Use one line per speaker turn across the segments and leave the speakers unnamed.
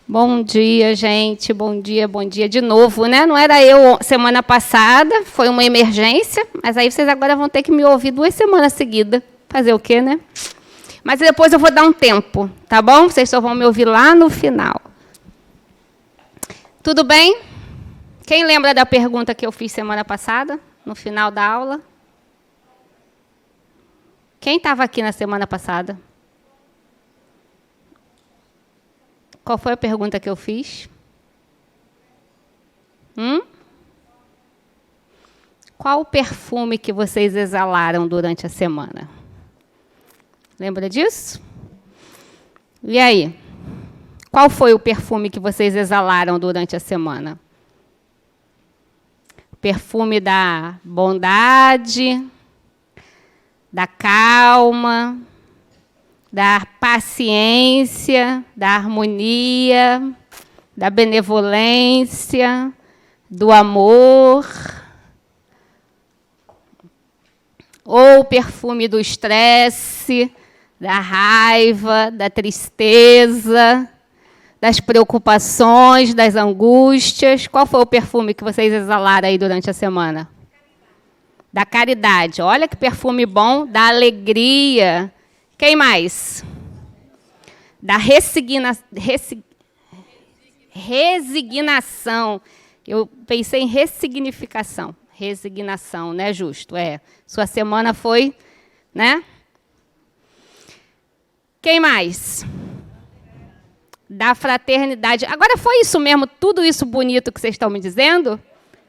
Bom dia, gente. Bom dia de novo, né? Não era eu semana passada, foi uma emergência, mas aí vocês agora vão ter que me ouvir 2 semanas seguidas. Fazer o quê, né? Mas depois eu vou dar um tempo, tá bom? Vocês só vão me ouvir lá no final. Tudo bem? Quem lembra da pergunta que eu fiz semana passada, no final da aula? Quem estava aqui na semana passada? Qual foi a pergunta que eu fiz? Qual o perfume que vocês exalaram durante a semana? Lembra disso? E aí? Qual foi o perfume que vocês exalaram durante a semana? Perfume da bondade, da calma, da paciência, da harmonia, da benevolência, do amor, ou o perfume do estresse, da raiva, da tristeza, das preocupações, das angústias. Qual foi o perfume que vocês exalaram aí durante a semana? Da caridade. Olha que perfume bom. Da alegria. Quem mais? Da resignação. Eu pensei em ressignificação. Resignação, né, Justo? Sua semana foi, né? Quem mais? Da fraternidade. Agora foi isso mesmo, tudo isso bonito que vocês estão me dizendo?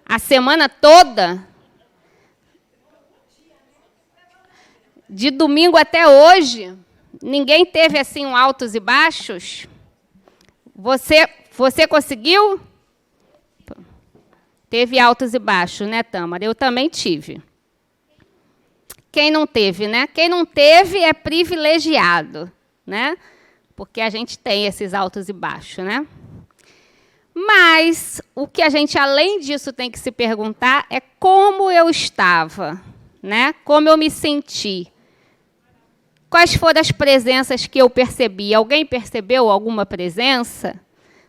A semana toda? De domingo até hoje, ninguém teve assim um altos e baixos? Você conseguiu? Teve altos e baixos, né, Tâmara? Eu também tive. Quem não teve, né? Quem não teve é privilegiado, né? Porque a gente tem esses altos e baixos, né? Mas o que a gente, além disso, tem que se perguntar é como eu estava, né? Como eu me senti. Quais foram as presenças que eu percebi? Alguém percebeu alguma presença?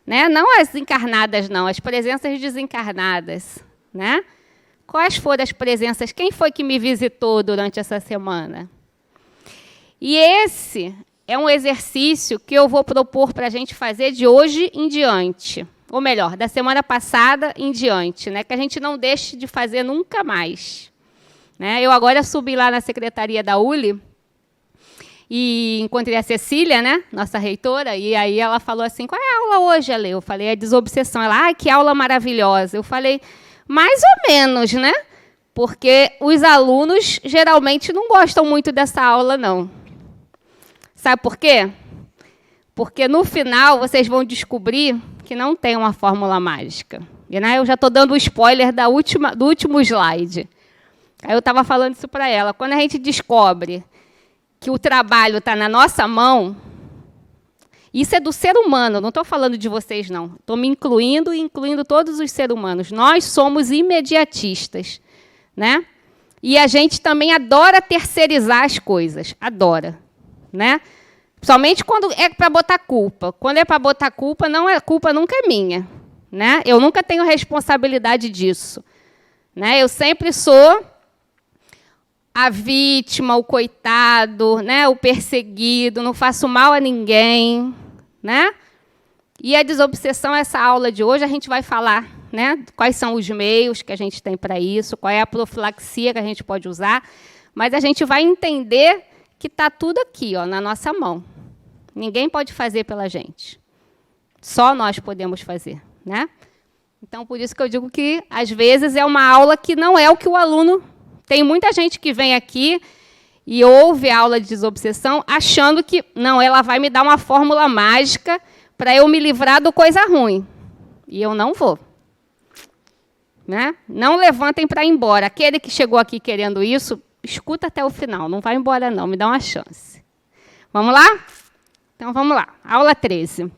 Né? Não as encarnadas, não, as presenças desencarnadas. Né? Quais foram as presenças? Quem foi que me visitou durante essa semana? E esse é um exercício que eu vou propor para a gente fazer de hoje em diante. Ou melhor, da semana passada em diante, né? Que a gente não deixe de fazer nunca mais. Né? Eu agora subi lá na secretaria da ULI, e encontrei a Cecília, né, nossa reitora, e aí ela falou assim, qual é a aula hoje, Ale? Eu falei, é desobsessão. Ela, que aula maravilhosa. Eu falei, mais ou menos, né? Porque os alunos geralmente não gostam muito dessa aula, não. Sabe por quê? Porque no final vocês vão descobrir que não tem uma fórmula mágica. E, né, eu já estou dando o spoiler do último slide. Aí eu estava falando isso para ela. Quando a gente descobre que o trabalho está na nossa mão, isso é do ser humano, não estou falando de vocês, não. Estou me incluindo e incluindo todos os seres humanos. Nós somos imediatistas. Né? E a gente também adora terceirizar as coisas. Adora. Né? Somente quando é para botar culpa. Quando é para botar culpa, culpa nunca é minha. Né? Eu nunca tenho responsabilidade disso. Né? Eu sempre sou a vítima, o coitado, né, o perseguido, não faço mal a ninguém, né? E a desobsessão, essa aula de hoje, a gente vai falar, né, quais são os meios que a gente tem para isso, qual é a profilaxia que a gente pode usar, mas a gente vai entender que está tudo aqui, ó, na nossa mão. Ninguém pode fazer pela gente. Só nós podemos fazer, né? Então, por isso que eu digo que, às vezes, é uma aula que não é o que o aluno... Tem muita gente que vem aqui e ouve a aula de desobsessão achando que, não, ela vai me dar uma fórmula mágica para eu me livrar do coisa ruim. E eu não vou. Né? Não levantem para ir embora. Aquele que chegou aqui querendo isso, escuta até o final. Não vai embora, não. Me dá uma chance. Vamos lá? Então, vamos lá. Aula 13.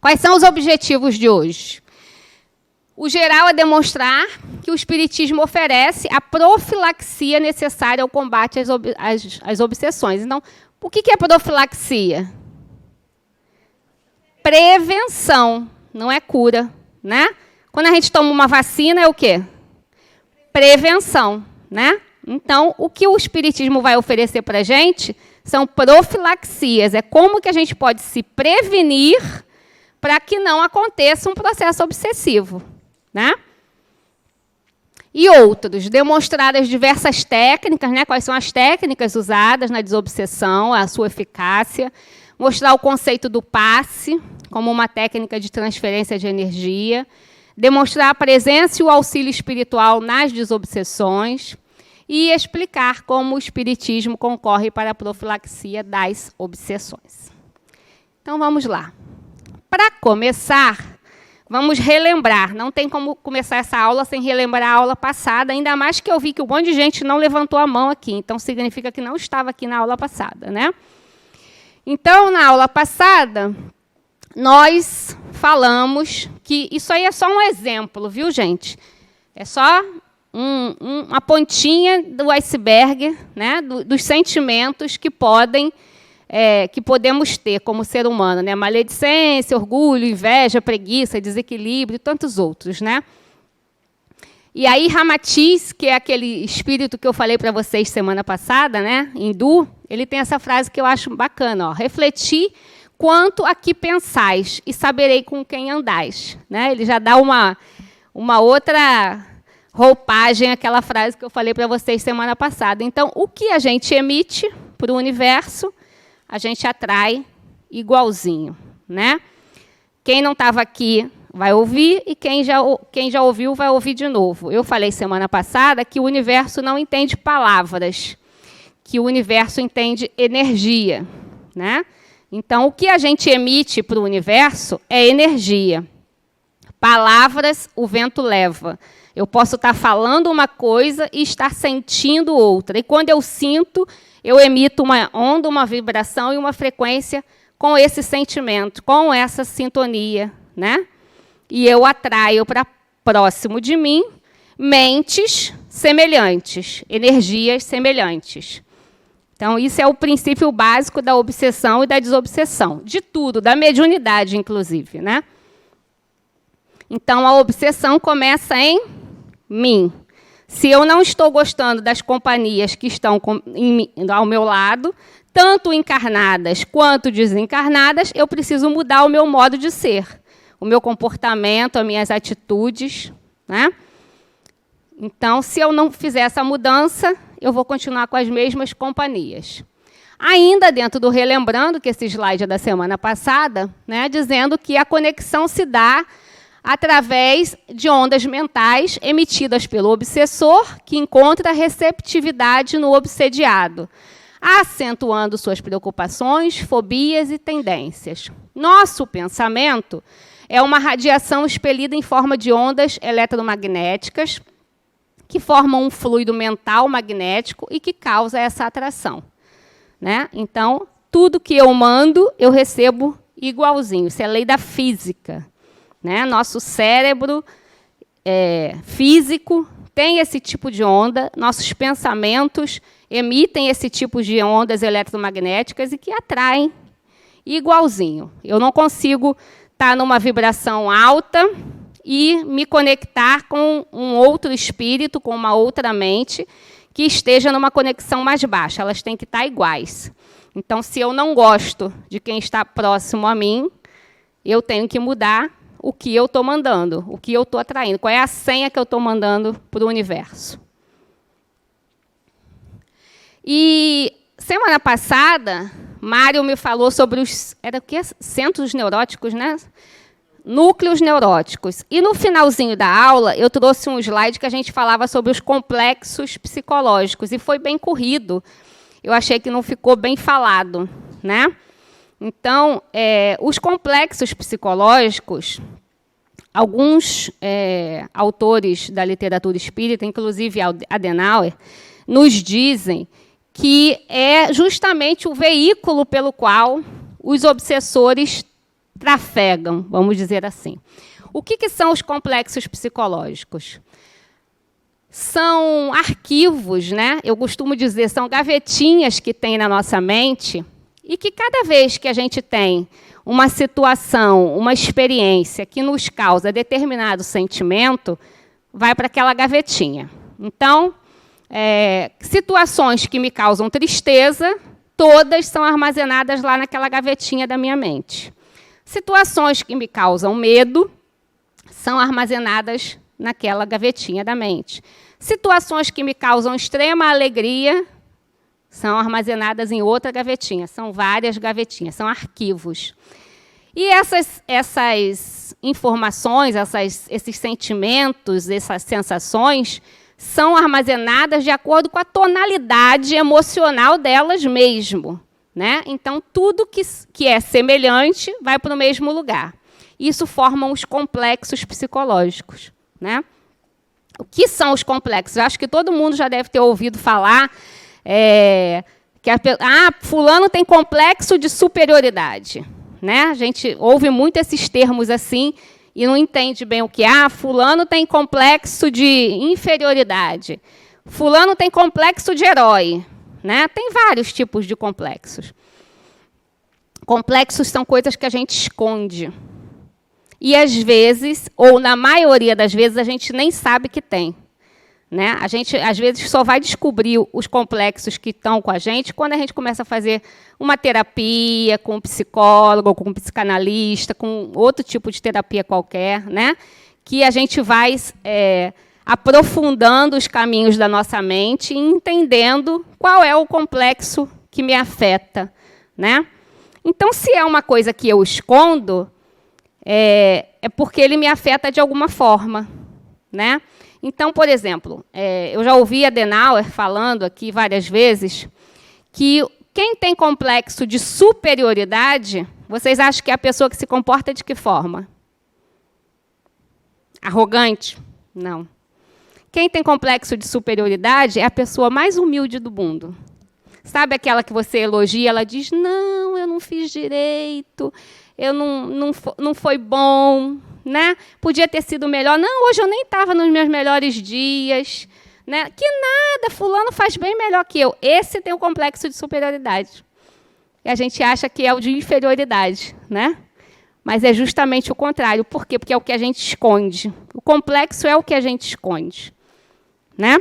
Quais são os objetivos de hoje? O geral é demonstrar que o Espiritismo oferece a profilaxia necessária ao combate às obsessões. Então, o que é profilaxia? prevenção, não é cura, né? Quando a gente toma uma vacina, é o quê? Prevenção, né? Então, o que o Espiritismo vai oferecer para a gente são profilaxias. É como que a gente pode se prevenir para que não aconteça um processo obsessivo, né? E outros, demonstrar as diversas técnicas, né? Quais são as técnicas usadas na desobsessão, a sua eficácia, mostrar o conceito do passe como uma técnica de transferência de energia, demonstrar a presença e o auxílio espiritual nas desobsessões e explicar como o Espiritismo concorre para a profilaxia das obsessões. Então, vamos lá. Para começar, vamos relembrar. Não tem como começar essa aula sem relembrar a aula passada, ainda mais que eu vi que um monte de gente não levantou a mão aqui, então significa que não estava aqui na aula passada, né? Então, na aula passada, nós falamos que isso aí é só um exemplo, viu, gente? É só uma pontinha do iceberg, né, dos sentimentos que podemos ter como ser humano, né? Maledicência, orgulho, inveja, preguiça, desequilíbrio e tantos outros, né? E aí Ramatiz, que é aquele espírito que eu falei para vocês semana passada, né, hindu, ele tem essa frase que eu acho bacana, ó, refleti quanto a que pensais e saberei com quem andais, né? Ele já dá uma outra roupagem àquela frase que eu falei para vocês semana passada. Então, o que a gente emite para o universo, a gente atrai igualzinho, né? Quem não estava aqui vai ouvir e quem já ouviu vai ouvir de novo. Eu falei semana passada que o universo não entende palavras, que o universo entende energia, né? Então, o que a gente emite para o universo é energia. Palavras, o vento leva. Eu posso estar falando uma coisa e estar sentindo outra. E quando eu sinto, eu emito uma onda, uma vibração e uma frequência com esse sentimento, com essa sintonia, né? E eu atraio para próximo de mim mentes semelhantes, energias semelhantes. Então, isso é o princípio básico da obsessão e da desobsessão. De tudo, da mediunidade, inclusive, né? Então, a obsessão começa em mim. Se eu não estou gostando das companhias que estão ao meu lado, tanto encarnadas quanto desencarnadas, eu preciso mudar o meu modo de ser, o meu comportamento, as minhas atitudes, né? Então, se eu não fizer essa mudança, eu vou continuar com as mesmas companhias. Ainda dentro do relembrando, que esse slide é da semana passada, né, dizendo que a conexão se dá através de ondas mentais emitidas pelo obsessor, que encontra receptividade no obsediado, acentuando suas preocupações, fobias e tendências. Nosso pensamento é uma radiação expelida em forma de ondas eletromagnéticas, que formam um fluido mental magnético e que causa essa atração, né? Então, tudo que eu mando, eu recebo igualzinho. Isso é lei da física, né? Nosso cérebro físico tem esse tipo de onda, nossos pensamentos emitem esse tipo de ondas eletromagnéticas e que atraem igualzinho. Eu não consigo estar numa vibração alta e me conectar com um outro espírito, com uma outra mente, que esteja numa conexão mais baixa. Elas têm que estar iguais. Então, se eu não gosto de quem está próximo a mim, eu tenho que mudar o que eu estou mandando, o que eu estou atraindo, qual é a senha que eu estou mandando para o universo. E semana passada, Mário me falou sobre os centros neuróticos, né? Núcleos neuróticos. E no finalzinho da aula, eu trouxe um slide que a gente falava sobre os complexos psicológicos, e foi bem corrido. Eu achei que não ficou bem falado, né? Então, os complexos psicológicos, alguns autores da literatura espírita, inclusive Adenauer, nos dizem que é justamente o veículo pelo qual os obsessores trafegam, vamos dizer assim. O que são os complexos psicológicos? São arquivos, né? Eu costumo dizer, são gavetinhas que tem na nossa mente, e que cada vez que a gente tem uma situação, uma experiência que nos causa determinado sentimento, vai para aquela gavetinha. Então, situações que me causam tristeza, todas são armazenadas lá naquela gavetinha da minha mente. Situações que me causam medo são armazenadas naquela gavetinha da mente. Situações que me causam extrema alegria são armazenadas em outra gavetinha. São várias gavetinhas, são arquivos. E essas informações, esses sentimentos, essas sensações, são armazenadas de acordo com a tonalidade emocional delas mesmo, né? Então, tudo que é semelhante vai para o mesmo lugar. Isso forma os complexos psicológicos, né? O que são os complexos? Eu acho que todo mundo já deve ter ouvido falar que fulano tem complexo de superioridade, né? A gente ouve muito esses termos assim e não entende bem o que é. Fulano tem complexo de inferioridade. Fulano tem complexo de herói, né? Tem vários tipos de complexos. Complexos são coisas que a gente esconde. E, às vezes, ou na maioria das vezes, a gente nem sabe que tem. Né? A gente, às vezes, só vai descobrir os complexos que estão com a gente quando a gente começa a fazer uma terapia com um psicólogo, com um psicanalista, com outro tipo de terapia qualquer, né? Que a gente vai aprofundando os caminhos da nossa mente e entendendo qual é o complexo que me afeta. Né? Então, se é uma coisa que eu escondo, é porque ele me afeta de alguma forma. Né? Então, por exemplo, eu já ouvi a Adenauer falando aqui várias vezes que quem tem complexo de superioridade, vocês acham que é a pessoa que se comporta de que forma? Arrogante? Não. Quem tem complexo de superioridade é a pessoa mais humilde do mundo. Sabe aquela que você elogia, ela diz, não, eu não fiz direito, não foi bom, né? Podia ter sido melhor. Não, hoje eu nem estava nos meus melhores dias. Né? Que nada, fulano faz bem melhor que eu. Esse tem o complexo de superioridade. E a gente acha que é o de inferioridade. Né? Mas é justamente o contrário. Por quê? Porque é o que a gente esconde. O complexo é o que a gente esconde. Né?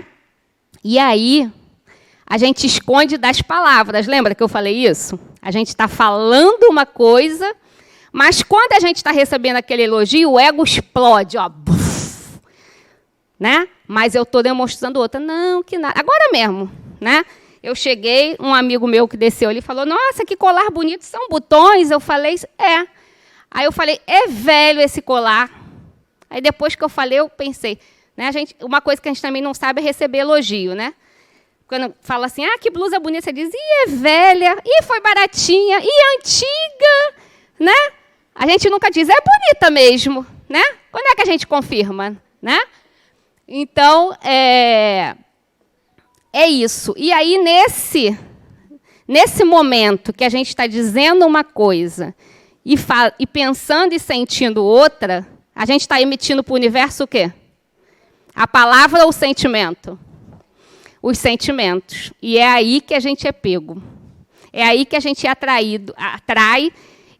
E aí, a gente esconde das palavras. Lembra que eu falei isso? A gente está falando uma coisa, mas quando a gente está recebendo aquele elogio, o ego explode. Ó, buf, né? Mas eu estou demonstrando outra. Não, que nada. Agora mesmo. Né? Eu cheguei, um amigo meu que desceu ali falou, nossa, que colar bonito, são botões. Eu falei, é. Aí eu falei, é velho esse colar. Aí depois que eu falei, eu pensei, né, uma coisa que a gente também não sabe é receber elogio, né? Quando fala assim, que blusa bonita, você diz, é velha, foi baratinha, antiga, né? A gente nunca diz, é bonita mesmo, né? Quando é que a gente confirma, né? Então, é isso. E aí, nesse momento que a gente está dizendo uma coisa e pensando e sentindo outra, a gente está emitindo para o universo o quê? A palavra ou o sentimento? Os sentimentos. E é aí que a gente é pego. É aí que a gente é atrai.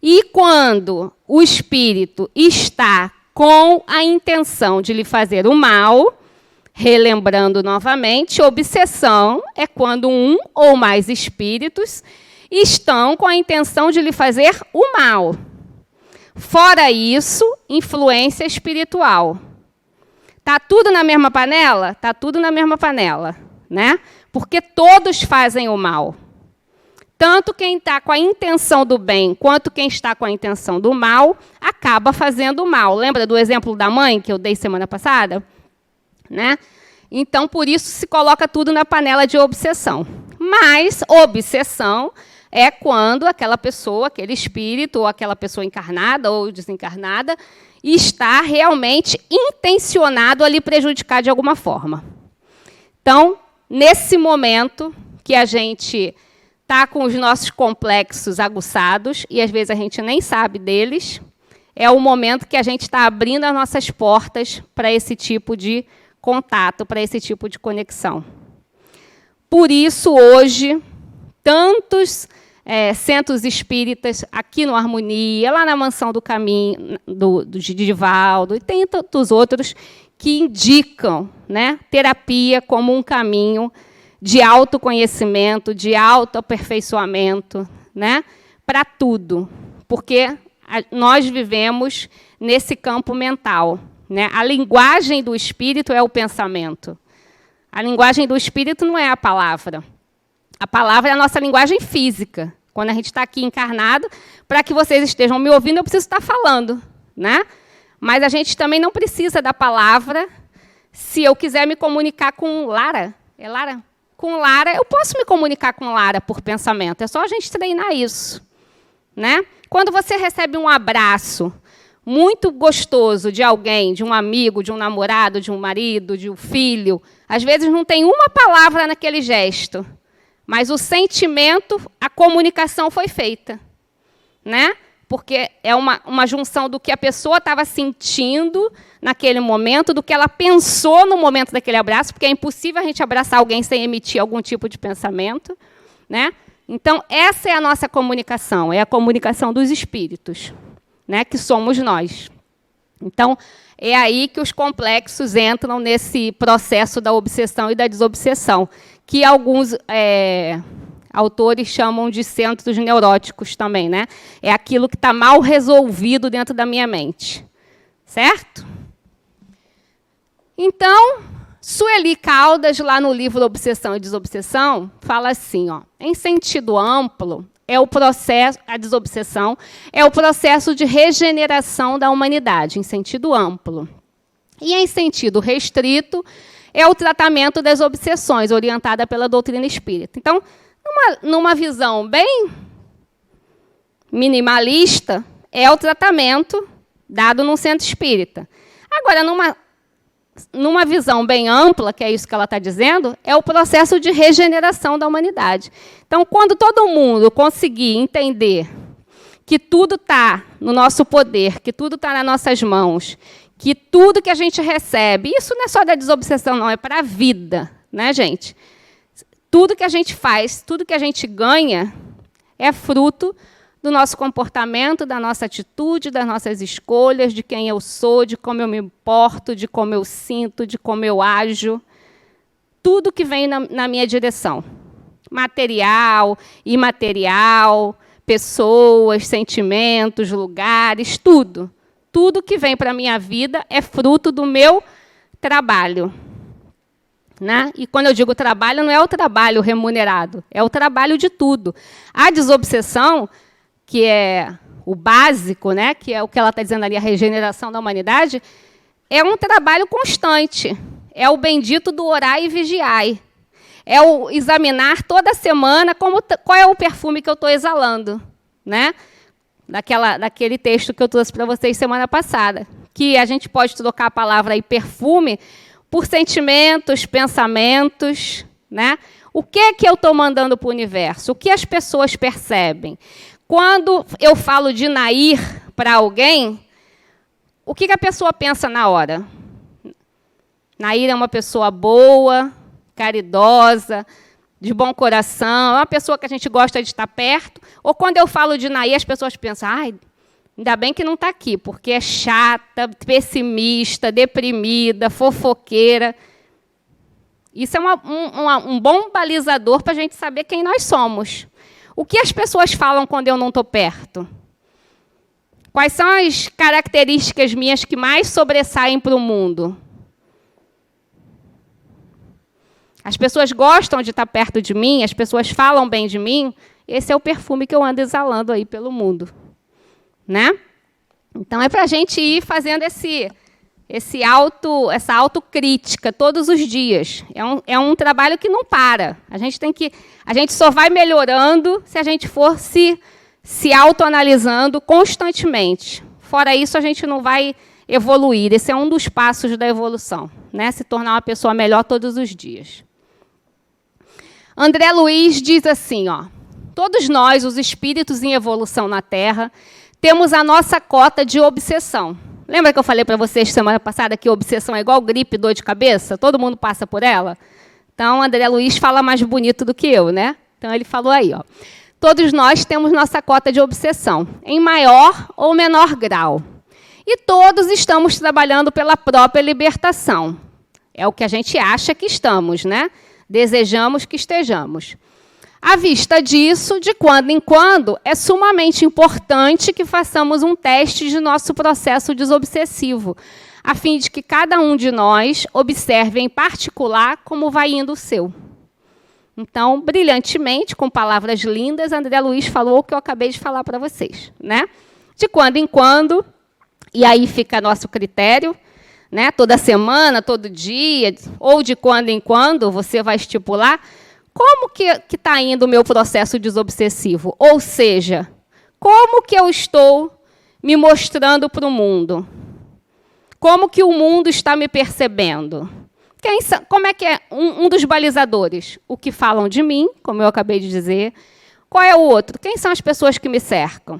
E quando o espírito está com a intenção de lhe fazer o mal, relembrando novamente, obsessão é quando um ou mais espíritos estão com a intenção de lhe fazer o mal. Fora isso, influência espiritual. Está tudo na mesma panela? Está tudo na mesma panela. Né? Porque todos fazem o mal. Tanto quem está com a intenção do bem, quanto quem está com a intenção do mal, acaba fazendo o mal. Lembra do exemplo da mãe que eu dei semana passada? Né? Então, por isso, se coloca tudo na panela de obsessão. Mas obsessão é quando aquela pessoa, aquele espírito, ou aquela pessoa encarnada ou desencarnada, está realmente intencionado a lhe prejudicar de alguma forma. Então, nesse momento que a gente está com os nossos complexos aguçados, e às vezes a gente nem sabe deles, é o momento que a gente está abrindo as nossas portas para esse tipo de contato, para esse tipo de conexão. Por isso, hoje, tantos centros espíritas aqui no Harmonia, lá na Mansão do Caminho, de Divaldo, e tem tantos outros que indicam, né, terapia como um caminho de autoconhecimento, de autoaperfeiçoamento, né, para tudo, porque nós vivemos nesse campo mental, né? A linguagem do espírito é o pensamento. A linguagem do espírito não é a palavra. A palavra é a nossa linguagem física. Quando a gente está aqui encarnado, para que vocês estejam me ouvindo, eu preciso estar falando, né? Mas a gente também não precisa da palavra. Se eu quiser me comunicar com Lara, é Lara? Com Lara, eu posso me comunicar com Lara por pensamento. É só a gente treinar isso, né? Quando você recebe um abraço muito gostoso de alguém, de um amigo, de um namorado, de um marido, de um filho, às vezes não tem uma palavra naquele gesto, mas o sentimento, a comunicação foi feita, né? Porque é uma junção do que a pessoa estava sentindo naquele momento, do que ela pensou no momento daquele abraço, porque é impossível a gente abraçar alguém sem emitir algum tipo de pensamento, né? Então, essa é a nossa comunicação, é a comunicação dos espíritos, né, que somos nós. Então, é aí que os complexos entram nesse processo da obsessão e da desobsessão, que alguns autores chamam de centros neuróticos também, né? É aquilo que está mal resolvido dentro da minha mente. Certo? Então, Sueli Caldas, lá no livro Obsessão e Desobsessão, fala assim, ó, em sentido amplo, a desobsessão é o processo de regeneração da humanidade, em sentido amplo. E, em sentido restrito, é o tratamento das obsessões, orientada pela doutrina espírita. Então, numa visão bem minimalista, é o tratamento dado num centro espírita. Agora, numa visão bem ampla, que é isso que ela está dizendo, é o processo de regeneração da humanidade. Então, quando todo mundo conseguir entender que tudo está no nosso poder, que tudo está nas nossas mãos, que tudo que a gente recebe, isso não é só da desobsessão, não, é para a vida, né, gente? Tudo que a gente faz, tudo que a gente ganha, é fruto do nosso comportamento, da nossa atitude, das nossas escolhas, de quem eu sou, de como eu me importo, de como eu sinto, de como eu ajo. Tudo que vem na minha direção. Material, imaterial, pessoas, sentimentos, lugares, tudo. Tudo que vem para a minha vida é fruto do meu trabalho. Né? E quando eu digo trabalho, não é o trabalho remunerado, é o trabalho de tudo. A desobsessão, que é o básico, né, que é o que ela está dizendo ali, a regeneração da humanidade, é um trabalho constante. É o bendito do orar e vigiai. É o examinar toda semana qual é o perfume que eu estou exalando. Né? Daquele texto que eu trouxe para vocês semana passada. Que a gente pode trocar a palavra aí, perfume, por sentimentos, pensamentos, né? O que é que eu estou mandando para o universo? O que as pessoas percebem? Quando eu falo de Nair para alguém, o que a pessoa pensa na hora? Nair é uma pessoa boa, caridosa, de bom coração, é uma pessoa que a gente gosta de estar perto. Ou quando eu falo de Nair, as pessoas pensam, ai, ainda bem que não está aqui, porque é chata, pessimista, deprimida, fofoqueira. Isso é um bom balizador para a gente saber quem nós somos. O que as pessoas falam quando eu não estou perto? Quais são as características minhas que mais sobressaem para o mundo? As pessoas gostam de estar perto de mim, as pessoas falam bem de mim. Esse é o perfume que eu ando exalando aí pelo mundo. Né? Então, é para a gente ir fazendo essa autocrítica todos os dias. É um trabalho que não para. A gente só vai melhorando se a gente for se autoanalisando constantemente. Fora isso, a gente não vai evoluir. Esse é um dos passos da evolução, né? Se tornar uma pessoa melhor todos os dias. André Luiz diz assim, ó, todos nós, os espíritos em evolução na Terra, temos a nossa cota de obsessão. Lembra que eu falei para vocês semana passada que obsessão é igual gripe, dor de cabeça? Todo mundo passa por ela? Então, André Luiz fala mais bonito do que eu, né? Então, ele falou aí, ó. Todos nós temos nossa cota de obsessão, em maior ou menor grau. E todos estamos trabalhando pela própria libertação. É o que a gente acha que estamos, né? Desejamos que estejamos. À vista disso, de quando em quando, é sumamente importante que façamos um teste de nosso processo desobsessivo, a fim de que cada um de nós observe em particular como vai indo o seu. Então, brilhantemente, com palavras lindas, André Luiz falou o que eu acabei de falar para vocês, né? De quando em quando, e aí fica a nosso critério, né? Toda semana, todo dia, ou de quando em quando, você vai estipular como que está indo o meu processo desobsessivo. Ou seja, como que eu estou me mostrando para o mundo? Como que o mundo está me percebendo? Como é que é um dos balizadores? O que falam de mim, como eu acabei de dizer. Qual é o outro? Quem são as pessoas que me cercam?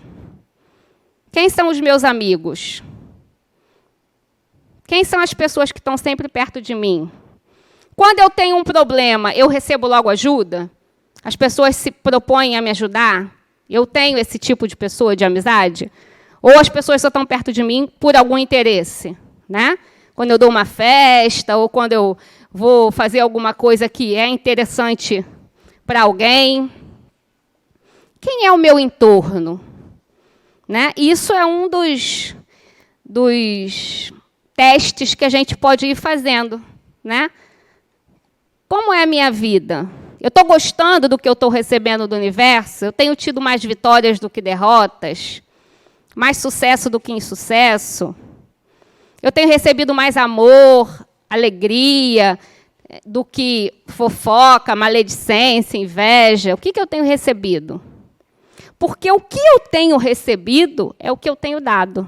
Quem são os meus amigos? Quem são as pessoas que estão sempre perto de mim? Quando eu tenho um problema, eu recebo logo ajuda? As pessoas se propõem a me ajudar? Eu tenho esse tipo de pessoa, de amizade? Ou as pessoas só estão perto de mim por algum interesse, né? Quando eu dou uma festa, ou quando eu vou fazer alguma coisa que é interessante para alguém. Quem é o meu entorno? Né? Isso é um dos testes que a gente pode ir fazendo. Né? Como é a minha vida? Eu estou gostando do que eu estou recebendo do universo? Eu tenho tido mais vitórias do que derrotas? Mais sucesso do que insucesso? Eu tenho recebido mais amor, alegria, do que fofoca, maledicência, inveja? O que eu tenho recebido? Porque o que eu tenho recebido é o que eu tenho dado.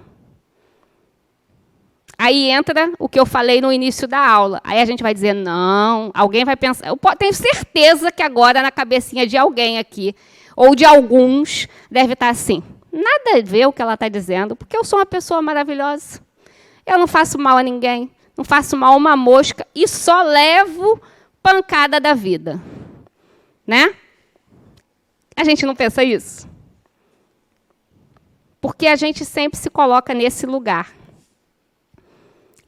Aí entra o que eu falei no início da aula. Aí a gente vai dizer, não, alguém vai pensar... Eu tenho certeza que agora na cabecinha de alguém aqui, ou de alguns, deve estar assim. Nada a ver o que ela está dizendo, porque eu sou uma pessoa maravilhosa. Eu não faço mal a ninguém, não faço mal a uma mosca e só levo pancada da vida. Né? A gente não pensa isso? Porque a gente sempre se coloca nesse lugar.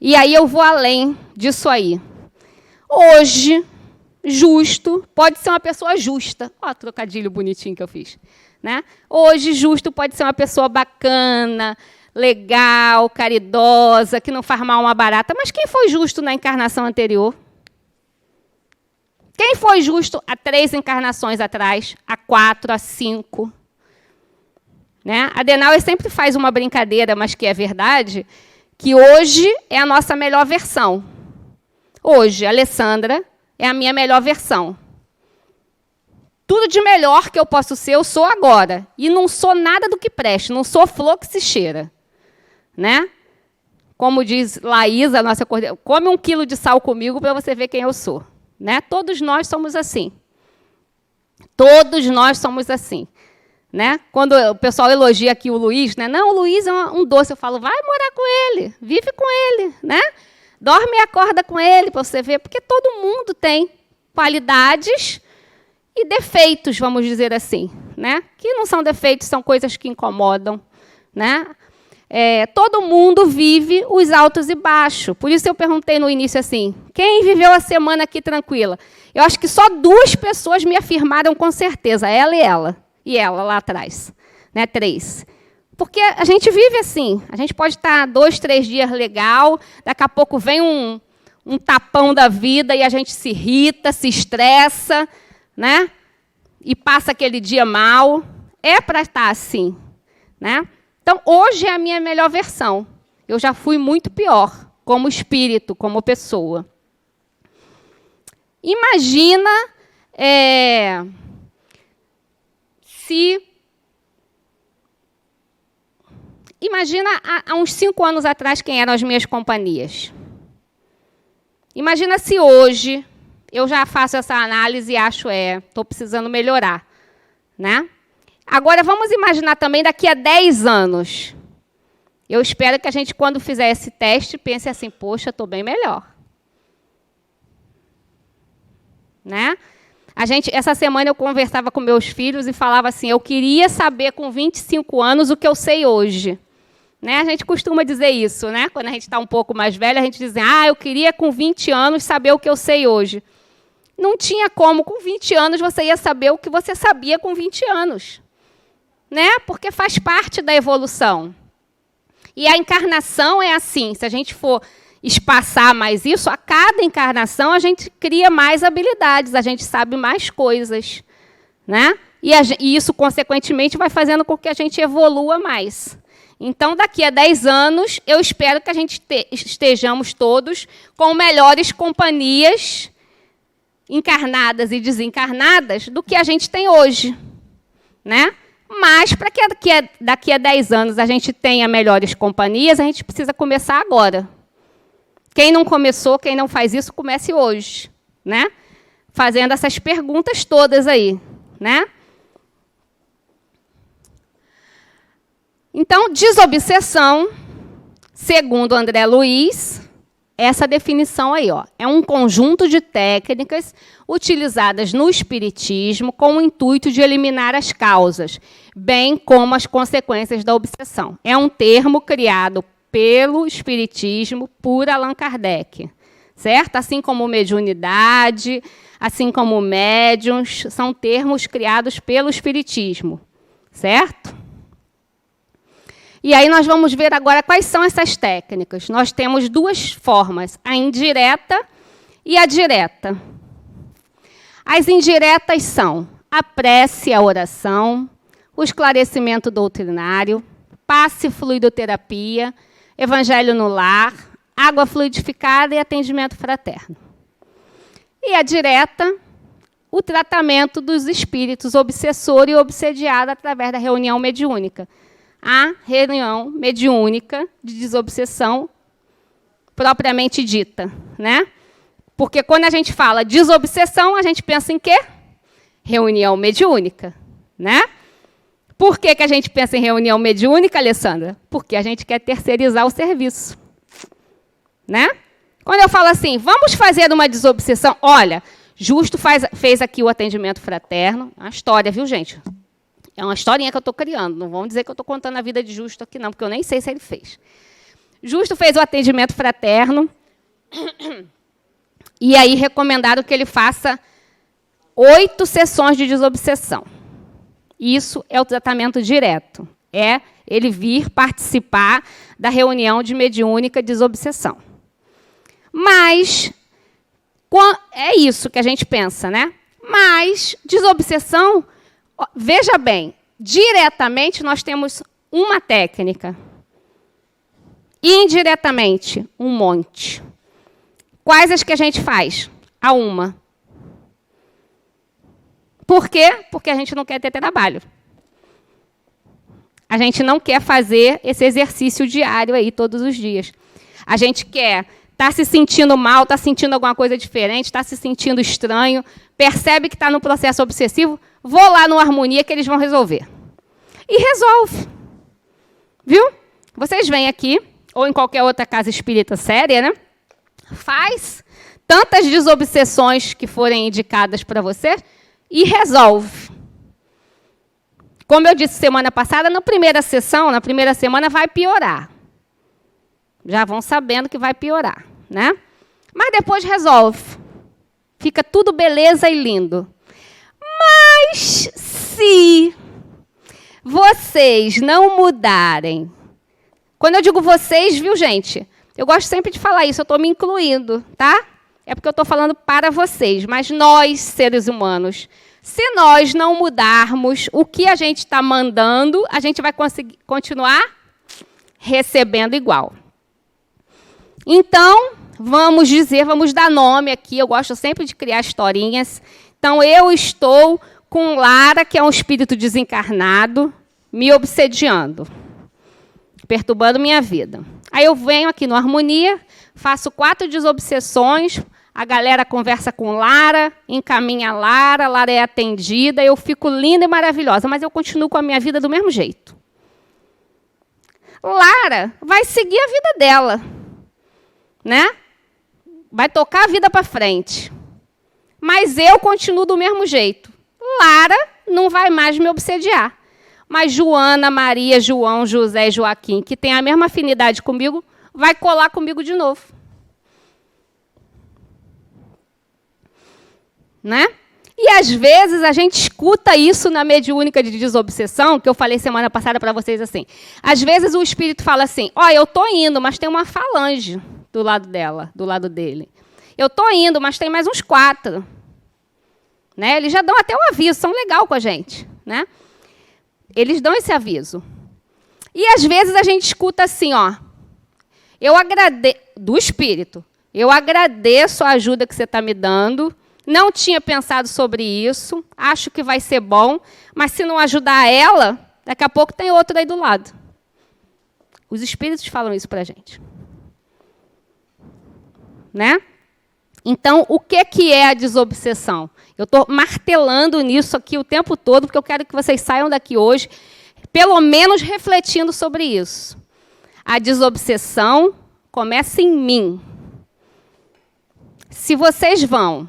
E aí eu vou além disso aí. Hoje, justo pode ser uma pessoa justa. Olha o trocadilho bonitinho que eu fiz. Né? Hoje, justo pode ser uma pessoa bacana, legal, caridosa, que não faz mal a uma barata. Mas quem foi justo na encarnação anterior? Quem foi justo há 3 encarnações atrás? Há 4, há 5? Né? A Adenauer sempre faz uma brincadeira, mas que é verdade, que hoje é a nossa melhor versão. Hoje, a Alessandra é a minha melhor versão. Tudo de melhor que eu posso ser, eu sou agora. E não sou nada do que preste, não sou flor que se cheira. Né? Como diz Laís, a nossa coordenadora, come 1 quilo de sal comigo para você ver quem eu sou. Né? Todos nós somos assim. Todos nós somos assim. Né? Quando o pessoal elogia aqui o Luiz, né? Não, o Luiz é um doce. Eu falo, vai morar com ele, vive com ele. Né? Dorme e acorda com ele para você ver. Porque todo mundo tem qualidades e defeitos, vamos dizer assim. Né? Que não são defeitos, são coisas que incomodam. Né? Todo mundo vive os altos e baixos. Por isso eu perguntei no início assim, quem viveu a semana aqui tranquila? Eu acho que só 2 pessoas me afirmaram com certeza, ela e ela. E ela lá atrás. Né? 3. Porque a gente vive assim. A gente pode estar 2, 3 dias legal, daqui a pouco vem um tapão da vida e a gente se irrita, se estressa, né? E passa aquele dia mal. É para estar assim. Né? Então, hoje é a minha melhor versão. Eu já fui muito pior, como espírito, como pessoa. Imagina Imagina há uns 5 anos atrás quem eram as minhas companhias. Imagina se hoje eu já faço essa análise e acho, estou precisando melhorar. Né? Agora, vamos imaginar também daqui a 10 anos. Eu espero que a gente, quando fizer esse teste, pense assim, poxa, estou bem melhor. Né? Essa semana eu conversava com meus filhos e falava assim, eu queria saber com 25 anos o que eu sei hoje. Né? A gente costuma dizer isso, né? Quando a gente está um pouco mais velho, a gente diz, eu queria com 20 anos saber o que eu sei hoje. Não tinha como, com 20 anos, você ia saber o que você sabia com 20 anos. Né? Porque faz parte da evolução. E a encarnação é assim, se a gente for espaçar mais isso, a cada encarnação a gente cria mais habilidades, a gente sabe mais coisas. Né? E isso, consequentemente, vai fazendo com que a gente evolua mais. Então, daqui a 10 anos, eu espero que a gente estejamos todos com melhores companhias encarnadas e desencarnadas do que a gente tem hoje. Né? Mas, para que daqui a 10 anos a gente tenha melhores companhias, a gente precisa começar agora. Quem não começou, quem não faz isso, comece hoje. Né? Fazendo essas perguntas todas aí. Né? Então, desobsessão, segundo André Luiz, essa definição aí, é um conjunto de técnicas utilizadas no espiritismo com o intuito de eliminar as causas, bem como as consequências da obsessão. É um termo criado pelo espiritismo por Allan Kardec, certo? Assim como mediunidade, assim como médiuns, são termos criados pelo espiritismo, certo? E aí nós vamos ver agora quais são essas técnicas. Nós temos duas formas, a indireta e a direta. As indiretas são a prece, a oração, o esclarecimento doutrinário, passe fluidoterapia, evangelho no lar, água fluidificada e atendimento fraterno. E a direta, o tratamento dos espíritos obsessor e obsediado através da reunião mediúnica. A reunião mediúnica de desobsessão propriamente dita. Né? Porque quando a gente fala desobsessão, a gente pensa em quê? Reunião mediúnica. Né? Por que a gente pensa em reunião mediúnica, Alessandra? Porque a gente quer terceirizar o serviço. Né? Quando eu falo assim, vamos fazer uma desobsessão, olha, Justo fez aqui o atendimento fraterno, uma história, viu, gente? É uma historinha que eu estou criando. Não vão dizer que eu estou contando a vida de Justo aqui, não, porque eu nem sei se ele fez. Justo fez o atendimento fraterno. E aí recomendaram que ele faça 8 sessões de desobsessão. Isso é o tratamento direto. É ele vir participar da reunião de mediúnica desobsessão. Mas é isso que a gente pensa, né? Mas desobsessão... Veja bem, diretamente nós temos uma técnica. Indiretamente, um monte. Quais as que a gente faz? A uma. Por quê? Porque a gente não quer ter trabalho. A gente não quer fazer esse exercício diário aí todos os dias. A gente quer estar se sentindo mal, está sentindo alguma coisa diferente, está se sentindo estranho, percebe que está no processo obsessivo, vou lá no Harmonia que eles vão resolver. E resolve. Viu? Vocês vêm aqui, ou em qualquer outra casa espírita séria, né? Faz tantas desobsessões que forem indicadas para você e resolve. Como eu disse semana passada, na primeira sessão, na primeira semana, vai piorar. Já vão sabendo que vai piorar, né? Mas depois resolve. Fica tudo beleza e lindo. Mas se vocês não mudarem... Quando eu digo vocês, viu, gente? Eu gosto sempre de falar isso, eu estou me incluindo, tá? É porque eu estou falando para vocês, mas nós, seres humanos, se nós não mudarmos o que a gente está mandando, a gente vai conseguir continuar recebendo igual. Então, vamos dar nome aqui, eu gosto sempre de criar historinhas. Então, eu estou com Lara, que é um espírito desencarnado, me obsediando, perturbando minha vida. Aí eu venho aqui no Harmonia, faço 4 desobsessões, a galera conversa com Lara, encaminha a Lara, Lara é atendida, eu fico linda e maravilhosa, mas eu continuo com a minha vida do mesmo jeito. Lara vai seguir a vida dela, né? Vai tocar a vida para frente. mas eu continuo do mesmo jeito. Lara não vai mais me obsediar. Mas Joana, Maria, João, José e Joaquim, que tem a mesma afinidade comigo, vai colar comigo de novo. Né? E, às vezes, a gente escuta isso na mediúnica de desobsessão, que eu falei semana passada para vocês assim. Às vezes, o espírito fala assim, eu estou indo, mas tem uma falange do lado dela, do lado dele. Eu estou indo, mas tem mais uns 4. Né? Eles já dão até um aviso, são legal com a gente. Né? Eles dão esse aviso. E, às vezes, a gente escuta assim, eu agradeço, do espírito, eu agradeço a ajuda que você está me dando, não tinha pensado sobre isso, acho que vai ser bom, mas se não ajudar ela, daqui a pouco tem outro aí do lado. Os espíritos falam isso para a gente. Né? Então, o que é a desobsessão? Eu estou martelando nisso aqui o tempo todo, porque eu quero que vocês saiam daqui hoje, pelo menos refletindo sobre isso. A desobsessão começa em mim. Se vocês vão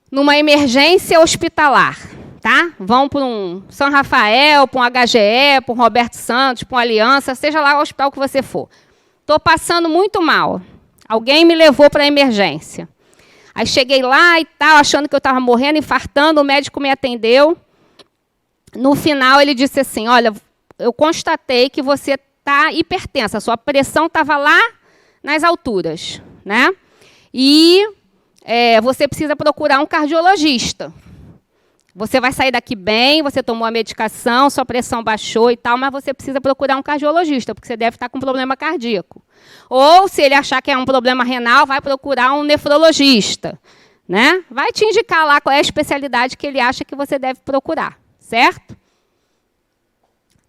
numa emergência hospitalar, tá? Vão para um São Rafael, para um HGE, para um Roberto Santos, para uma Aliança, seja lá o hospital que você for. Estou passando muito mal. Alguém me levou para a emergência. Aí cheguei lá e tal, achando que eu estava morrendo, infartando, o médico me atendeu. No final, ele disse assim, olha, eu constatei que você está hipertensa, a sua pressão estava lá nas alturas, né? E você precisa procurar um cardiologista. Você vai sair daqui bem, você tomou a medicação, sua pressão baixou e tal, mas você precisa procurar um cardiologista, porque você deve estar com problema cardíaco. Ou, se ele achar que é um problema renal, vai procurar um nefrologista. Né? Vai te indicar lá qual é a especialidade que ele acha que você deve procurar. Certo?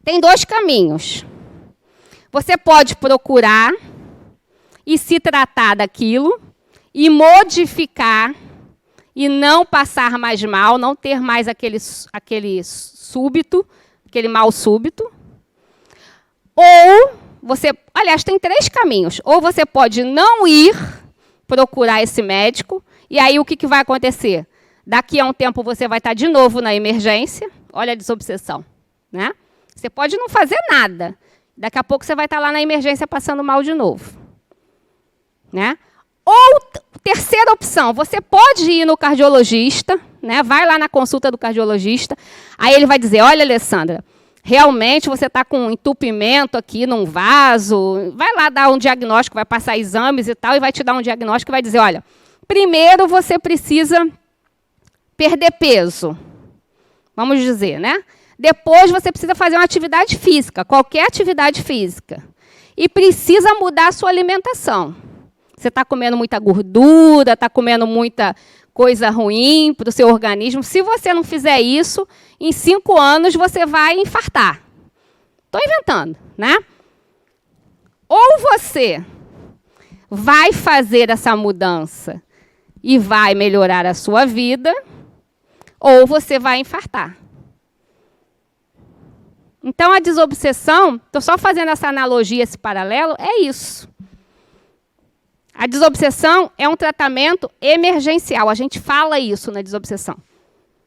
Tem 2 caminhos. Você pode procurar e se tratar daquilo e modificar e não passar mais mal, não ter mais aquele súbito, aquele mal súbito. Ou você, aliás, tem 3 caminhos. Ou você pode não ir procurar esse médico, e aí o que vai acontecer? Daqui a um tempo você vai estar de novo na emergência. Olha a desobsessão. Né? Você pode não fazer nada. Daqui a pouco você vai estar lá na emergência passando mal de novo. Né? Ou, terceira opção, você pode ir no cardiologista, né? Vai lá na consulta do cardiologista, aí ele vai dizer, olha, Alessandra, realmente você está com um entupimento aqui num vaso, vai lá dar um diagnóstico, vai passar exames e tal, e vai te dar um diagnóstico e vai dizer, olha, primeiro você precisa perder peso, vamos dizer, né? Depois você precisa fazer uma atividade física, qualquer atividade física, e precisa mudar a sua alimentação. Você está comendo muita gordura, está comendo muita coisa ruim para o seu organismo. Se você não fizer isso, em 5 anos você vai infartar. Estou inventando, né? Ou você vai fazer essa mudança e vai melhorar a sua vida, ou você vai infartar. Então, a desobsessão, estou só fazendo essa analogia, esse paralelo, é isso. A desobsessão é um tratamento emergencial. A gente fala isso na desobsessão.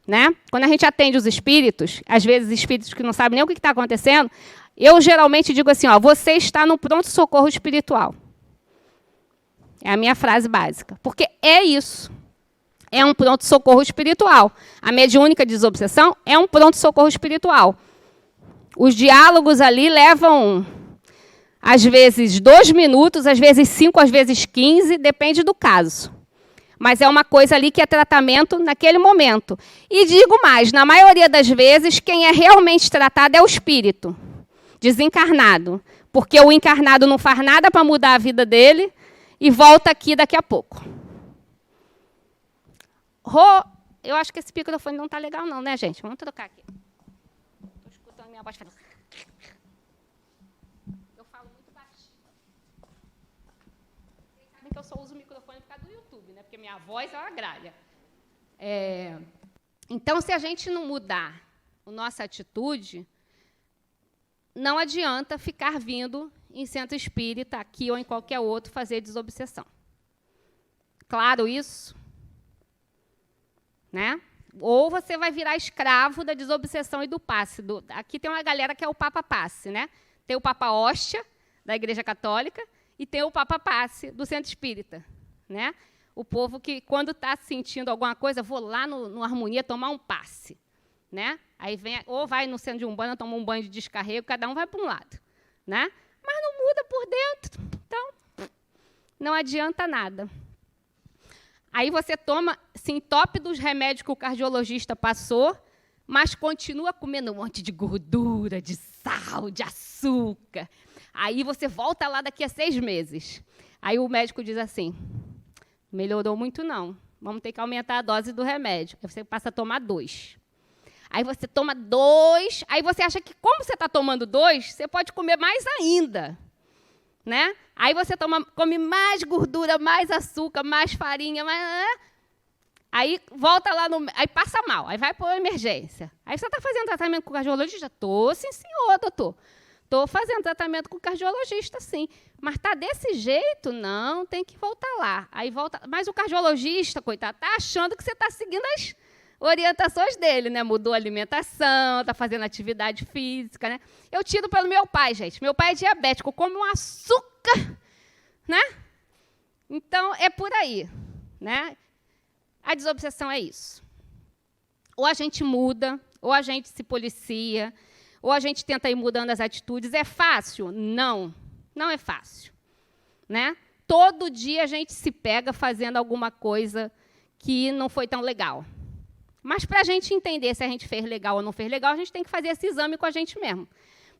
Né? Quando a gente atende os espíritos, às vezes espíritos que não sabem nem o que está acontecendo, eu geralmente digo assim, você está no pronto-socorro espiritual. É a minha frase básica. Porque é isso. É um pronto-socorro espiritual. A mediúnica de desobsessão é um pronto-socorro espiritual. Os diálogos ali levam, às vezes, 2 minutos, às vezes 5, às vezes 15, depende do caso. Mas é uma coisa ali que é tratamento naquele momento. E digo mais, na maioria das vezes, quem é realmente tratado é o espírito, desencarnado. Porque o encarnado não faz nada para mudar a vida dele e volta aqui daqui a pouco. Eu acho que esse microfone não está legal não, né, gente? Vamos trocar aqui. Estou escutando minha voz falando. Eu falo muito baixinho. Vocês sabem que eu só uso o microfone por causa do YouTube, né? Porque minha voz é uma gralha. Então, se a gente não mudar a nossa atitude, não adianta ficar vindo em centro espírita, aqui ou em qualquer outro, fazer desobsessão. Claro isso? né? Ou você vai virar escravo da desobsessão e do passe. Aqui tem uma galera que é o Papa Passe, né? Tem o Papa Hóstia, da Igreja Católica, e tem o Papa Passe, do Centro Espírita, né? O povo que, quando está sentindo alguma coisa, vou lá no Harmonia tomar um passe, né? Aí vem, ou vai no centro de Umbanda, toma um banho de descarrego, cada um vai para um lado, né? Mas não muda por dentro, então não adianta nada. Aí você toma, se entope dos remédios que o cardiologista passou, mas continua comendo um monte de gordura, de sal, de açúcar. Aí você volta lá daqui a 6 meses. Aí o médico diz assim, melhorou muito não, vamos ter que aumentar a dose do remédio. Aí você passa a tomar 2. Aí você toma 2, aí você acha que, como você está tomando 2, você pode comer mais ainda, né? Aí você come mais gordura, mais açúcar, mais farinha, aí volta lá, aí passa mal, aí vai para a emergência. Aí você está fazendo tratamento com o cardiologista? Estou, sim, senhor, doutor. Estou fazendo tratamento com o cardiologista, sim. Mas está desse jeito? Não, tem que voltar lá. Aí volta, mas o cardiologista, coitado, está achando que você está seguindo as orientações dele, né? Mudou a alimentação, está fazendo atividade física, né? Eu tiro pelo meu pai, gente. Meu pai é diabético, come um açúcar, né? Então, é por aí, né? A desobsessão é isso. Ou a gente muda, ou a gente se policia, ou a gente tenta ir mudando as atitudes. É fácil? Não, não é fácil, né? Todo dia a gente se pega fazendo alguma coisa que não foi tão legal. Mas, para a gente entender se a gente fez legal ou não fez legal, a gente tem que fazer esse exame com a gente mesmo.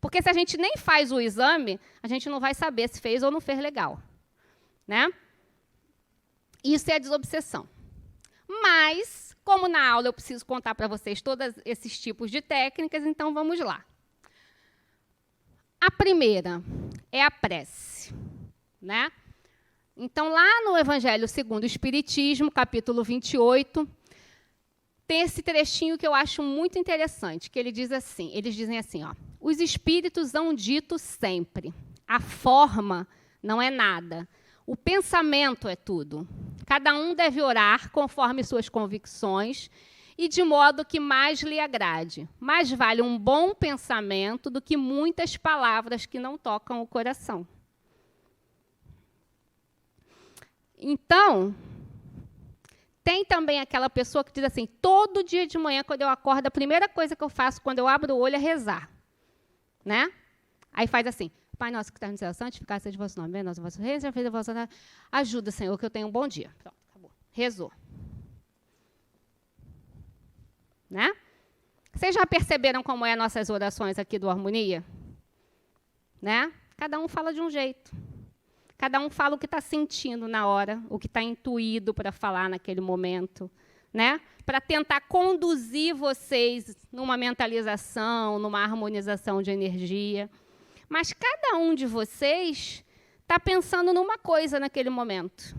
Porque se a gente nem faz o exame, a gente não vai saber se fez ou não fez legal, né? Isso é a desobsessão. Mas, como na aula eu preciso contar para vocês todos esses tipos de técnicas, então vamos lá. A primeira é a prece, né? Então, lá no Evangelho segundo o Espiritismo, capítulo 28, tem esse trechinho que eu acho muito interessante, que eles dizem assim, ó, os espíritos hão dito sempre, a forma não é nada, o pensamento é tudo. Cada um deve orar conforme suas convicções e de modo que mais lhe agrade. Mais vale um bom pensamento do que muitas palavras que não tocam o coração. Então, tem também aquela pessoa que diz assim, todo dia de manhã, quando eu acordo, a primeira coisa que eu faço quando eu abro o olho é rezar, né? Aí faz assim, Pai nosso que está no céu, santificado seja o vosso nome, venha o vosso reino, seja feita a vossa vontade. Ajuda, Senhor, que eu tenha um bom dia. Pronto, acabou. Rezou. Né? Vocês já perceberam como é nossas orações aqui do Harmonia? Né? Cada um fala de um jeito. Cada um fala o que está sentindo na hora, o que está intuído para falar naquele momento, né? Para tentar conduzir vocês numa mentalização, numa harmonização de energia. Mas cada um de vocês está pensando numa coisa naquele momento.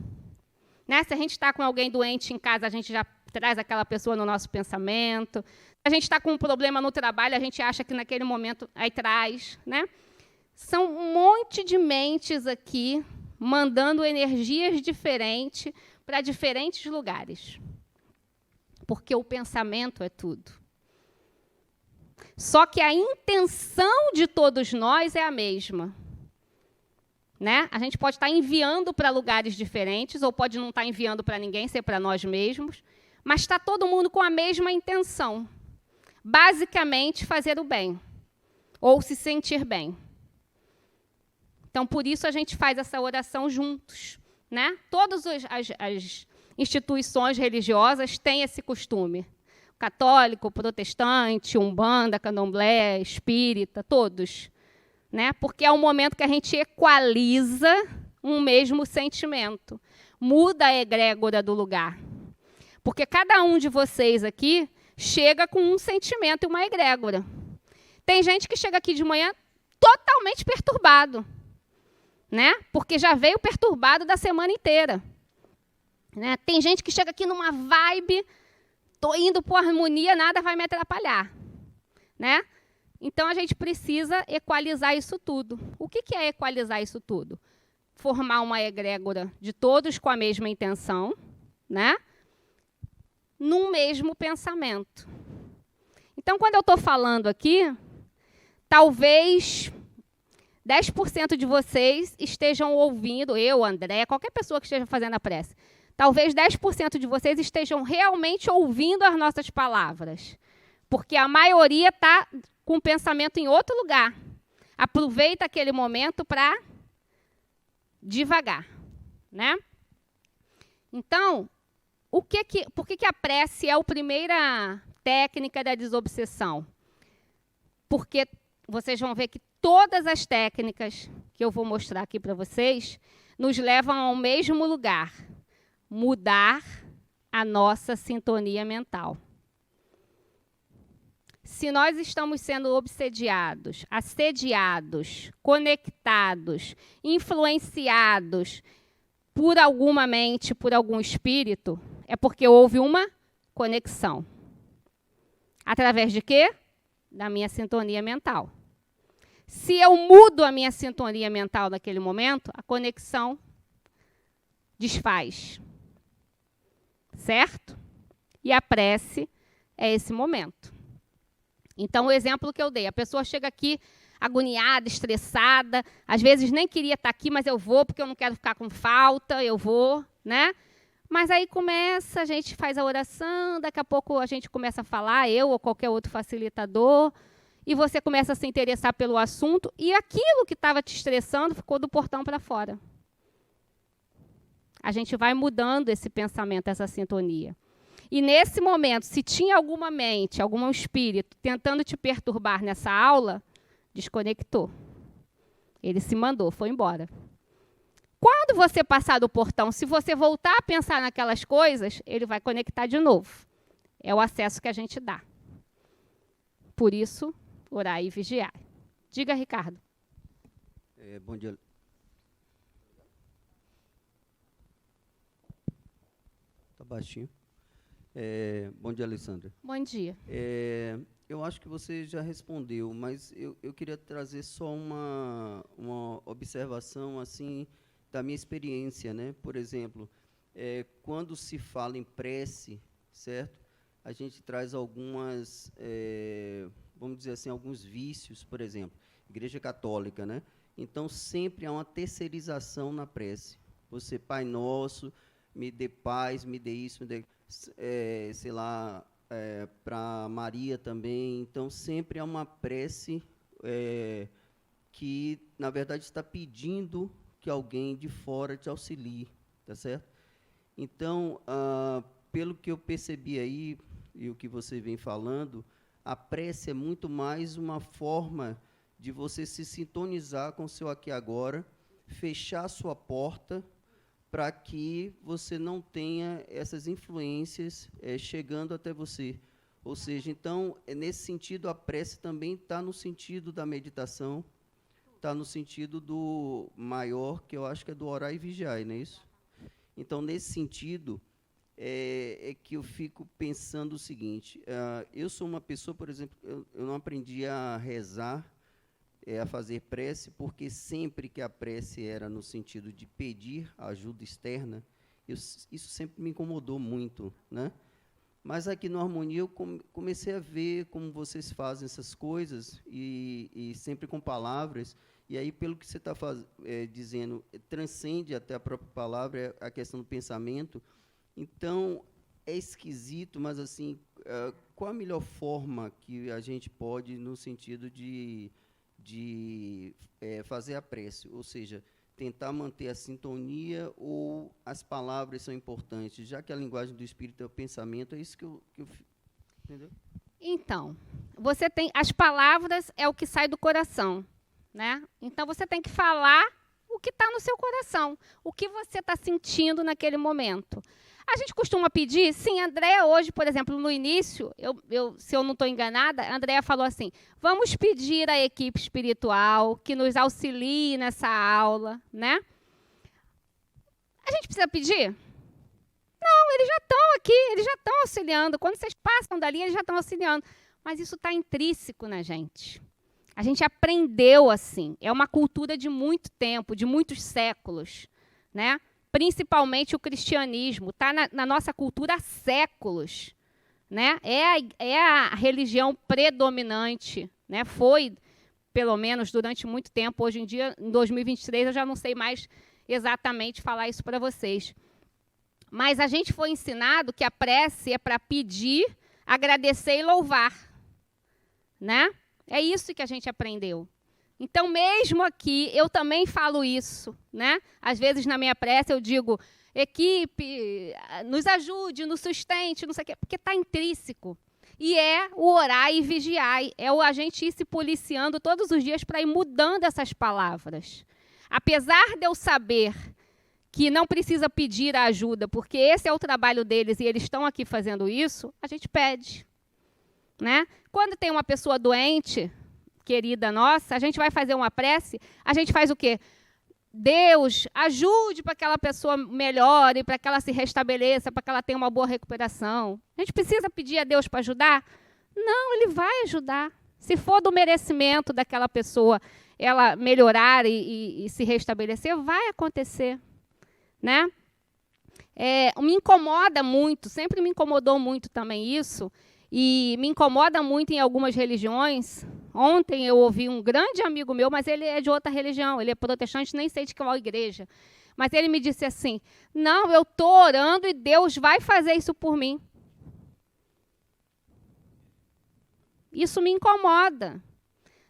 Né? Se a gente está com alguém doente em casa, a gente já traz aquela pessoa no nosso pensamento. Se a gente está com um problema no trabalho, a gente acha que naquele momento aí traz. Né? São um monte de mentes aqui mandando energias diferentes para diferentes lugares. Porque o pensamento é tudo. Só que a intenção de todos nós é a mesma. Né? A gente pode estar enviando para lugares diferentes, ou pode não estar enviando para ninguém, ser para nós mesmos, mas está todo mundo com a mesma intenção. Basicamente, fazer o bem, ou se sentir bem. Então, por isso, a gente faz essa oração juntos. Né? Todas as instituições religiosas têm esse costume. Católico, protestante, umbanda, candomblé, espírita, todos. Né? Porque é um momento que a gente equaliza um mesmo sentimento. Muda a egrégora do lugar. Porque cada um de vocês aqui chega com um sentimento e uma egrégora. Tem gente que chega aqui de manhã totalmente perturbado. Né? Porque já veio perturbado da semana inteira. Né? Tem gente que chega aqui numa vibe... Estou indo para a harmonia, nada vai me atrapalhar. Né? Então, a gente precisa equalizar isso tudo. O que é equalizar isso tudo? Formar uma egrégora de todos com a mesma intenção, né? num mesmo pensamento. Então, quando eu estou falando aqui, talvez 10% de vocês estejam ouvindo, eu, André, qualquer pessoa que esteja fazendo a prece, talvez 10% de vocês estejam realmente ouvindo as nossas palavras, porque a maioria está com o pensamento em outro lugar. Aproveita aquele momento para devagar, né? Então, por que a prece é a primeira técnica da desobsessão? Porque vocês vão ver que todas as técnicas que eu vou mostrar aqui para vocês nos levam ao mesmo lugar: mudar a nossa sintonia mental. Se nós estamos sendo obsediados, assediados, conectados, influenciados por alguma mente, por algum espírito, é porque houve uma conexão. Através de quê? Da minha sintonia mental. Se eu mudo a minha sintonia mental naquele momento, a conexão desfaz. Certo? E a prece é esse momento. Então, o exemplo que eu dei, a pessoa chega aqui agoniada, estressada, às vezes nem queria estar aqui, mas eu vou porque eu não quero ficar com falta, eu vou, né? Mas aí começa, a gente faz a oração, daqui a pouco a gente começa a falar, eu ou qualquer outro facilitador, e você começa a se interessar pelo assunto, e aquilo que estava te estressando ficou do portão para fora. A gente vai mudando esse pensamento, essa sintonia. E nesse momento, se tinha alguma mente, algum espírito tentando te perturbar nessa aula, desconectou. Ele se mandou, foi embora. Quando você passar do portão, se você voltar a pensar naquelas coisas, ele vai conectar de novo. É o acesso que a gente dá. Por isso, orar e vigiar. Diga, Ricardo.
Bom dia. Está baixinho. Bom dia, Alessandra.
Bom dia.
Eu acho que você já respondeu, mas eu queria trazer só uma observação assim da minha experiência, né? Por exemplo, quando se fala em prece, certo? A gente traz algumas, vamos dizer assim, alguns vícios, por exemplo, Igreja Católica, né? Então, sempre há uma terceirização na prece. Você, Pai Nosso, me dê paz, me dê isso, me dê, sei lá, para Maria também. Então, sempre há uma prece que, na verdade, está pedindo que alguém de fora te auxilie, tá certo? Então, pelo que eu percebi aí, e o que você vem falando, a prece é muito mais uma forma de você se sintonizar com o seu aqui e agora, fechar a sua porta, para que você não tenha essas influências chegando até você. Ou seja, então, nesse sentido, a prece também está no sentido da meditação, está no sentido do maior, que eu acho que é do orar e vigiar, não é isso? Então, nesse sentido, é que eu fico pensando o seguinte, eu sou uma pessoa, por exemplo, eu não aprendi a rezar, a fazer prece, porque sempre que a prece era no sentido de pedir ajuda externa, isso sempre me incomodou muito, né? Mas aqui no Harmonia eu comecei a ver como vocês fazem essas coisas, e sempre com palavras, e aí, pelo que você está dizendo, transcende até a própria palavra, a questão do pensamento. Então, é esquisito, mas assim, qual a melhor forma que a gente pode, no sentido de fazer a prece, ou seja, tentar manter a sintonia, ou as palavras são importantes, já que a linguagem do espírito é o pensamento, é isso que eu entendeu?
Então, você tem as palavras, é o que sai do coração, né? Então você tem que falar o que está no seu coração, o que você está sentindo naquele momento. A gente costuma pedir, sim, a Andréa hoje, por exemplo, no início, se eu não estou enganada, a Andréa falou assim, vamos pedir à equipe espiritual que nos auxilie nessa aula, né? A gente precisa pedir? Não, eles já estão aqui, eles já estão auxiliando. Quando vocês passam dali, eles já estão auxiliando. Mas isso está intrínseco na gente. A gente aprendeu assim. É uma cultura de muito tempo, de muitos séculos, né? principalmente o cristianismo, está na nossa cultura há séculos. Né? É a religião predominante, né? Foi, pelo menos, durante muito tempo. Hoje em dia, em 2023, eu já não sei mais exatamente falar isso para vocês. Mas a gente foi ensinado que a prece é para pedir, agradecer e louvar. Né? É isso que a gente aprendeu. Então, mesmo aqui, eu também falo isso. Né? Às vezes, na minha prece, eu digo, equipe, nos ajude, nos sustente, não sei o quê, porque está intrínseco. E é o orar e vigiar, é a gente ir se policiando todos os dias para ir mudando essas palavras. Apesar de eu saber que não precisa pedir a ajuda, porque esse é o trabalho deles e eles estão aqui fazendo isso, a gente pede. Né? Quando tem uma pessoa doente, querida nossa, a gente vai fazer uma prece, a gente faz o quê? Deus, ajude para que aquela pessoa melhore, para que ela se restabeleça, para que ela tenha uma boa recuperação. A gente precisa pedir a Deus para ajudar? Não, Ele vai ajudar. Se for do merecimento daquela pessoa ela melhorar e se restabelecer, vai acontecer. Né? Me incomoda muito, sempre me incomodou muito também isso, e me incomoda muito em algumas religiões. Ontem eu ouvi um grande amigo meu, mas ele é de outra religião, ele é protestante, nem sei de qual igreja. Mas ele me disse assim, não, eu estou orando e Deus vai fazer isso por mim. Isso me incomoda.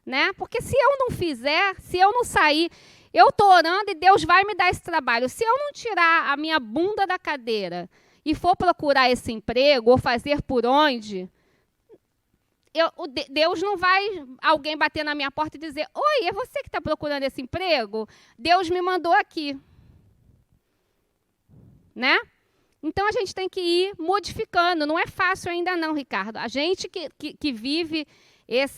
Né? Porque se eu não fizer, se eu não sair, eu estou orando e Deus vai me dar esse trabalho. Se eu não tirar a minha bunda da cadeira e for procurar esse emprego ou fazer por onde... Deus não vai alguém bater na minha porta e dizer, oi, é você que está procurando esse emprego? Deus me mandou aqui. Né? Então, a gente tem que ir modificando. Não é fácil ainda não, Ricardo. A gente que vive esse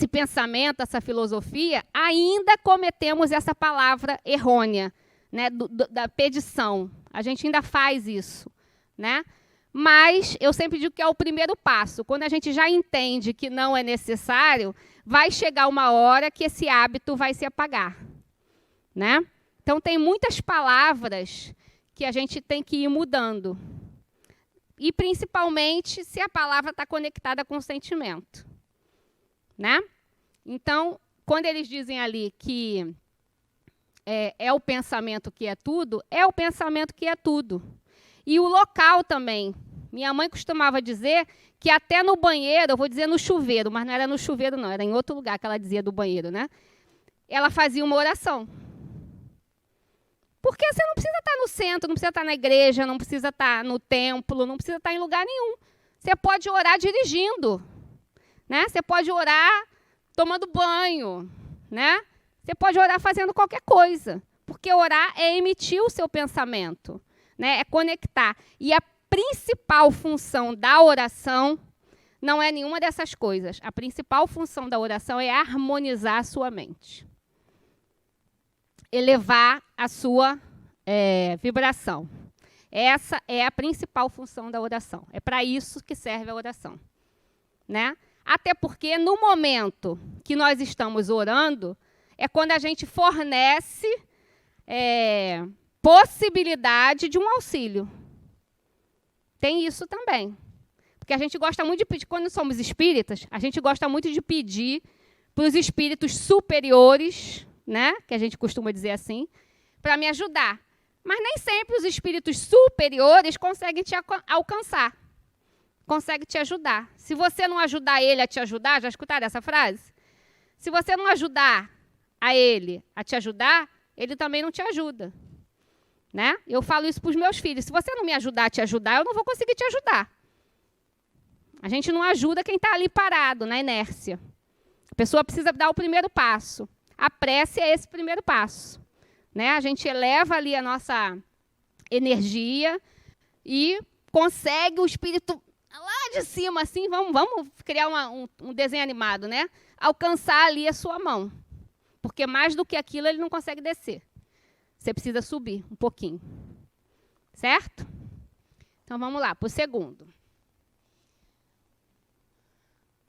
pensamento, essa filosofia, ainda cometemos essa palavra errônea, né, da pedição. A gente ainda faz isso. Né? Mas eu sempre digo que é o primeiro passo. Quando a gente já entende que não é necessário, vai chegar uma hora que esse hábito vai se apagar. Né? Então, tem muitas palavras que a gente tem que ir mudando. E, principalmente, se a palavra está conectada com o sentimento. Né? Então, quando eles dizem ali que é o pensamento que é tudo, é o pensamento que é tudo. E o local também. Minha mãe costumava dizer que até no banheiro, eu vou dizer no chuveiro, mas não era no chuveiro não, era em outro lugar que ela dizia do banheiro, né? Ela fazia uma oração. Porque você não precisa estar no centro, não precisa estar na igreja, não precisa estar no templo, não precisa estar em lugar nenhum. Você pode orar dirigindo, né? Você pode orar tomando banho, né? Você pode orar fazendo qualquer coisa, porque orar é emitir o seu pensamento. Né, é conectar. E a principal função da oração não é nenhuma dessas coisas. A principal função da oração é harmonizar a sua mente. Elevar a sua vibração. Essa é a principal função da oração. É para isso que serve a oração. Né? Até porque, no momento que nós estamos orando, é quando a gente fornece... possibilidade de um auxílio. Tem isso também. Porque a gente gosta muito de pedir, quando somos espíritas, a gente gosta muito de pedir para os espíritos superiores, né, que a gente costuma dizer assim, para me ajudar. Mas nem sempre os espíritos superiores conseguem te alcançar, conseguem te ajudar. Se você não ajudar ele a te ajudar, já escutaram essa frase? Se você não ajudar a ele a te ajudar, ele também não te ajuda. Né? Eu falo isso para os meus filhos. Se você não me ajudar a te ajudar, eu não vou conseguir te ajudar. A gente não ajuda quem está ali parado, na inércia. A pessoa precisa dar o primeiro passo. A prece é esse primeiro passo. Né? A gente eleva ali a nossa energia e consegue o espírito lá de cima, assim, vamos criar um desenho animado, né? Alcançar ali a sua mão. Porque mais do que aquilo ele não consegue descer. Você precisa subir um pouquinho. Certo? Então, vamos lá, para o segundo.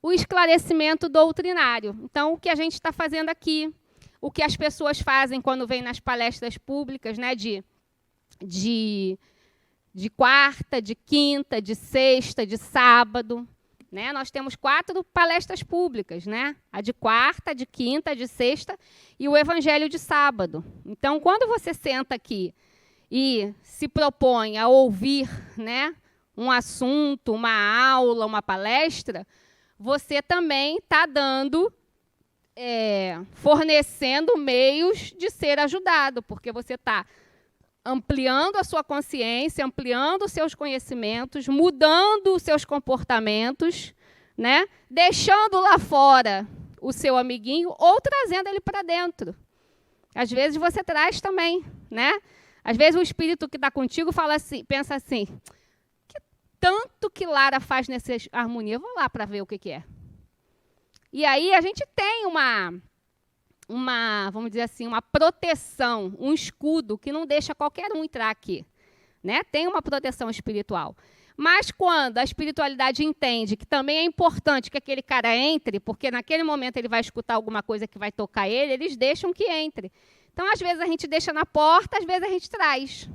O esclarecimento doutrinário. Então, o que a gente está fazendo aqui? o que as pessoas fazem quando vêm nas palestras públicas, né, de quarta, de quinta, de sexta, de sábado. Né? Nós temos 4 palestras públicas, né? A de quarta, a de quinta, a de sexta e o evangelho de sábado. Então, quando você senta aqui e se propõe a ouvir, né, um assunto, uma aula, uma palestra, você também está fornecendo meios de ser ajudado, porque você está ampliando a sua consciência, ampliando os seus conhecimentos, mudando os seus comportamentos, né? Deixando lá fora o seu amiguinho ou trazendo ele para dentro. Às vezes você traz também, né? Às vezes o espírito que está contigo fala assim, pensa assim, que tanto que Lara faz nessa harmonia, eu vou lá para ver o que é. E aí a gente tem vamos dizer assim, uma proteção, um escudo que não deixa qualquer um entrar aqui. Né? Tem uma proteção espiritual. Mas quando a espiritualidade entende que também é importante que aquele cara entre, porque naquele momento ele vai escutar alguma coisa que vai tocar ele, eles deixam que entre. Então, às vezes, a gente deixa na porta, às vezes a gente traz.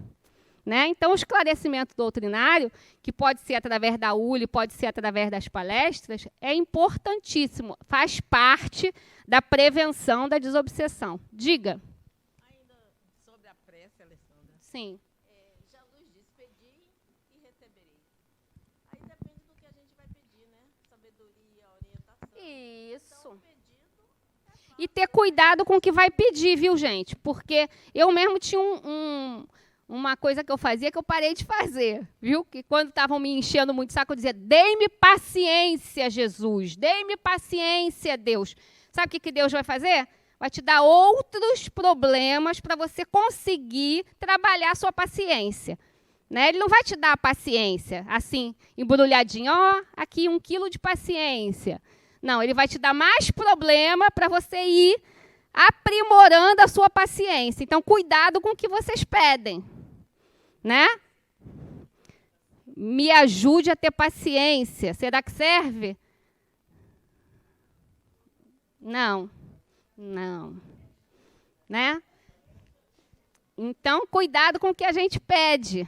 Né? Então, o esclarecimento doutrinário, que pode ser através da ULE, pode ser através das palestras, é importantíssimo, faz parte da prevenção da desobsessão. Diga.
Ainda sobre a prece, Alessandra.
Sim.
Jesus disse, pedi e receberei. Aí depende do que a gente vai pedir, né? Sabedoria, orientação.
Isso.
Então, o pedido é fácil.
E ter cuidado com o que vai pedir, viu, gente? Porque eu mesmo tinha uma coisa que eu fazia que eu parei de fazer, viu? Que quando estavam me enchendo muito o saco, eu dizia, dê-me paciência, Jesus, dê-me paciência, Deus. Sabe o que Deus vai fazer? Vai te dar outros problemas para você conseguir trabalhar a sua paciência. Né? Ele não vai te dar a paciência, assim, embrulhadinho, ó, aqui 1 quilo de paciência. Não, ele vai te dar mais problema para você ir aprimorando a sua paciência. Então, cuidado com o que vocês pedem. Né? Me ajude a ter paciência. Será que serve? Não. Não. Né? Então, cuidado com o que a gente pede.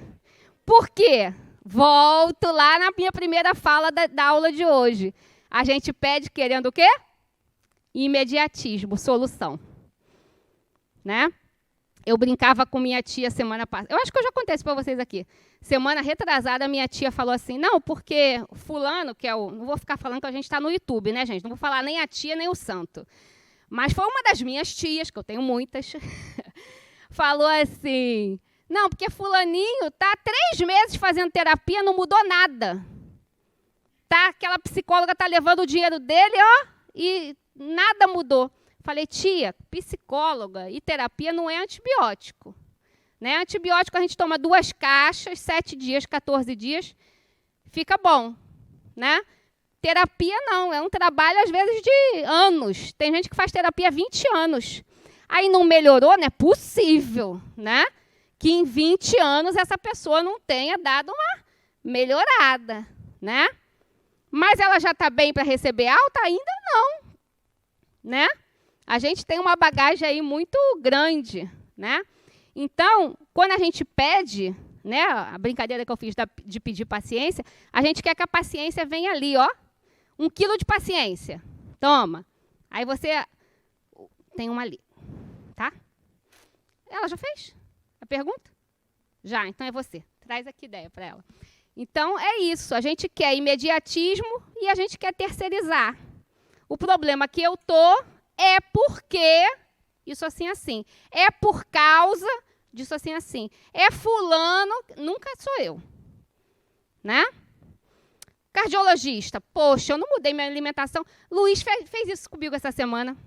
Por quê? Volto lá na minha primeira fala da aula de hoje. A gente pede querendo o quê? Imediatismo, solução. Né? Eu brincava com minha tia semana passada. Eu acho que eu já contei isso para vocês aqui. Semana retrasada, minha tia falou assim, não, porque fulano, que é o... Não vou ficar falando que a gente está no YouTube, né, gente? Não vou falar nem a tia, nem o santo. Mas foi uma das minhas tias, que eu tenho muitas, falou assim, não, porque fulaninho está há 3 meses fazendo terapia, não mudou nada. Tá? Aquela psicóloga está levando o dinheiro dele, ó, e nada mudou. Falei, tia, psicóloga e terapia não é antibiótico. Né? Antibiótico a gente toma 2 caixas, 7 dias, 14 dias, fica bom. Né? Terapia não, é um trabalho às vezes de anos. Tem gente que faz terapia há 20 anos. Aí não melhorou, não é possível, né? Que em 20 anos essa pessoa não tenha dado uma melhorada. Né? Mas ela já está bem para receber alta? Ainda não. Né? A gente tem uma bagagem aí muito grande, né? Então, quando a gente pede, né, a brincadeira que eu fiz de pedir paciência, a gente quer que a paciência venha ali, ó, 1 quilo de paciência. Toma. Aí você tem uma ali, tá? Ela já fez a pergunta? Já, então é você. Traz aqui ideia para ela. Então, é isso. A gente quer imediatismo e a gente quer terceirizar. O problema que eu tô é porque isso assim, assim. É por causa disso assim, assim. É fulano, nunca sou eu. Né? Cardiologista. Poxa, eu não mudei minha alimentação. Luiz fez isso comigo essa semana.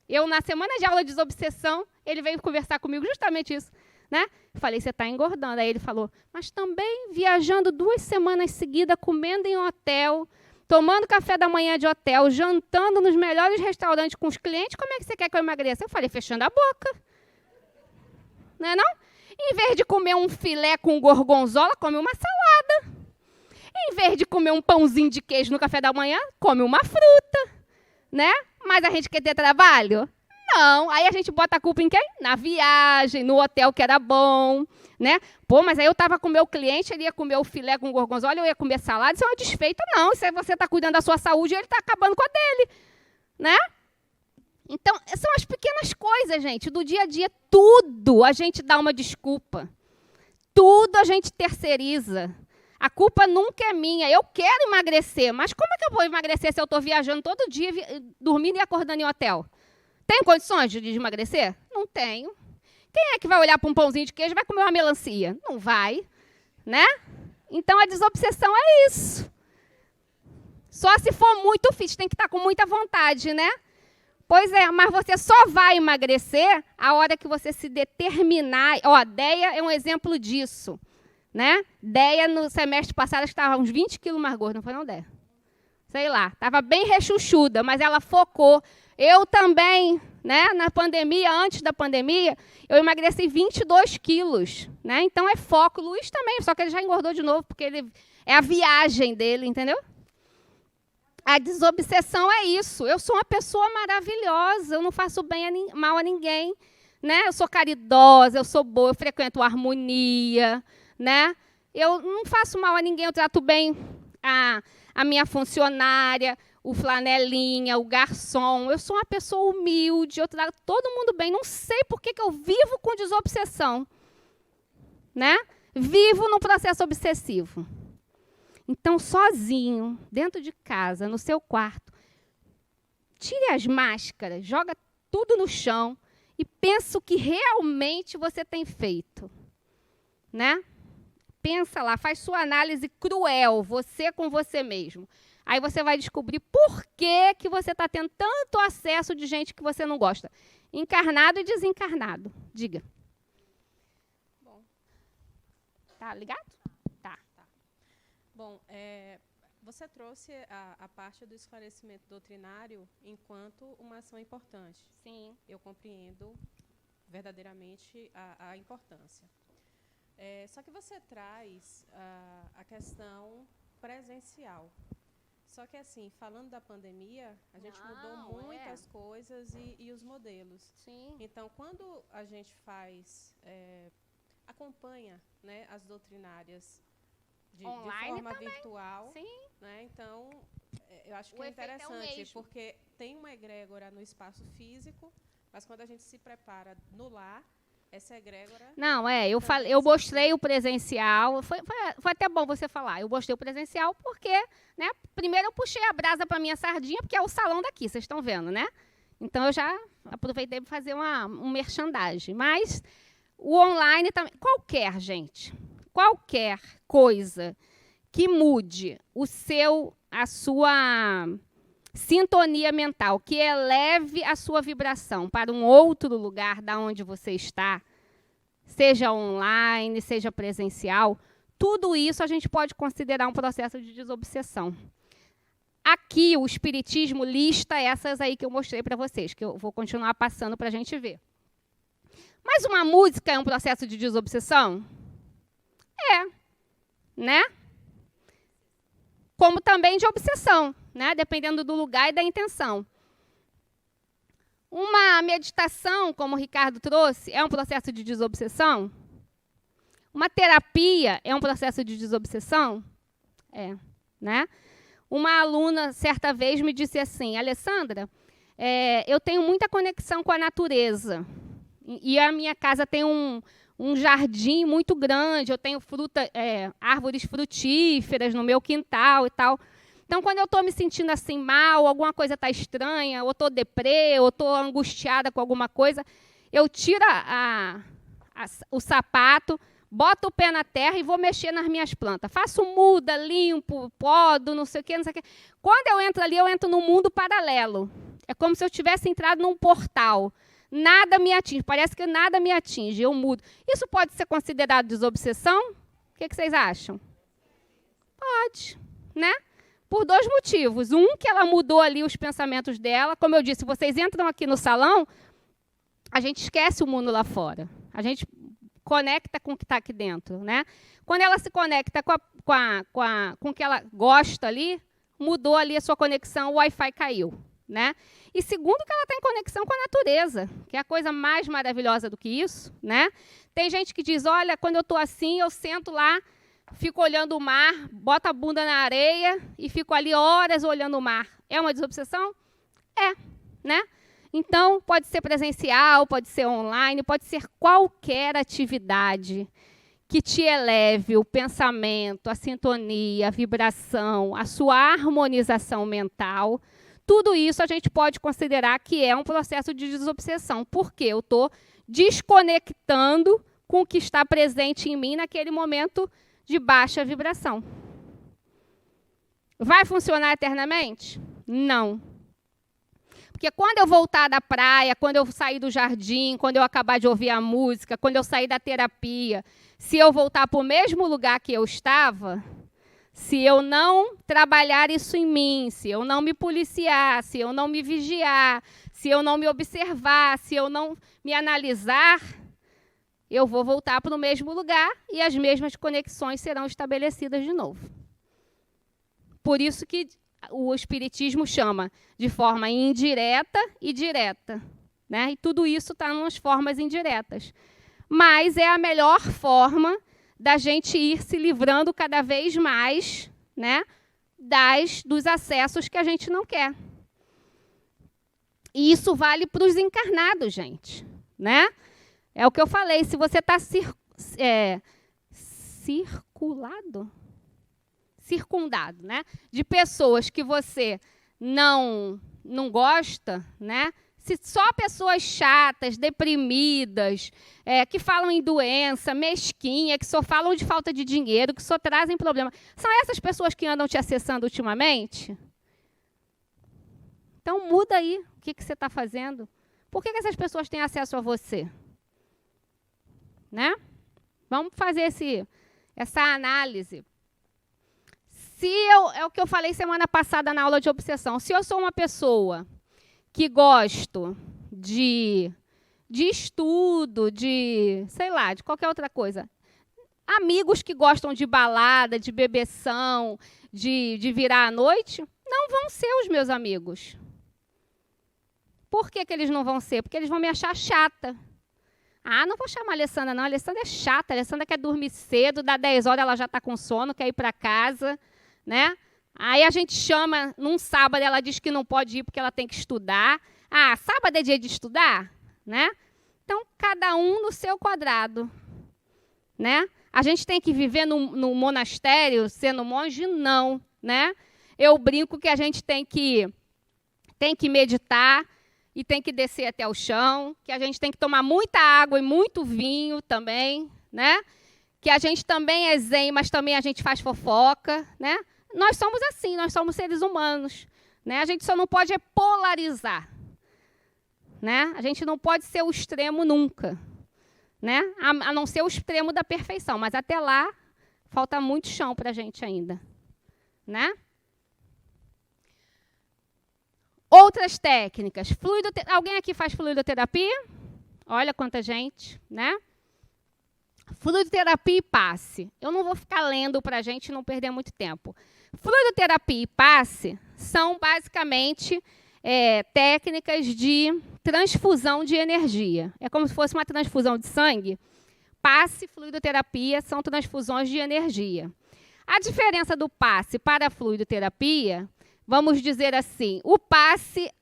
Eu, na semana de aula de desobsessão, ele veio conversar comigo justamente isso. Né? Falei, você está engordando. Aí ele falou, mas também viajando 2 semanas seguidas, comendo em hotel, tomando café da manhã de hotel, jantando nos melhores restaurantes com os clientes, como é que você quer que eu emagreça? Eu falei, fechando a boca. Não é não? Em vez de comer um filé com gorgonzola, come uma salada. Em vez de comer um pãozinho de queijo no café da manhã, come uma fruta. Né? Mas a gente quer ter trabalho? Não. Aí a gente bota a culpa em quem? Na viagem, no hotel que era bom, né? Pô, mas aí eu estava com o meu cliente, ele ia comer o filé com gorgonzola, eu ia comer salada, isso é uma desfeita. Não, isso aí você está cuidando da sua saúde e ele está acabando com a dele, né? Então, são as pequenas coisas, gente, do dia a dia. Tudo a gente dá uma desculpa. Tudo a gente terceiriza. A culpa nunca é minha. Eu quero emagrecer, mas como é que eu vou emagrecer se eu estou viajando todo dia, dormindo e acordando em hotel? Tenho condições de emagrecer? Não tenho. Quem é que vai olhar para um pãozinho de queijo e vai comer uma melancia? Não vai, né? Então, a desobsessão é isso. Só se for muito fit, tem que estar com muita vontade, né? Pois é, mas você só vai emagrecer a hora que você se determinar. Ó, Deia é um exemplo disso, né? Deia, no semestre passado, estava uns 20 quilos mais gorda, não foi não, Deia? Sei lá, estava bem rechuchuda, mas ela focou. Eu também, né? Na pandemia, antes da pandemia, eu emagreci 22 quilos, né? Então é foco. Luiz também, só que ele já engordou de novo, porque é a viagem dele, entendeu? A desobsessão é isso. Eu sou uma pessoa maravilhosa, eu não faço mal a ninguém, né? Eu sou caridosa, eu sou boa, eu frequento a harmonia, né? Eu não faço mal a ninguém, eu trato bem a minha funcionária, o flanelinha, o garçom. Eu sou uma pessoa humilde, eu trato todo mundo bem. Não sei por que eu vivo com desobsessão, né? Vivo num processo obsessivo. Então, sozinho, dentro de casa, no seu quarto, tire as máscaras, joga tudo no chão e pensa o que realmente você tem feito, né? Pensa lá, faz sua análise cruel, você com você mesmo. Aí você vai descobrir por que você está tendo tanto acesso de gente que você não gosta. Encarnado e desencarnado. Diga.
Bom.
Tá ligado? Tá.
Bom, você trouxe a parte do esclarecimento doutrinário enquanto uma ação importante.
Sim.
Eu compreendo verdadeiramente a importância. Só que você traz a questão presencial. Só que, assim, falando da pandemia, a gente mudou muitas coisas e os modelos.
Sim.
Então, quando a gente acompanha, né, as doutrinárias de forma
também.
Virtual,
sim,
né, então, eu acho que
o
é
efeito é o
interessante,
mesmo.
porque tem uma egrégora no espaço físico, mas quando a gente se prepara no lar, essa egrégora...
Não, eu mostrei o presencial, foi até bom você falar, eu mostrei o presencial porque, né, primeiro eu puxei a brasa para a minha sardinha, porque é o salão daqui, vocês estão vendo, né? Então, eu já aproveitei para fazer um merchandising. Mas o online também, qualquer coisa que mude a sua sintonia mental, que eleve a sua vibração para um outro lugar da onde você está, seja online, seja presencial, tudo isso a gente pode considerar um processo de desobsessão. Aqui, o Espiritismo lista essas aí que eu mostrei para vocês, que eu vou continuar passando para a gente ver. Mas uma música é um processo de desobsessão? Né? Como também de obsessão, né? Dependendo do lugar e da intenção. Uma meditação, como o Ricardo trouxe, é um processo de desobsessão? Uma terapia é um processo de desobsessão? Né? Uma aluna, certa vez, me disse assim, Alessandra, eu tenho muita conexão com a natureza. E a minha casa tem um jardim muito grande, eu tenho árvores frutíferas no meu quintal e tal. Então, quando eu estou me sentindo assim mal, alguma coisa está estranha, ou estou deprê, ou estou angustiada com alguma coisa, eu tiro o sapato, boto o pé na terra e vou mexer nas minhas plantas. Faço muda, limpo, podo, não sei o quê, não sei o quê. Quando eu entro ali, eu entro num mundo paralelo. É como se eu tivesse entrado num portal. Nada me atinge, parece que nada me atinge, eu mudo. Isso pode ser considerado desobsessão? O que vocês acham? Pode, né? Por 2 motivos. Um, que ela mudou ali os pensamentos dela. Como eu disse, vocês entram aqui no salão, a gente esquece o mundo lá fora. A gente conecta com o que está aqui dentro, né? Quando ela se conecta com o que ela gosta ali, mudou ali a sua conexão, o Wi-Fi caiu, né? E segundo, que ela está em conexão com a natureza, que é a coisa mais maravilhosa do que isso, né? Tem gente que diz, olha, quando eu estou assim, eu sento lá, fico olhando o mar, boto a bunda na areia e fico ali horas olhando o mar. É uma desobsessão? É, né? Então, pode ser presencial, pode ser online, pode ser qualquer atividade que te eleve o pensamento, a sintonia, a vibração, a sua harmonização mental. Tudo isso a gente pode considerar que é um processo de desobsessão, porque eu estou desconectando com o que está presente em mim naquele momento de baixa vibração. Vai funcionar eternamente? Não. Porque quando eu voltar da praia, quando eu sair do jardim, quando eu acabar de ouvir a música, quando eu sair da terapia, se eu voltar para o mesmo lugar que eu estava, se eu não trabalhar isso em mim, se eu não me policiar, se eu não me vigiar, se eu não me observar, se eu não me analisar, eu vou voltar para o mesmo lugar e as mesmas conexões serão estabelecidas de novo. Por isso que o Espiritismo chama de forma indireta e direta, né? E tudo isso está nas formas indiretas. Mas é a melhor forma da gente ir se livrando cada vez mais, né, dos acessos que a gente não quer. E isso vale para os encarnados, gente, né? É o que eu falei, se você está circundado, né, de pessoas que você não gosta, né? Se só pessoas chatas, deprimidas, que falam em doença, mesquinha, que só falam de falta de dinheiro, que só trazem problema, são essas pessoas que andam te acessando ultimamente? Então, muda aí o que você está fazendo. Por que essas pessoas têm acesso a você? Né? Vamos fazer essa análise. É o que eu falei semana passada na aula de obsessão. Se eu sou uma pessoa que gosto de estudo, sei lá, de qualquer outra coisa, amigos que gostam de balada, de bebeção, de virar à noite, não vão ser os meus amigos. Por que eles não vão ser? Porque eles vão me achar chata. Ah, não vou chamar a Alessandra, não. A Alessandra é chata. A Alessandra quer dormir cedo, dá 10 horas, ela já está com sono, quer ir para casa, né? Aí a gente chama, num sábado, ela diz que não pode ir porque ela tem que estudar. Ah, sábado é dia de estudar? Né? Então, cada um no seu quadrado. Né? A gente tem que viver no monastério, sendo monge? Não. Né? Eu brinco que a gente tem que meditar e tem que descer até o chão, que a gente tem que tomar muita água e muito vinho também, né? Que a gente também é zen, mas também a gente faz fofoca, né? Nós somos assim, nós somos seres humanos, né? A gente só não pode polarizar, né? A gente não pode ser o extremo nunca, né? A não ser o extremo da perfeição, mas até lá falta muito chão para a gente ainda, né? Outras técnicas. Alguém aqui faz fluidoterapia? Olha quanta gente, né? Fluidoterapia e passe. Eu não vou ficar lendo para a gente não perder muito tempo. Fluidoterapia e passe são basicamente técnicas de transfusão de energia. É como se fosse uma transfusão de sangue. Passe e fluidoterapia são transfusões de energia. A diferença do passe para a fluidoterapia, vamos dizer assim,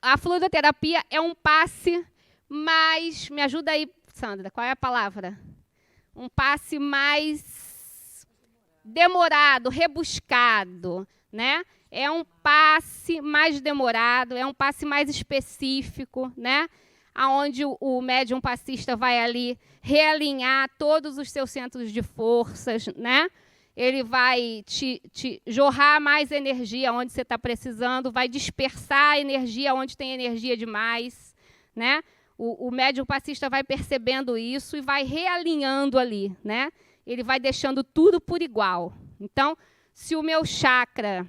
a fluidoterapia é um passe mais... Me ajuda aí, Sandra, qual é a palavra? Um passe mais demorado, rebuscado, né? É um passe mais demorado, é um passe mais específico, né? Onde o médium passista vai ali realinhar todos os seus centros de forças, né? Ele vai te jorrar mais energia onde você está precisando, vai dispersar a energia onde tem energia demais, né? O médium passista vai percebendo isso e vai realinhando ali, né? Ele vai deixando tudo por igual. Então, se o meu chakra,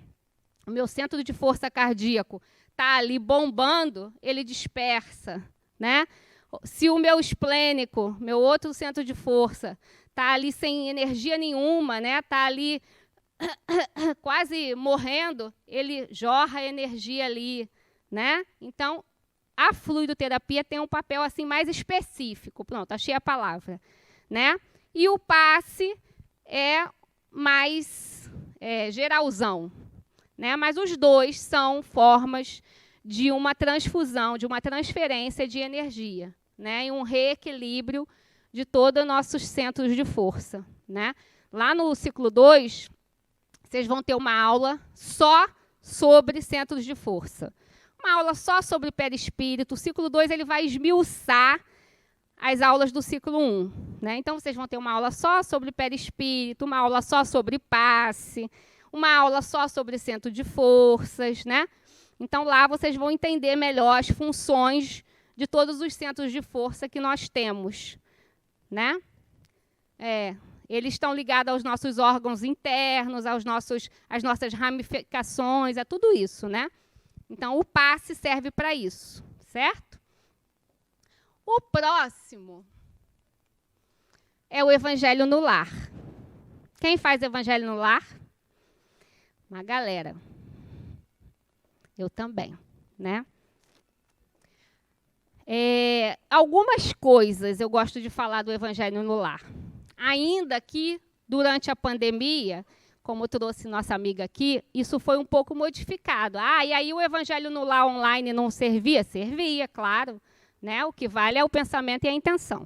o meu centro de força cardíaco está ali bombando, ele dispersa, né? Se o meu esplênico, meu outro centro de força, está ali sem energia nenhuma, né? Está ali quase morrendo, ele jorra energia ali, né? Então, a fluidoterapia tem um papel assim mais específico. Pronto, achei a palavra, né? E o passe é mais geralzão, né? Mas os dois são formas de uma transfusão, de uma transferência de energia, né? E um reequilíbrio de todos os nossos centros de força, né? Lá no ciclo 2, vocês vão ter uma aula só sobre centros de força. Uma aula só sobre perispírito. O ciclo 2 ele vai esmiuçar as aulas do ciclo 1. Né? Então, vocês vão ter uma aula só sobre perispírito, uma aula só sobre passe, uma aula só sobre centro de forças. Né? Então, lá vocês vão entender melhor as funções de todos os centros de força que nós temos. Né? Eles estão ligados aos nossos órgãos internos, às nossas ramificações, a tudo isso, né? Então, o passe serve para isso, certo? O próximo é o Evangelho no Lar. Quem faz Evangelho no Lar? Uma galera. Eu também, né? Algumas coisas eu gosto de falar do Evangelho no Lar. Ainda que, durante a pandemia, como trouxe nossa amiga aqui, isso foi um pouco modificado. E aí o Evangelho no Lar online não servia? Servia, claro. Né? O que vale é o pensamento e a intenção.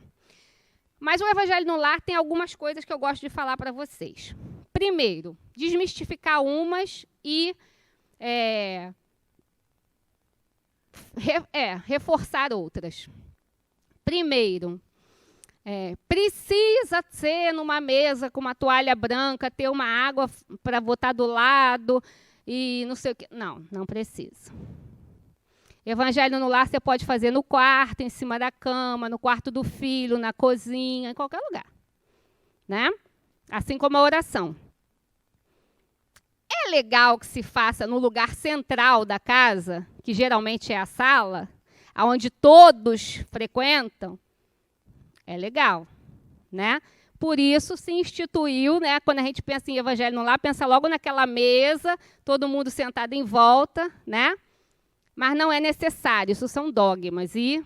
Mas o Evangelho no Lar tem algumas coisas que eu gosto de falar para vocês. Primeiro, desmistificar umas e reforçar outras. Primeiro, precisa ser numa mesa com uma toalha branca, ter uma água para botar do lado e não sei o quê. Não, não precisa. Evangelho no Lar você pode fazer no quarto, em cima da cama, no quarto do filho, na cozinha, em qualquer lugar. Né? Assim como a oração. É legal que se faça no lugar central da casa, que geralmente é a sala, onde todos frequentam. É legal, né? Por isso se instituiu, né? Quando a gente pensa em Evangelho no Lar, pensa logo naquela mesa, todo mundo sentado em volta, né? Mas não é necessário, isso são dogmas. E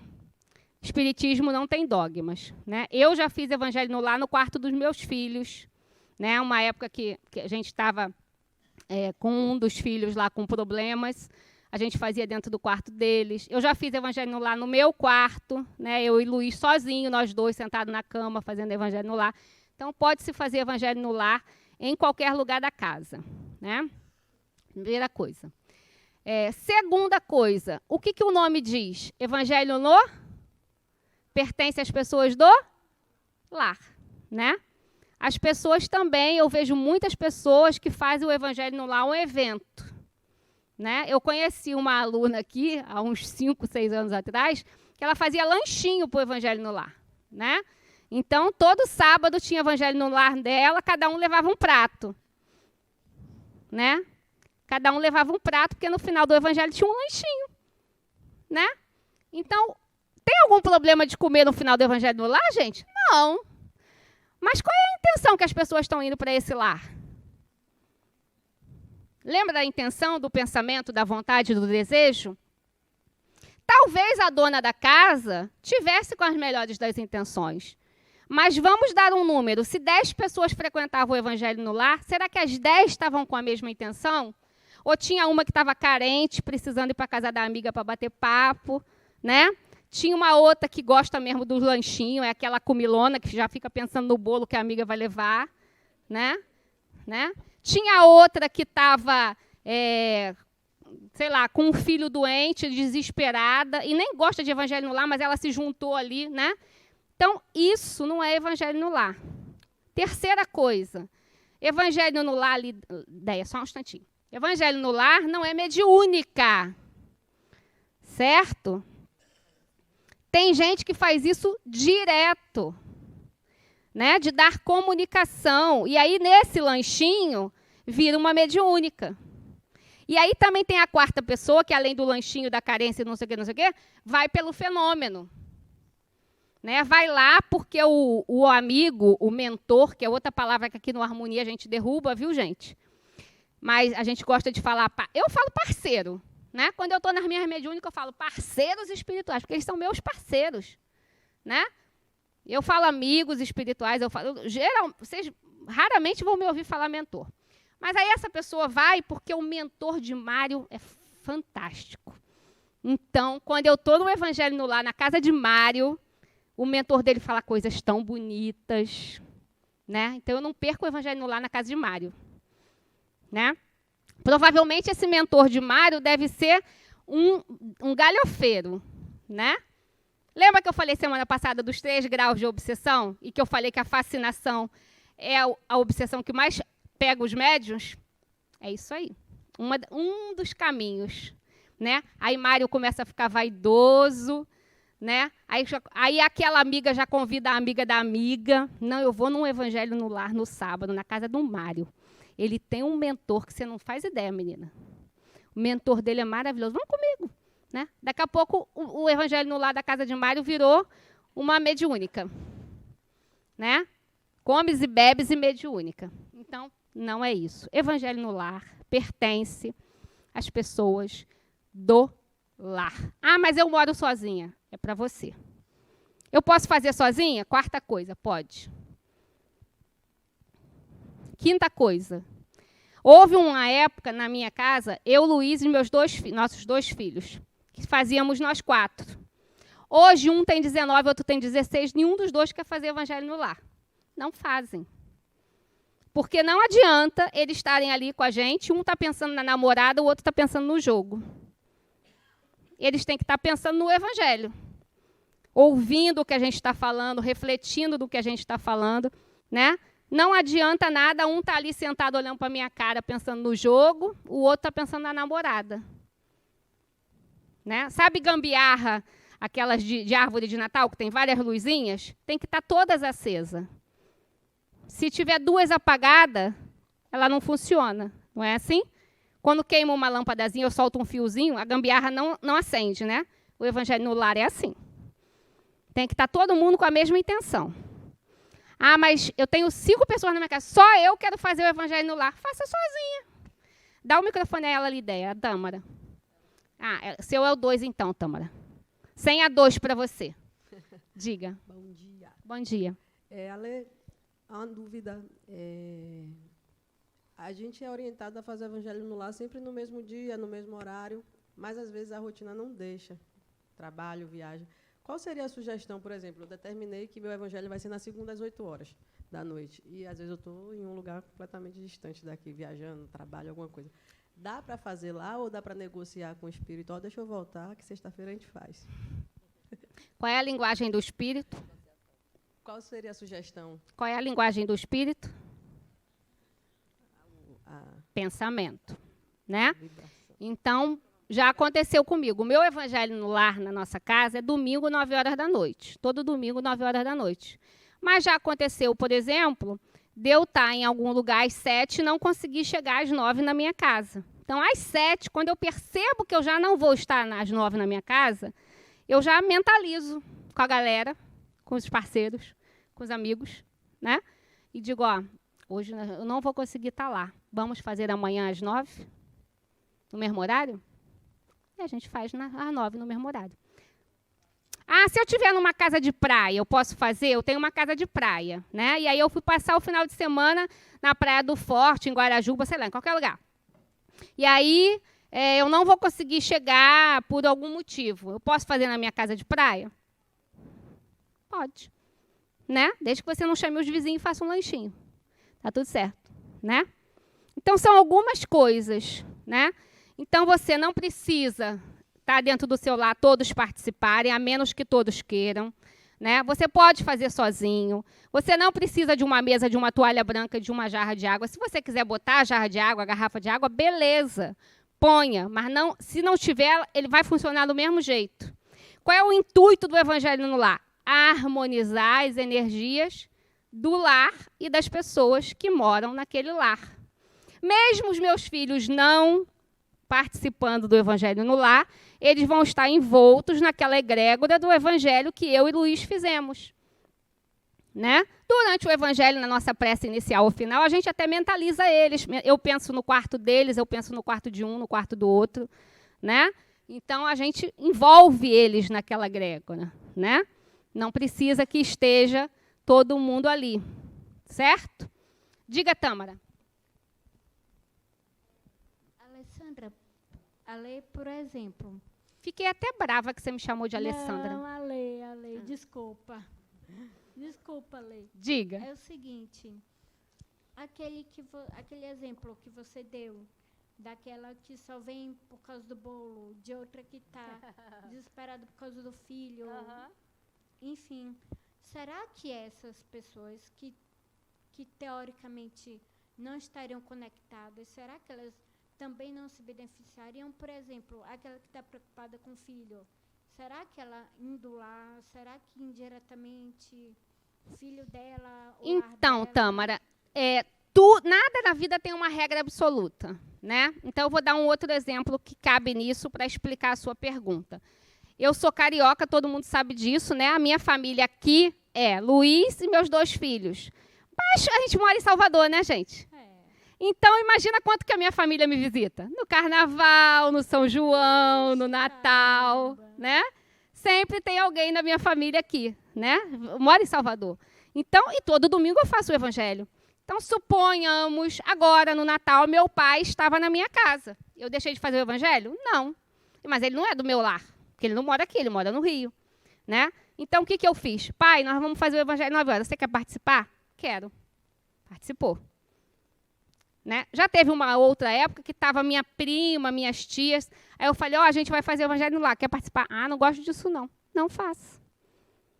Espiritismo não tem dogmas, né? Eu já fiz Evangelho no Lar no quarto dos meus filhos, né? Uma época que a gente estava com um dos filhos lá com problemas, a gente fazia dentro do quarto deles. Eu já fiz Evangelho no Lar no meu quarto, né? Eu e Luiz sozinho, nós dois sentados na cama fazendo Evangelho no Lar. Então, pode-se fazer Evangelho no Lar em qualquer lugar da casa, né? Primeira coisa. Segunda coisa, o que o nome diz? Evangelho no pertence às pessoas do lar, né? As pessoas também, eu vejo muitas pessoas que fazem o Evangelho no Lar um evento. Né? Eu conheci uma aluna aqui, há uns 5, 6 anos atrás, que ela fazia lanchinho para o Evangelho no Lar. Né? Então, todo sábado tinha Evangelho no Lar dela, cada um levava um prato. Né? Cada um levava um prato, porque no final do Evangelho tinha um lanchinho. Né? Então, tem algum problema de comer no final do Evangelho no Lar, gente? Não. Mas qual é a intenção que as pessoas estão indo para esse lar? Lembra da intenção, do pensamento, da vontade, do desejo? Talvez a dona da casa tivesse com as melhores das intenções. Mas vamos dar um número. Se 10 pessoas frequentavam o Evangelho no Lar, será que as 10 estavam com a mesma intenção? Ou tinha uma que estava carente, precisando ir para a casa da amiga para bater papo, né? Tinha uma outra que gosta mesmo do lanchinho, é aquela comilona que já fica pensando no bolo que a amiga vai levar, né? Tinha outra que estava, sei lá, com um filho doente, desesperada, e nem gosta de Evangelho no Lar, mas ela se juntou ali, né? Então, isso não é Evangelho no Lar. Terceira coisa, Evangelho no Lar, só um instantinho. Evangelho no Lar não é mediúnica, certo? Tem gente que faz isso direto, né? De dar comunicação. E aí, nesse lanchinho, vira uma mediúnica. E aí também tem a quarta pessoa, que além do lanchinho, da carência, não sei o quê, vai pelo fenômeno. Né? Vai lá porque o amigo, o mentor, que é outra palavra que aqui no Harmonia a gente derruba, viu, gente? Mas a gente gosta de falar... Eu falo parceiro, Né? Quando eu estou nas minhas mediúnicas, eu falo parceiros espirituais, porque eles são meus parceiros. Né? Eu falo amigos espirituais, vocês raramente vão me ouvir falar mentor. Mas aí essa pessoa vai porque o mentor de Mário é fantástico. Então, quando eu estou no Evangelho no Lar, na casa de Mário, o mentor dele fala coisas tão bonitas. Né? Então, eu não perco o Evangelho no Lar na casa de Mário. Né? Provavelmente, esse mentor de Mário deve ser um galhofeiro. Né? Lembra que eu falei semana passada dos 3 graus de obsessão? E que eu falei que a fascinação é a obsessão que mais pega os médiuns? É isso aí. Um dos caminhos. Né? Aí Mário começa a ficar vaidoso. Né? Aí aquela amiga já convida a amiga da amiga. Não, eu vou num Evangelho no Lar no sábado, na casa do Mário. Ele tem um mentor que você não faz ideia, menina. O mentor dele é maravilhoso. Vamos comigo. Né? Daqui a pouco, o Evangelho no Lar da casa de Mário virou uma mediúnica. Né? Comes e bebes e mediúnica. Então, não é isso. Evangelho no Lar pertence às pessoas do lar. Ah, mas eu moro sozinha. É para você. Eu posso fazer sozinha? 4ª coisa, pode. 5ª coisa. Houve uma época na minha casa, eu, Luiz e nossos 2 filhos, que fazíamos nós 4. Hoje, um tem 19, outro tem 16, nenhum dos 2 quer fazer Evangelho no Lar. Não fazem. Porque não adianta eles estarem ali com a gente, um está pensando na namorada, o outro está pensando no jogo. Eles têm que estar pensando no Evangelho. Ouvindo o que a gente está falando, refletindo do que a gente está falando. Né? Não adianta nada, um está ali sentado olhando para a minha cara, pensando no jogo, o outro está pensando na namorada. Né? Sabe gambiarra, aquelas de árvore de Natal, que tem várias luzinhas? Tem que estar todas acesas. Se tiver 2 apagadas, ela não funciona. Não é assim? Quando queima uma lâmpadazinha, eu solto um fiozinho, a gambiarra não acende, né? O Evangelho no Lar é assim. Tem que estar todo mundo com a mesma intenção. Ah, mas eu tenho 5 pessoas na minha casa, só eu quero fazer o Evangelho no Lar. Faça sozinha. Dá o microfone a ela ali, a Tâmara. Ah, seu é o 2 então, Tâmara. Sem a 2 para você. Diga.
Bom dia.
Bom dia.
Ale, uma dúvida. A gente é orientado a fazer o Evangelho no Lar sempre no mesmo dia, no mesmo horário, mas às vezes a rotina não deixa. Trabalho, viagem. Qual seria a sugestão, por exemplo? Eu determinei que meu Evangelho vai ser na segunda às 8 horas da noite. E às vezes eu estou em um lugar completamente distante daqui, viajando, trabalho, alguma coisa. Dá para fazer lá ou dá para negociar com o espírito? Oh, deixa eu voltar, que sexta-feira a gente faz.
Qual é a linguagem do espírito?
Qual seria a sugestão?
Qual é a linguagem do espírito? Pensamento. Né? Então, já aconteceu comigo. O meu Evangelho no Lar, na nossa casa, é domingo, 9 horas da noite. Todo domingo, 9 horas da noite. Mas já aconteceu, por exemplo, de eu estar em algum lugar às 7 e não conseguir chegar às 9 na minha casa. Então, às 7, quando eu percebo que eu já não vou estar às 9 na minha casa, eu já mentalizo com a galera, com os parceiros, com os amigos, né? E digo, ó, hoje eu não vou conseguir estar lá. Vamos fazer amanhã às 9? No mesmo horário? E a gente faz às 9 no mesmo horário. Ah, se eu estiver numa casa de praia, eu posso fazer? Eu tenho uma casa de praia, né? E aí eu fui passar o final de semana na Praia do Forte, em Guarajuba, sei lá, em qualquer lugar. E aí eu não vou conseguir chegar por algum motivo. Eu posso fazer na minha casa de praia? Pode. Né? Desde que você não chame os vizinhos e faça um lanchinho. Tá tudo certo, né? Então, são algumas coisas, né? Então, você não precisa estar dentro do seu lar, todos participarem, a menos que todos queiram, né? Você pode fazer sozinho. Você não precisa de uma mesa, de uma toalha branca, de uma jarra de água. Se você quiser botar a jarra de água, a garrafa de água, beleza. Ponha, mas não, se não tiver, ele vai funcionar do mesmo jeito. Qual é o intuito do Evangelho no Lar? Harmonizar as energias do lar e das pessoas que moram naquele lar. Mesmo os meus filhos não participando do Evangelho no Lar, eles vão estar envoltos naquela egrégora do Evangelho que eu e Luiz fizemos. Né? Durante o Evangelho, na nossa prece inicial ou final, a gente até mentaliza eles. Eu penso no quarto deles, eu penso no quarto de um, no quarto do outro. né? Então, a gente envolve eles naquela egrégora, né? Não precisa que esteja todo mundo ali, certo? Diga, Tâmara.
Alessandra, Ale, por exemplo.
Fiquei até brava que você me chamou de Alessandra.
Não, Ale, desculpa. Desculpa, Ale.
Diga.
É o seguinte, aquele exemplo que você deu, daquela que só vem por causa do bolo, de outra que está desesperada por causa do filho. Enfim, será que essas pessoas que teoricamente não estariam conectadas, será que elas também não se beneficiariam? Por exemplo, aquela que está preocupada com o filho, será que ela indo lá, será que indiretamente o filho dela...
Então,
dela,
Tâmara, nada na vida tem uma regra absoluta, né? Então, eu vou dar um outro exemplo que cabe nisso para explicar a sua pergunta. Eu sou carioca, todo mundo sabe disso, né? A minha família aqui é Luiz e meus 2 filhos. Mas a gente mora em Salvador, né, gente? Então, imagina quanto que a minha família me visita. No Carnaval, no São João, no Natal, né? Sempre tem alguém da minha família aqui, né? Eu moro em Salvador. Então, e todo domingo eu faço o evangelho. Então, suponhamos, agora no Natal, meu pai estava na minha casa. Eu deixei de fazer o evangelho? Não. Mas ele não é do meu lar, porque ele não mora aqui, ele mora no Rio, né? Então, o que eu fiz? Pai, nós vamos fazer o evangelho 9 horas. Você quer participar? Quero. Participou. Né? Já teve uma outra época que estava minha prima, minhas tias. Aí eu falei, a gente vai fazer o evangelho lá. Quer participar? Ah, não gosto disso, não. Não faço.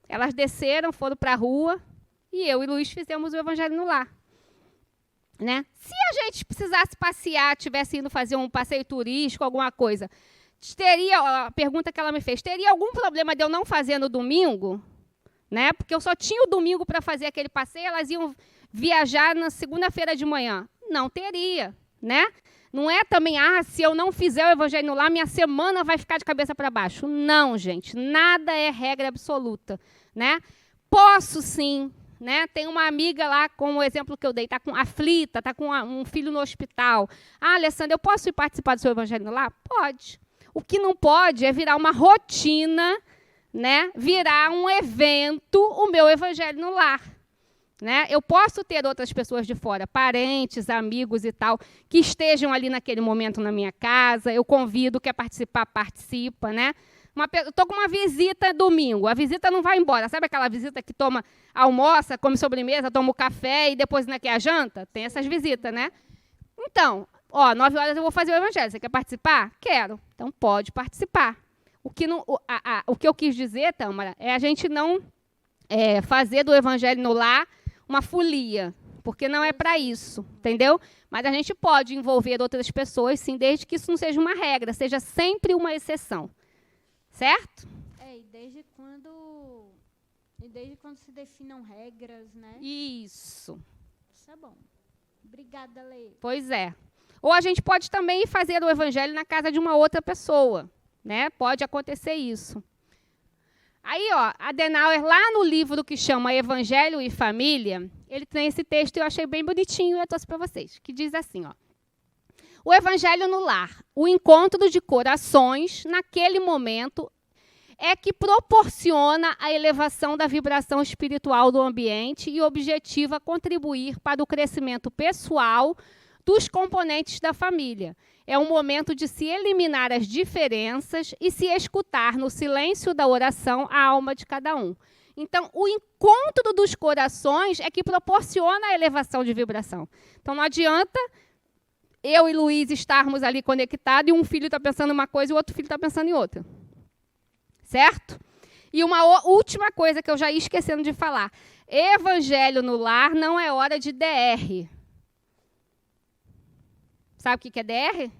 Elas desceram, foram para a rua, e eu e Luiz fizemos o evangelho no lar. Né? Se a gente precisasse passear, tivesse indo fazer um passeio turístico, alguma coisa, a pergunta que ela me fez, teria algum problema de eu não fazer no domingo? Né? Porque eu só tinha o domingo para fazer aquele passeio, elas iam viajar na segunda-feira de manhã. Não teria, né? Não é também, se eu não fizer o evangelho lá, minha semana vai ficar de cabeça para baixo. Não, gente, nada é regra absoluta, né? Posso sim, né? Tem uma amiga lá, com o exemplo que eu dei, está aflita, está com um filho no hospital. Alessandra, eu posso ir participar do seu evangelho lá? Pode. O que não pode é virar uma rotina, né? Virar um evento, o meu evangelho no lar. Né? Eu posso ter outras pessoas de fora, parentes, amigos e tal, que estejam ali naquele momento na minha casa. Eu convido, quer participar, participa. Né? Estou com uma visita domingo, a visita não vai embora. Sabe aquela visita que almoça, come sobremesa, toma o café e depois ainda quer a janta? Tem essas visitas, né? Então, 9 horas eu vou fazer o evangelho. Você quer participar? Quero. Então, pode participar. O que eu quis dizer, Tâmara, é a gente não fazer do evangelho no lar uma folia, porque não é para isso, entendeu? Mas a gente pode envolver outras pessoas, sim, desde que isso não seja uma regra, seja sempre uma exceção. Certo?
E desde quando se definam regras, né?
Isso.
Isso é bom. Obrigada, Lê.
Pois é. Ou a gente pode também fazer o evangelho na casa de uma outra pessoa, né? Pode acontecer isso. Aí, Adenauer, lá no livro que chama Evangelho e Família, ele tem esse texto, eu achei bem bonitinho, e eu trouxe para vocês, que diz assim, o evangelho no lar, o encontro de corações, naquele momento, é que proporciona a elevação da vibração espiritual do ambiente e objetiva contribuir para o crescimento pessoal dos componentes da família. É um momento de se eliminar as diferenças e se escutar no silêncio da oração a alma de cada um. Então, o encontro dos corações é que proporciona a elevação de vibração. Então, não adianta eu e Luiz estarmos ali conectados e um filho está pensando uma coisa e o outro filho está pensando em outra. Certo? E uma última coisa que eu já ia esquecendo de falar. Evangelho no lar não é hora de DR. Sabe o que é DR?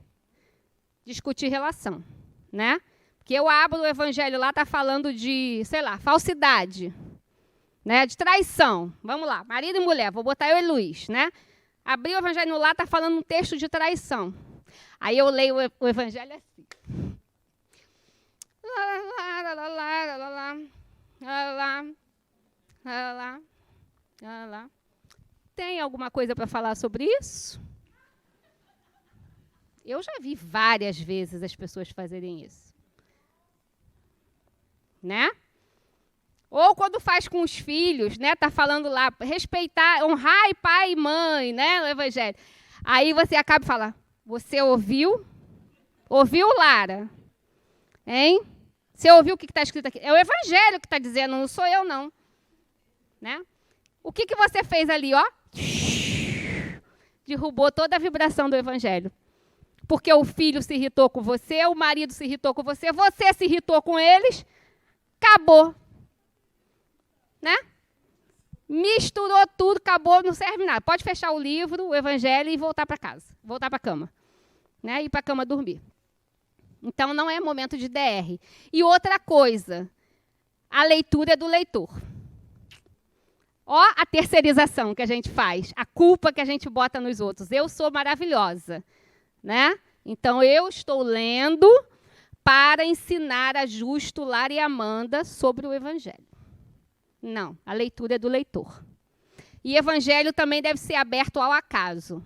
Discutir relação, né? Porque eu abro o evangelho lá, está falando de, falsidade, né? De traição. Vamos lá, marido e mulher, vou botar eu e Luiz, né? Abri o evangelho lá, está falando um texto de traição. Aí eu leio o evangelho assim. Tem alguma coisa para falar sobre isso? Eu já vi várias vezes as pessoas fazerem isso. Né? Ou quando faz com os filhos, né? Tá falando lá, respeitar, honrar pai e mãe, né? No Evangelho. Aí você acaba e fala, você ouviu? Ouviu, Lara? Hein? Você ouviu o que está escrito aqui? É o Evangelho que está dizendo, não sou eu, não. Né? O que você fez ali, ó? Derrubou toda a vibração do Evangelho. Porque o filho se irritou com você, o marido se irritou com você se irritou com eles, acabou. Né? Misturou tudo, acabou, não serve nada. Pode fechar o livro, o Evangelho e voltar para casa, voltar para a cama. Né? Ir para a cama dormir. Então, não é momento de DR. E outra coisa, a leitura é do leitor. Ó a terceirização que a gente faz, a culpa que a gente bota nos outros. Eu sou maravilhosa. Né? Então, eu estou lendo para ensinar a Justo, Lara e Amanda sobre o Evangelho. Não, a leitura é do leitor. E Evangelho também deve ser aberto ao acaso.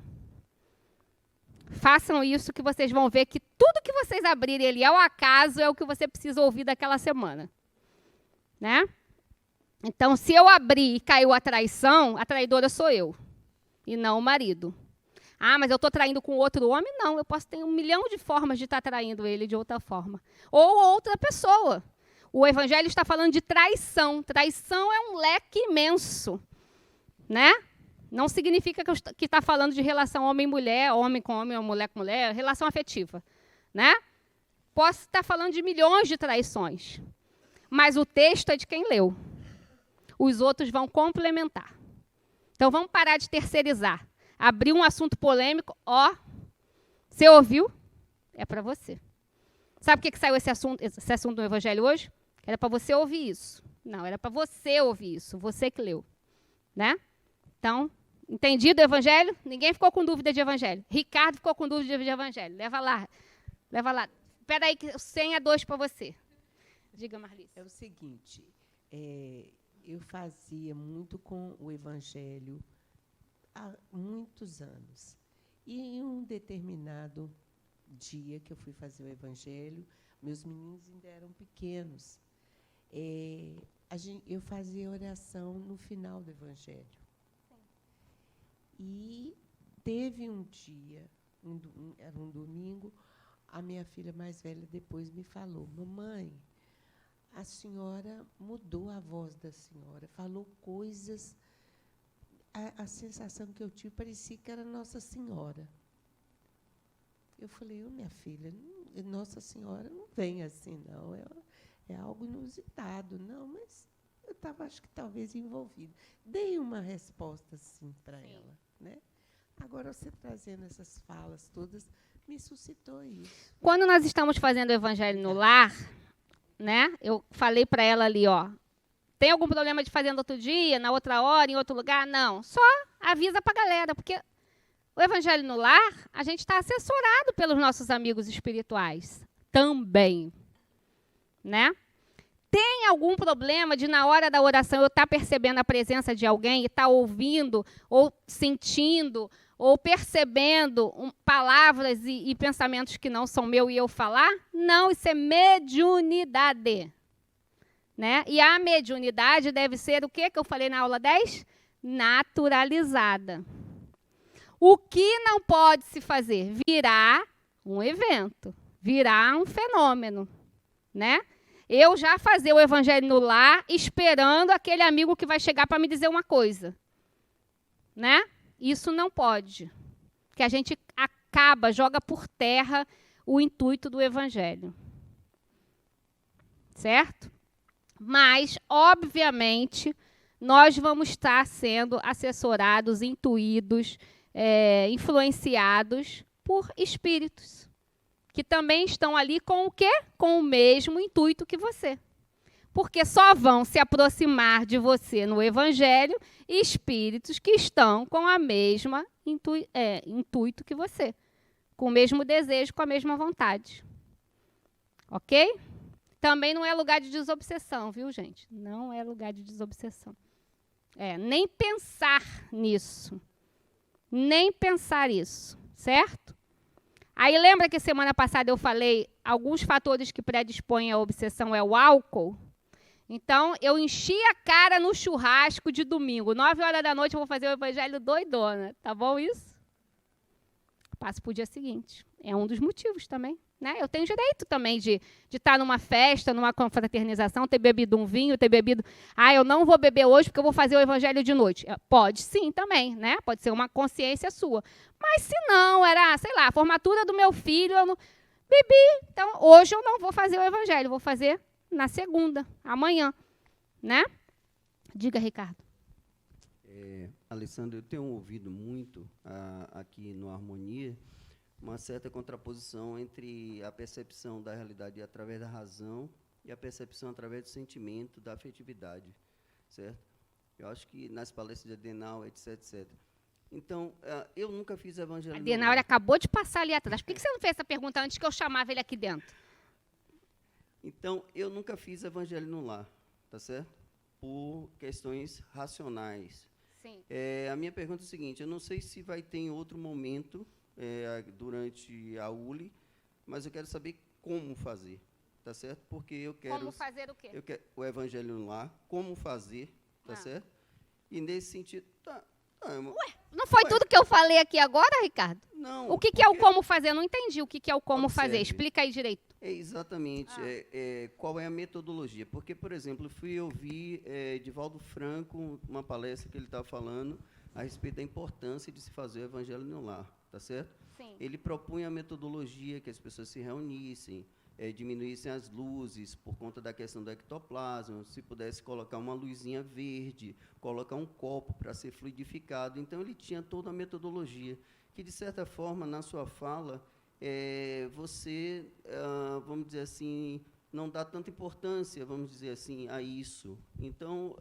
Façam isso que vocês vão ver que tudo que vocês abrirem ali ao acaso é o que você precisa ouvir daquela semana. Né? Então, se eu abrir e caiu a traição, a traidora sou eu, e não o marido. Ah, mas eu estou traindo com outro homem? Não, eu posso ter 1 milhão de formas de estar traindo ele de outra forma. Ou outra pessoa. O Evangelho está falando de traição. Traição é um leque imenso. Né? Não significa que está falando de relação homem-mulher, homem com homem ou mulher com mulher, relação afetiva. Né? Posso estar falando de milhões de traições. Mas o texto é de quem leu. Os outros vão complementar. Então, vamos parar de terceirizar. Abrir um assunto polêmico, ó, você ouviu? É para você. Sabe por que saiu esse assunto do Evangelho hoje? Era para você ouvir isso. Não, era para você ouvir isso, você que leu. Né? Então, entendido o Evangelho? Ninguém ficou com dúvida de Evangelho. Ricardo ficou com dúvida de Evangelho. Leva lá. Leva lá. Espera aí, que 100 a 2 para você. Diga, Marlice.
É o seguinte, eu fazia muito com o Evangelho há muitos anos. E em um determinado dia que eu fui fazer o Evangelho, meus meninos ainda eram pequenos. Eu fazia oração no final do Evangelho. Sim. E teve um dia, era um domingo, a minha filha mais velha depois me falou, mamãe, a senhora mudou a voz da senhora, falou coisas. A sensação que eu tive parecia que era Nossa Senhora. Eu falei, minha filha, Nossa Senhora não vem assim, não. É algo inusitado. Não, mas eu estava, acho que talvez, envolvida. Dei uma resposta, assim, para ela. Né? Agora, você trazendo essas falas todas, me suscitou isso.
Quando nós estamos fazendo o Evangelho no lar, né, eu falei para ela ali, ó, tem algum problema de fazer no outro dia, na outra hora, em outro lugar? Não. Só avisa para a galera, porque o Evangelho no lar, a gente está assessorado pelos nossos amigos espirituais também. Né? Tem algum problema de, na hora da oração, eu estar percebendo a presença de alguém e estar ouvindo, ou sentindo, ou percebendo palavras e pensamentos que não são meus e eu falar? Não, isso é mediunidade. Né? E a mediunidade deve ser o que eu falei na aula 10? Naturalizada. O que não pode se fazer? Virar um evento, virar um fenômeno. Né? Eu já fazer o Evangelho no lar esperando aquele amigo que vai chegar para me dizer uma coisa. Né? Isso não pode. Porque a gente joga por terra o intuito do Evangelho. Certo? Mas, obviamente, nós vamos estar sendo assessorados, intuídos, influenciados por espíritos, que também estão ali com o quê? Com o mesmo intuito que você. Porque só vão se aproximar de você no Evangelho espíritos que estão com a mesma intuito que você, com o mesmo desejo, com a mesma vontade. Ok? Também não é lugar de desobsessão, viu, gente? Não é lugar de desobsessão. Nem pensar nisso. Nem pensar isso, certo? Aí lembra que semana passada eu falei alguns fatores que predispõem à obsessão é o álcool? Então, eu enchi a cara no churrasco de domingo. 9h eu vou fazer o evangelho doidona. Tá bom isso? Passo para o dia seguinte. É um dos motivos também. Né? Eu tenho direito também de estar numa festa, numa confraternização, ter bebido um vinho, ter bebido... eu não vou beber hoje porque eu vou fazer o evangelho de noite. Pode sim também, né? Pode ser uma consciência sua. Mas se não, era, sei lá, a formatura do meu filho, eu não bebi. Então, hoje eu não vou fazer o evangelho, vou fazer na segunda, amanhã. Né? Diga, Ricardo.
Alessandra, eu tenho ouvido muito aqui no Harmonia uma certa contraposição entre a percepção da realidade através da razão e a percepção através do sentimento, da afetividade, certo? Eu acho que nas palestras de Adenauer, etc. Então, eu nunca fiz evangelho.
Adenauer acabou de passar ali atrás. Por que você não fez essa pergunta antes que eu chamava ele aqui dentro?
Então, eu nunca fiz evangelho no lar, tá certo? Por questões racionais.
Sim.
A minha pergunta é a seguinte, eu não sei se vai ter em outro momento durante a ULI, mas eu quero saber como fazer, tá certo? Porque eu quero...
Como fazer o quê?
Eu quero o evangelho no lar, como fazer, tá certo? E nesse sentido...
Não foi tudo que eu falei aqui agora, Ricardo?
Não.
O que é o como fazer? Eu não entendi o que é o como fazer. Explica aí direito.
Exatamente. Qual é a metodologia? Porque, por exemplo, eu fui ouvir Divaldo Franco, uma palestra que ele estava falando a respeito da importância de se fazer o evangelho no lar, tá certo?
Sim.
Ele propunha a metodologia que as pessoas se reunissem, diminuíssem as luzes por conta da questão do ectoplasma, se pudesse colocar uma luzinha verde, colocar um copo para ser fluidificado. Então, ele tinha toda a metodologia, que, de certa forma, na sua fala, você, vamos dizer assim, não dá tanta importância, vamos dizer assim, a isso. Então,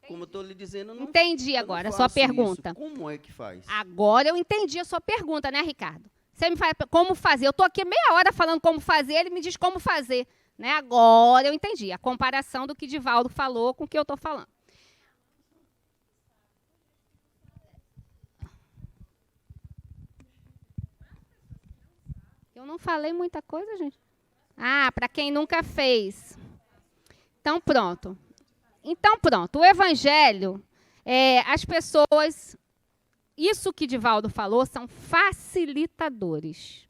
como eu estou lhe dizendo... Não,
entendi agora a sua pergunta.
Isso. Como é que faz?
Agora eu entendi a sua pergunta, né, Ricardo? Você me fala como fazer. Eu estou aqui meia hora falando como fazer, ele me diz como fazer. Né? Agora eu entendi a comparação do que Divaldo falou com o que eu estou falando. Eu não falei muita coisa, gente. Para quem nunca fez. Então, pronto. O evangelho, as pessoas... Isso que Divaldo falou são facilitadores,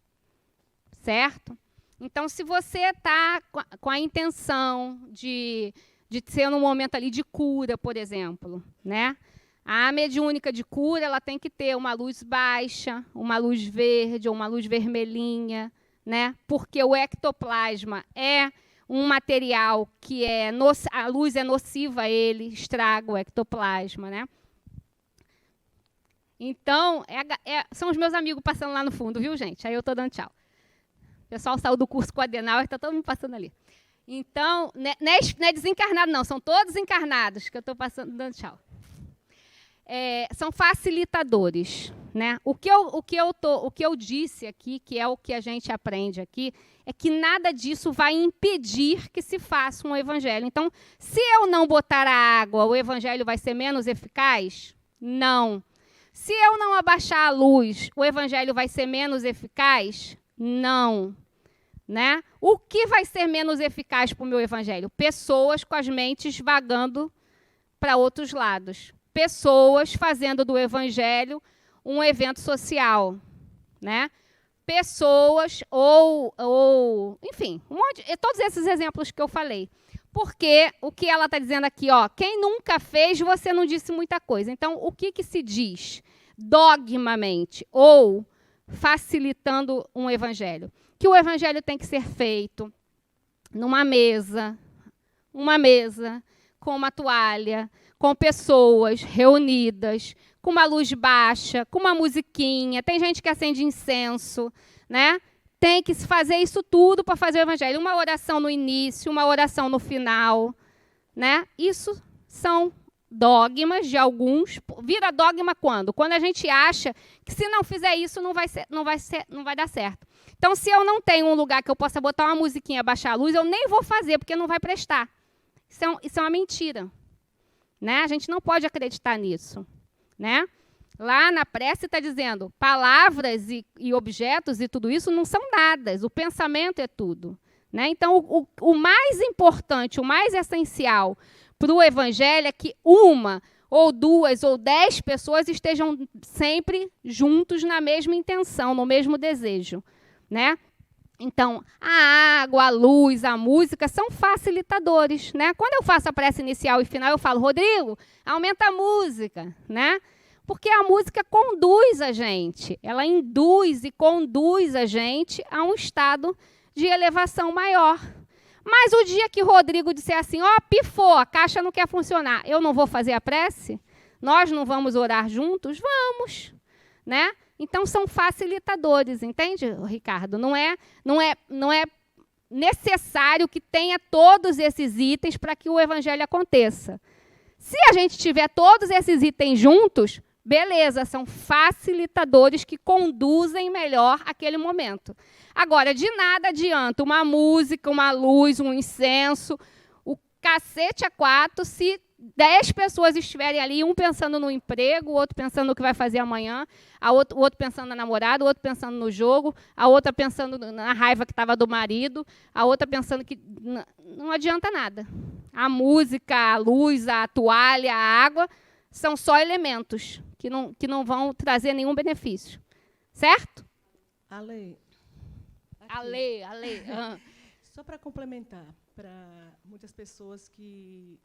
certo? Então, se você está com a intenção de ser num momento ali de cura, por exemplo, né? A mediúnica de cura ela tem que ter uma luz baixa, uma luz verde ou uma luz vermelhinha, né? Porque o ectoplasma é um material que a luz é nociva a ele, estraga o ectoplasma, né? Então, são os meus amigos passando lá no fundo, viu, gente? Aí eu estou dando tchau. O pessoal saiu do curso com a Adenauer, está todo mundo passando ali. Então, não é desencarnado, não. São todos encarnados que eu estou passando, dando tchau. São facilitadores. Né? O que eu disse aqui, que é o que a gente aprende aqui, é que nada disso vai impedir que se faça um evangelho. Então, se eu não botar a água, o evangelho vai ser menos eficaz? Não. Se eu não abaixar a luz, o evangelho vai ser menos eficaz? Não. Né? O que vai ser menos eficaz para o meu evangelho? Pessoas com as mentes vagando para outros lados. Pessoas fazendo do evangelho um evento social. Né? Pessoas enfim, todos esses exemplos que eu falei. Porque o que ela está dizendo aqui, quem nunca fez, você não disse muita coisa. Então, o que se diz dogmamente ou facilitando um evangelho? Que o evangelho tem que ser feito numa mesa, com uma toalha, com pessoas reunidas, com uma luz baixa, com uma musiquinha. Tem gente que acende incenso, né? Tem que se fazer isso tudo para fazer o evangelho. Uma oração no início, uma oração no final, né? Isso são dogmas de alguns. Vira dogma quando? Quando a gente acha que se não fizer isso não vai dar certo. Então, se eu não tenho um lugar que eu possa botar uma musiquinha, baixar a luz, eu nem vou fazer porque não vai prestar. Isso é uma mentira, né? A gente não pode acreditar nisso, né? Lá na prece está dizendo, palavras e objetos e tudo isso não são dadas, o pensamento é tudo. Né? Então, o mais importante, o mais essencial para o Evangelho é que uma, ou 2, ou 10 pessoas estejam sempre juntos na mesma intenção, no mesmo desejo. Né? Então, a água, a luz, a música são facilitadores. Né? Quando eu faço a prece inicial e final, eu falo, Rodrigo, aumenta a música. Né? Porque a música conduz a gente, ela induz e conduz a gente a um estado de elevação maior. Mas o dia que Rodrigo disser assim, ó, pifou, a caixa não quer funcionar, eu não vou fazer a prece? Nós não vamos orar juntos? Vamos. Né? Então, são facilitadores, entende, Ricardo? Não é necessário que tenha todos esses itens para que o Evangelho aconteça. Se a gente tiver todos esses itens juntos, beleza, são facilitadores que conduzem melhor aquele momento. Agora, de nada adianta uma música, uma luz, um incenso, o cacete a 4, se 10 pessoas estiverem ali, um pensando no emprego, o outro pensando no que vai fazer amanhã, o outro pensando na namorada, o outro pensando no jogo, a outra pensando na raiva que estava do marido, a outra pensando que não adianta nada. A música, a luz, a toalha, a água, são só elementos que não vão trazer nenhum benefício. Certo?
Ale. Só para complementar, para muitas pessoas que,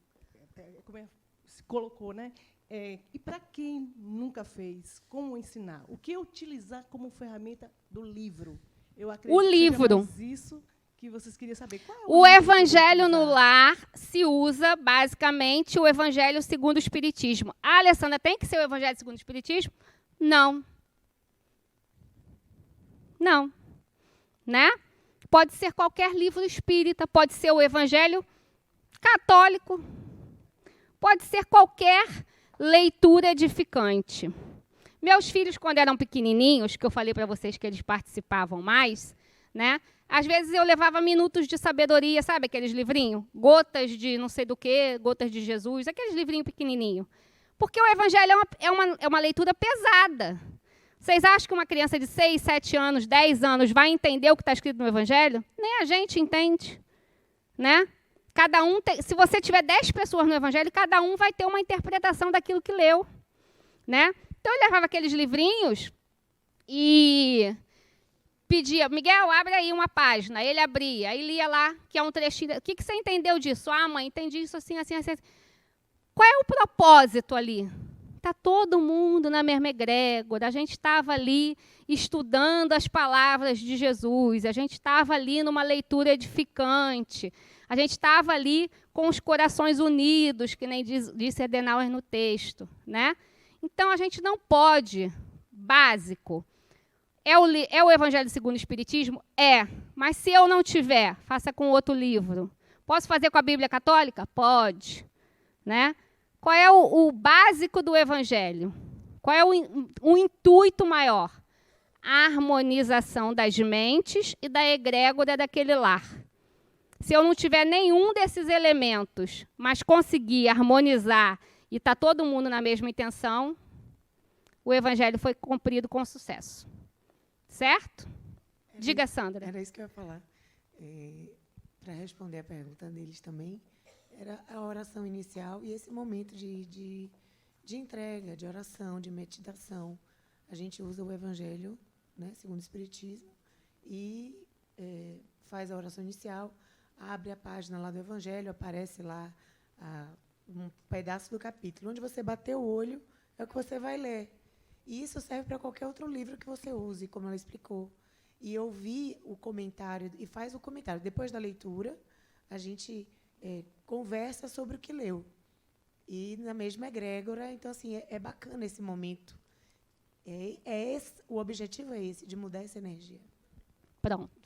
como se colocou, né? E para quem nunca fez, como ensinar? O que utilizar como ferramenta do livro? Eu acredito
o livro.
Que isso que vocês queriam saber. Qual é
o Evangelho no Lar se usa, basicamente, o Evangelho segundo o Espiritismo. A Alessandra, tem que ser o Evangelho segundo o Espiritismo? Não. Não. Né? Pode ser qualquer livro espírita, pode ser o Evangelho católico, pode ser qualquer leitura edificante. Meus filhos, quando eram pequenininhos, que eu falei para vocês que eles participavam mais, né? Às vezes eu levava minutos de sabedoria, sabe aqueles livrinhos? Gotas de não sei do quê, gotas de Jesus, aqueles livrinhos pequenininhos. Porque o Evangelho é uma leitura pesada. Vocês acham que uma criança de 6, 7 anos, 10 anos vai entender o que está escrito no Evangelho? Nem a gente entende. Né? Cada um se você tiver 10 pessoas no Evangelho, cada um vai ter uma interpretação daquilo que leu. Né? Então, eu levava aqueles livrinhos e pedia, Miguel, abre aí uma página. Ele abria, aí lia lá, que é um trechinho. O que você entendeu disso? Ah, mãe, entendi isso assim, assim, assim. Qual é o propósito ali? Está todo mundo na mesma egrégora, a gente estava ali estudando as palavras de Jesus, a gente estava ali numa leitura edificante, a gente estava ali com os corações unidos, que nem disse Adenauer no texto. Né? Então, a gente não pode, básico, é o Evangelho segundo o Espiritismo? É, mas se eu não tiver, faça com outro livro. Posso fazer com a Bíblia Católica? Pode. Né? Qual é o básico do Evangelho? Qual é o intuito maior? A harmonização das mentes e da egrégora daquele lar. Se eu não tiver nenhum desses elementos, mas conseguir harmonizar e está todo mundo na mesma intenção, o Evangelho foi cumprido com sucesso. Certo? Diga, Sandra.
Era isso que eu ia falar. Para responder a pergunta deles também, era a oração inicial e esse momento de entrega, de oração, de meditação. A gente usa o Evangelho, né, segundo o Espiritismo, e faz a oração inicial, abre a página lá do Evangelho, aparece lá um pedaço do capítulo. Onde você bater o olho, é o que você vai ler. E isso serve para qualquer outro livro que você use, como ela explicou. E ouvir o comentário, e faz o comentário. Depois da leitura, a gente conversa sobre o que leu. E na mesma egrégora, então, assim, é bacana esse momento. O objetivo é esse, de mudar essa energia.
Pronto.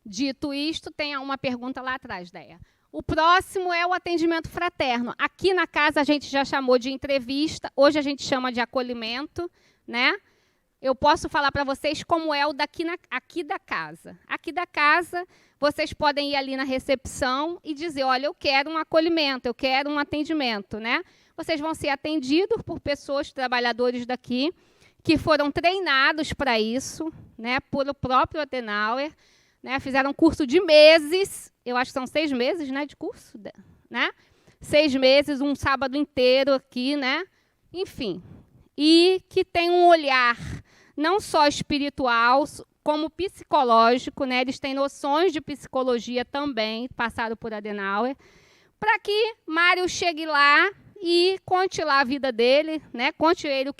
Dito isto, tem uma pergunta lá atrás, Déia. O próximo é o atendimento fraterno. Aqui na casa a gente já chamou de entrevista, hoje a gente chama de acolhimento, né? Eu posso falar para vocês como é o aqui da casa. Aqui da casa, vocês podem ir ali na recepção e dizer, olha, eu quero um acolhimento, eu quero um atendimento, né? vocês vão ser atendidos por pessoas, trabalhadores daqui, que foram treinados para isso, né, por o próprio Adenauer, né, fizeram um curso de meses, eu acho que são 6 meses, né, de curso, né, 6 meses, um sábado inteiro aqui, né, enfim, e que tem um olhar não só espiritual, como psicológico, né, eles têm noções de psicologia também, passaram por Adenauer, para que Mário chegue lá e conte lá a vida dele, né? Conte ele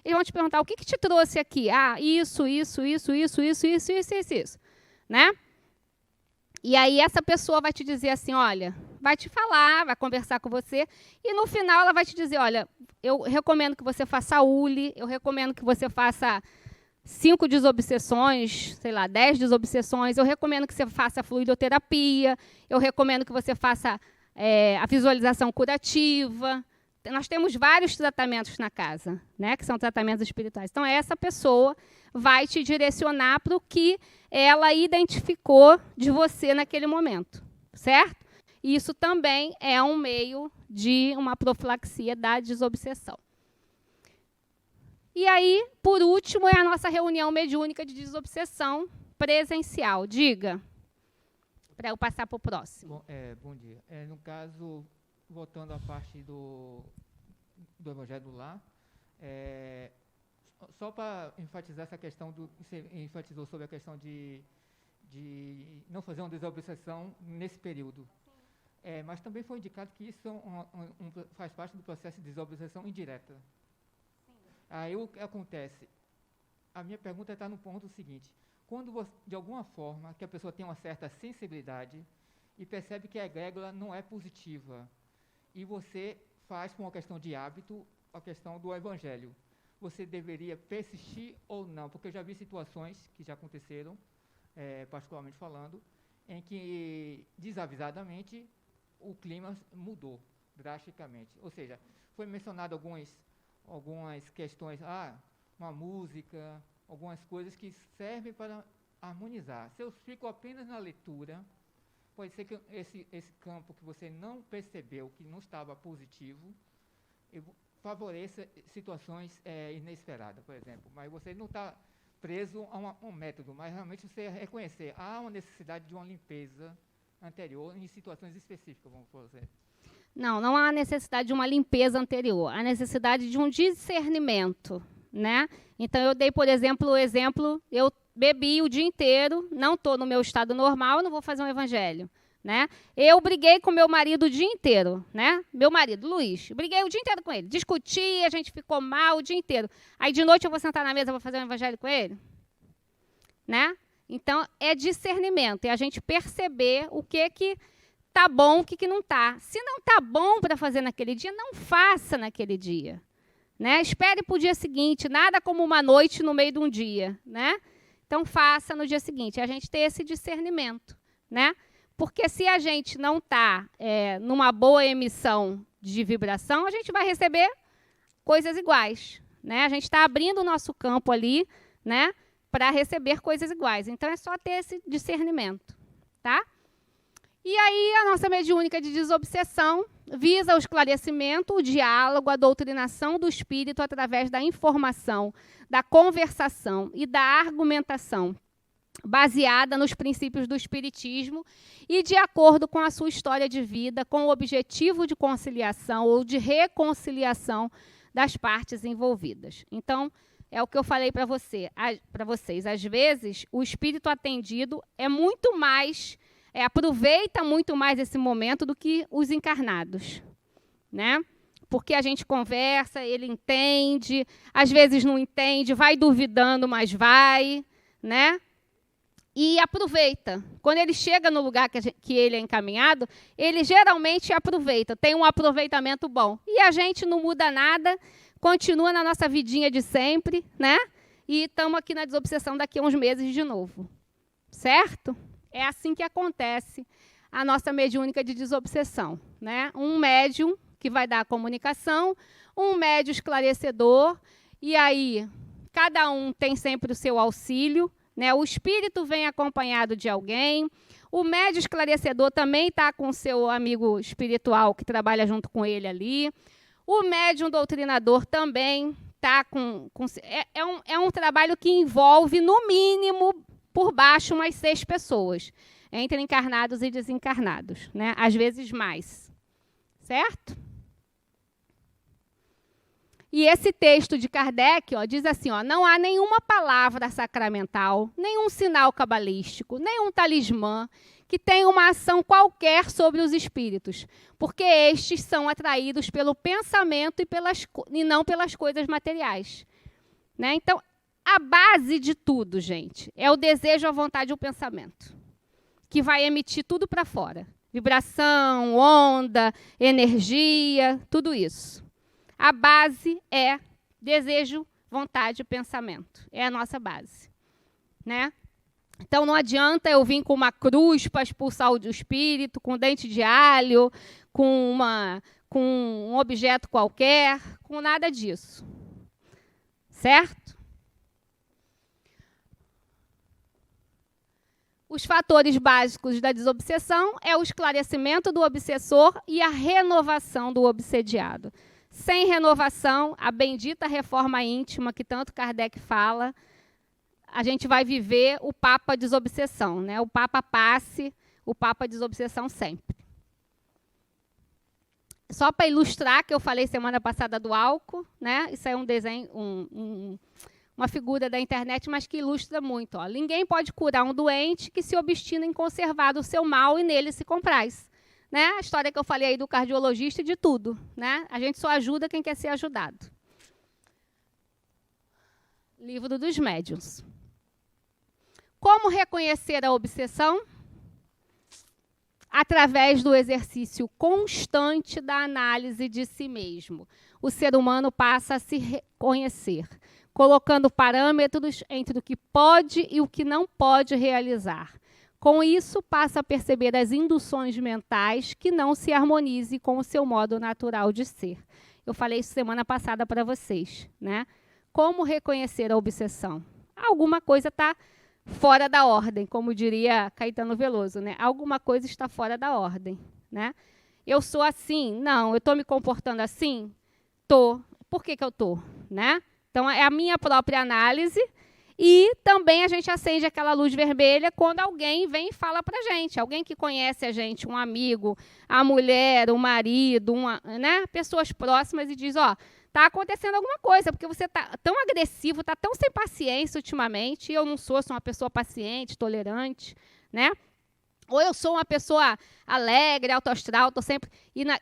eles vão te perguntar o que te trouxe aqui. Ah, isso, né? E aí essa pessoa vai te dizer assim, olha, vai te falar, vai conversar com você e no final ela vai te dizer, olha, eu recomendo que você faça ULI, eu recomendo que você faça 5 desobsessões, sei lá, 10 desobsessões, eu recomendo que você faça fluidoterapia, eu recomendo que você faça a visualização curativa. Nós temos vários tratamentos na casa, né, que são tratamentos espirituais. Então, essa pessoa vai te direcionar para o que ela identificou de você naquele momento, certo? E isso também é um meio de uma profilaxia da desobsessão. E aí, por último, é a nossa reunião mediúnica de desobsessão presencial. Diga, para eu passar para o próximo.
Bom dia. No caso, voltando à parte do Evangelho do Lar, só para enfatizar essa questão, você enfatizou sobre a questão de não fazer uma desobsessão nesse período. Mas também foi indicado que isso faz parte do processo de desobsessão indireta. Aí o que acontece? A minha pergunta está no ponto seguinte. Quando, de alguma forma, que a pessoa tem uma certa sensibilidade e percebe que a egrégora não é positiva, e você faz, por uma questão de hábito, a questão do evangelho, você deveria persistir ou não? Porque eu já vi situações que já aconteceram, particularmente falando, em que, desavisadamente, o clima mudou drasticamente. Ou seja, foi mencionado algumas questões, uma música, algumas coisas que servem para harmonizar. Se eu fico apenas na leitura, pode ser que esse campo que você não percebeu, que não estava positivo, favoreça situações inesperadas, por exemplo. Mas você não está preso a um método, mas realmente você reconhecer, há uma necessidade de uma limpeza anterior em situações específicas, vamos dizer.
Não há necessidade de uma limpeza anterior, há necessidade de um discernimento, né? Então, eu dei, por exemplo, eu bebi o dia inteiro, não estou no meu estado normal, não vou fazer um evangelho, né? Eu briguei com meu marido o dia inteiro, né? Meu marido, Luiz, briguei o dia inteiro com ele, discuti, a gente ficou mal o dia inteiro. Aí, de noite, eu vou sentar na mesa e vou fazer um evangelho com ele? Né? Então, é discernimento, é a gente perceber o que está bom, o que não está. Se não está bom para fazer naquele dia, não faça naquele dia. Né? Espere para o dia seguinte, nada como uma noite no meio de um dia. Né? Então, faça no dia seguinte. A gente tem esse discernimento. Né? Porque se a gente não está numa boa emissão de vibração, a gente vai receber coisas iguais. Né? A gente está abrindo o nosso campo ali, né, para receber coisas iguais. Então, é só ter esse discernimento. Tá? E aí, a nossa mediúnica de desobsessão visa o esclarecimento, o diálogo, a doutrinação do espírito através da informação, da conversação e da argumentação, baseada nos princípios do espiritismo e de acordo com a sua história de vida, com o objetivo de conciliação ou de reconciliação das partes envolvidas. Então, é o que eu falei para vocês. Às vezes, o espírito atendido é muito mais... aproveita muito mais esse momento do que os encarnados, né? Porque a gente conversa, ele entende, às vezes não entende, vai duvidando, mas vai, né? E aproveita. Quando ele chega no lugar que ele é encaminhado, ele geralmente aproveita, tem um aproveitamento bom. E a gente não muda nada, continua na nossa vidinha de sempre, né? E estamos aqui na desobsessão daqui a uns meses de novo, certo? É assim que acontece a nossa mediúnica de desobsessão. Né? Um médium que vai dar a comunicação, um médium esclarecedor, e aí cada um tem sempre o seu auxílio. Né? O espírito vem acompanhado de alguém, o médium esclarecedor também está com o seu amigo espiritual que trabalha junto com ele ali, O médium doutrinador também está é um trabalho que envolve, no mínimo, por baixo, umas 6 pessoas, entre encarnados e desencarnados, né? Às vezes mais. Certo? E esse texto de Kardec, ó, diz assim, ó, não há nenhuma palavra sacramental, nenhum sinal cabalístico, nenhum talismã que tenha uma ação qualquer sobre os espíritos, porque estes são atraídos pelo pensamento e não pelas coisas materiais. Né? Então, a base de tudo, gente, é o desejo, a vontade e o pensamento, que vai emitir tudo para fora. Vibração, onda, energia, tudo isso. A base é desejo, vontade e pensamento. É a nossa base. Né? Então, não adianta eu vir com uma cruz para expulsar o espírito, com dente de alho, com um objeto qualquer, com nada disso. Certo? Os fatores básicos da desobsessão é o esclarecimento do obsessor e a renovação do obsediado. Sem renovação, a bendita reforma íntima, que tanto Kardec fala, a gente vai viver o Papa desobsessão, né? O Papa passe, o Papa desobsessão sempre. Só para ilustrar, que eu falei semana passada do álcool, né? Isso é um desenho, uma figura da internet, mas que ilustra muito. Ó. Ninguém pode curar um doente que se obstina em conservar o seu mal e nele se compraz. Né? A história que eu falei aí do cardiologista e de tudo. Né? A gente só ajuda quem quer ser ajudado. Livro dos Médiuns. Como reconhecer a obsessão? Através do exercício constante da análise de si mesmo. O ser humano passa a se reconhecer, colocando parâmetros entre o que pode e o que não pode realizar. Com isso, passa a perceber as induções mentais que não se harmonizem com o seu modo natural de ser. Eu falei isso semana passada para vocês. Né? Como reconhecer a obsessão? Alguma coisa está fora da ordem, como diria Caetano Veloso. Né? Alguma coisa está fora da ordem. Né? Eu sou assim? Não. Eu estou me comportando assim? Estou. Por que eu estou? Né? Então, é a minha própria análise. E também a gente acende aquela luz vermelha quando alguém vem e fala para a gente. Alguém que conhece a gente, um amigo, a mulher, o marido, né, pessoas próximas, e diz, ó, está acontecendo alguma coisa, porque você está tão agressivo, está tão sem paciência ultimamente, e eu não sou uma pessoa paciente, tolerante, né? Ou eu sou uma pessoa alegre, autoastral, estou sempre...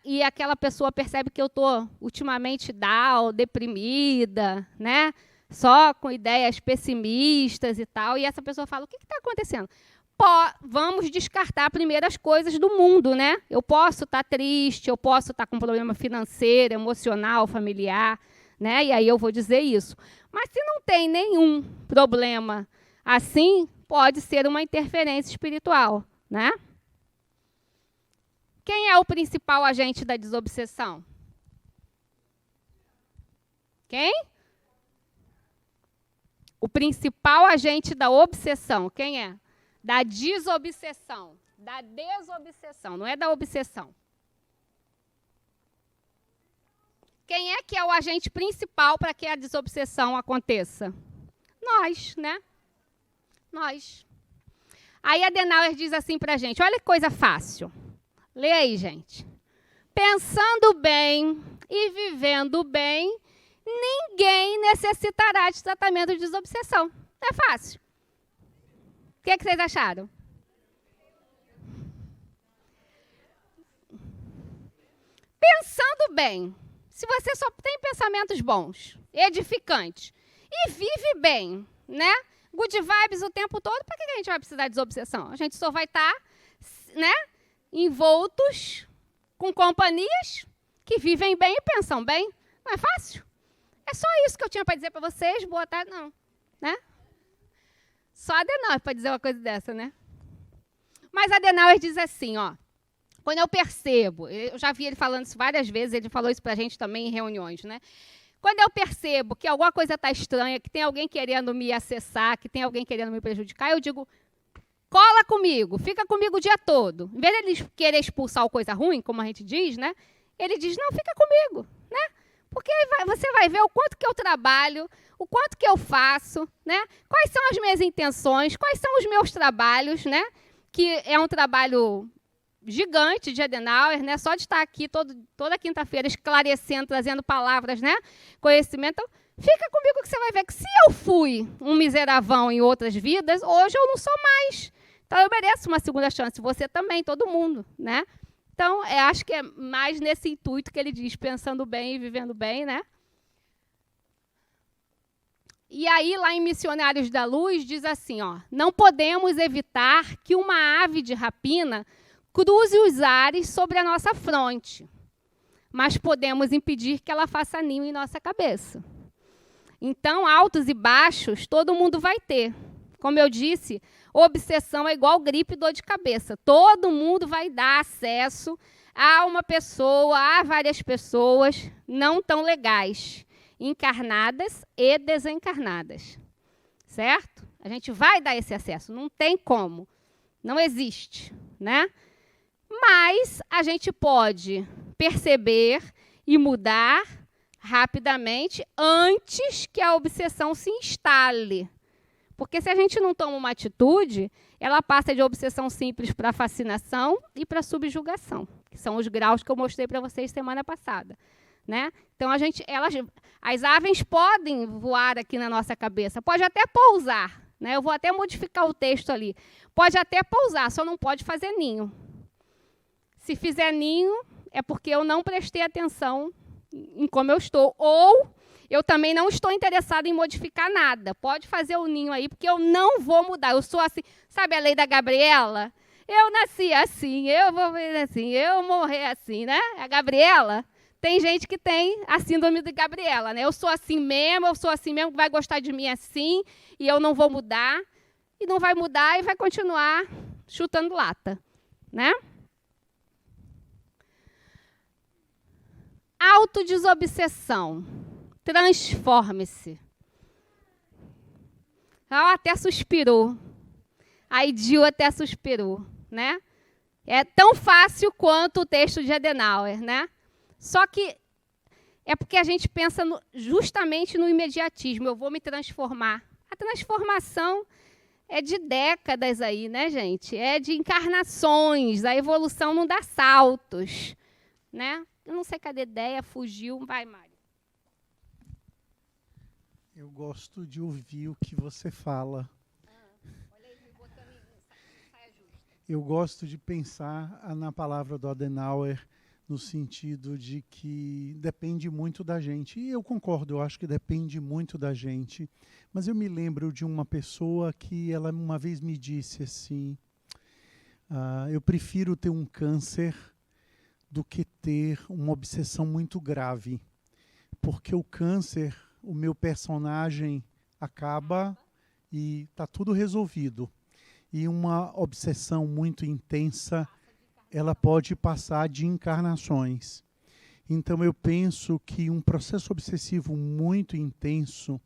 E aquela pessoa percebe que eu estou ultimamente down, deprimida, né? Só com ideias pessimistas e tal, e essa pessoa fala, o que está acontecendo? Vamos descartar primeiro as coisas do mundo, né? Eu posso estar triste, eu posso estar com problema financeiro, emocional, familiar, né? E aí eu vou dizer isso. Mas se não tem nenhum problema assim, pode ser uma interferência espiritual, né? Quem é o principal agente da desobsessão? Quem? O principal agente da obsessão, quem é? Da desobsessão. Da desobsessão, não é da obsessão. Quem é que é o agente principal para que a desobsessão aconteça? Nós, né? Nós. Aí Adenauer diz assim para a gente, olha que coisa fácil. Lê aí, gente. Pensando bem e vivendo bem, ninguém necessitará de tratamento de desobsessão. É fácil. O que vocês acharam? Pensando bem, se você só tem pensamentos bons, edificantes, e vive bem, né? Good vibes o tempo todo, para que a gente vai precisar de desobsessão? A gente só vai estar, né, envoltos com companhias que vivem bem e pensam bem. Não é fácil? É só isso que eu tinha para dizer para vocês. Boa tarde, não. Né? Só Adenauer para dizer uma coisa dessa, né? Mas Adenauer diz assim, ó. Quando eu percebo, eu já vi ele falando isso várias vezes, ele falou isso para a gente também em reuniões, né? Quando eu percebo que alguma coisa está estranha, que tem alguém querendo me acessar, que tem alguém querendo me prejudicar, eu digo, cola comigo, fica comigo o dia todo. Em vez de ele querer expulsar o coisa ruim, como a gente diz, né? Ele diz, não, fica comigo, né? Porque você vai ver o quanto que eu trabalho, o quanto que eu faço, né? Quais são as minhas intenções, quais são os meus trabalhos, né? Que é um trabalho gigante de Adenauer, né? Só de estar aqui toda quinta-feira esclarecendo, trazendo palavras, né? Conhecimento. Então, fica comigo que você vai ver que se eu fui um miseravão em outras vidas, hoje eu não sou mais. Então, eu mereço uma segunda chance. Você também, todo mundo, né? Então, acho que é mais nesse intuito que ele diz, pensando bem e vivendo bem, né? E aí, lá em Missionários da Luz, diz assim, ó, não podemos evitar que uma ave de rapina cruze os ares sobre a nossa fronte, mas podemos impedir que ela faça ninho em nossa cabeça. Então, altos e baixos, todo mundo vai ter. Como eu disse, obsessão é igual gripe e dor de cabeça. Todo mundo vai dar acesso a uma pessoa, a várias pessoas não tão legais, encarnadas e desencarnadas. Certo? A gente vai dar esse acesso, não tem como. Não existe, né? Mas a gente pode perceber e mudar rapidamente antes que a obsessão se instale. Porque se a gente não toma uma atitude, ela passa de obsessão simples para fascinação e para subjugação, que são os graus que eu mostrei para vocês semana passada, né? Então as aves podem voar aqui na nossa cabeça, pode até pousar, né? Eu vou até modificar o texto ali. Pode até pousar, só não pode fazer ninho. Se fizer ninho, é porque eu não prestei atenção em como eu estou, ou eu também não estou interessada em modificar nada. Pode fazer o ninho aí, porque eu não vou mudar. Eu sou assim, sabe a lei da Gabriela? Eu nasci assim, eu vou ver assim, eu morrer assim, né? A Gabriela, tem gente que tem a síndrome de Gabriela, né? Eu sou assim mesmo, vai gostar de mim assim, e eu não vou mudar, e não vai mudar e vai continuar chutando lata, né? Autodesobsessão. Transforme-se. Ela até suspirou. A Idil até suspirou, né? É tão fácil quanto o texto de Adenauer, né? Só que é porque a gente pensa justamente no imediatismo. Eu vou me transformar. A transformação é de décadas aí, né, gente? É de encarnações. A evolução não dá saltos, né? Eu não sei cadê a ideia, fugiu. Vai, Mário.
Eu gosto de ouvir o que você fala.
Olha aí, me botando em saia justa.
Eu gosto de pensar na palavra do Adenauer no sentido de que depende muito da gente. E eu concordo, eu acho que depende muito da gente. Mas eu me lembro de uma pessoa que ela uma vez me disse assim, eu prefiro ter um câncer do que ter uma obsessão muito grave. Porque o câncer, o meu personagem acaba e está tudo resolvido. E uma obsessão muito intensa, ela pode passar de encarnações. Então eu penso que um processo obsessivo muito intenso,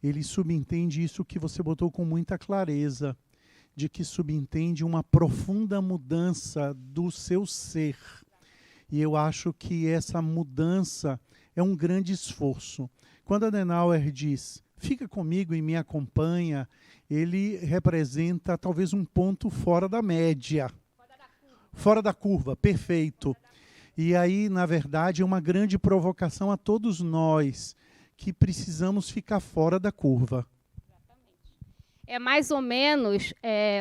ele subentende isso que você botou com muita clareza, de que subentende uma profunda mudança do seu ser. E eu acho que essa mudança é um grande esforço. Quando Adenauer diz, fica comigo e me acompanha, ele representa talvez um ponto fora da média. Fora da curva, perfeito. E aí, na verdade, é uma grande provocação a todos nós que precisamos ficar fora da curva.
É mais ou menos,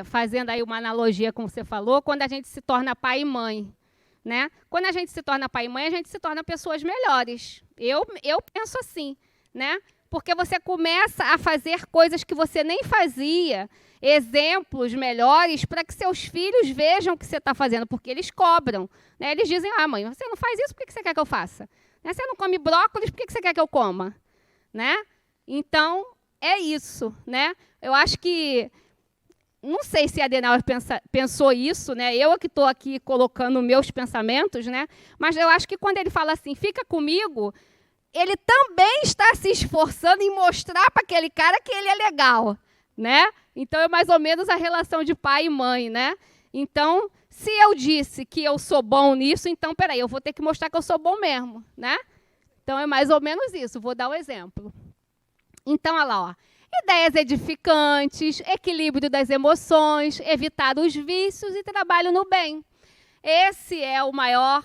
fazendo aí uma analogia com o que você falou, quando a gente se torna pai e mãe. Né? Quando a gente se torna pai e mãe, a gente se torna pessoas melhores. Eu penso assim, né? Porque você começa a fazer coisas que você nem fazia, exemplos melhores para que seus filhos vejam o que você está fazendo, porque eles cobram. Né? Eles dizem, mãe, você não faz isso, por que você quer que eu faça? Né? Você não come brócolis, por que você quer que eu coma? Né? Então, é isso. Né? Eu acho que... Não sei se a Adenauer pensou isso, né? Eu que estou aqui colocando meus pensamentos, né? Mas eu acho que quando ele fala assim, fica comigo, ele também está se esforçando em mostrar para aquele cara que ele é legal, né? Então, é mais ou menos a relação de pai e mãe, né? Então, Se eu disse que eu sou bom nisso, então, peraí, eu vou ter que mostrar que eu sou bom mesmo, né? Então, é mais ou menos isso. Vou dar um exemplo. Então, olha lá, ó. Ideias edificantes, equilíbrio das emoções, evitar os vícios e trabalho no bem. Esse é o maior,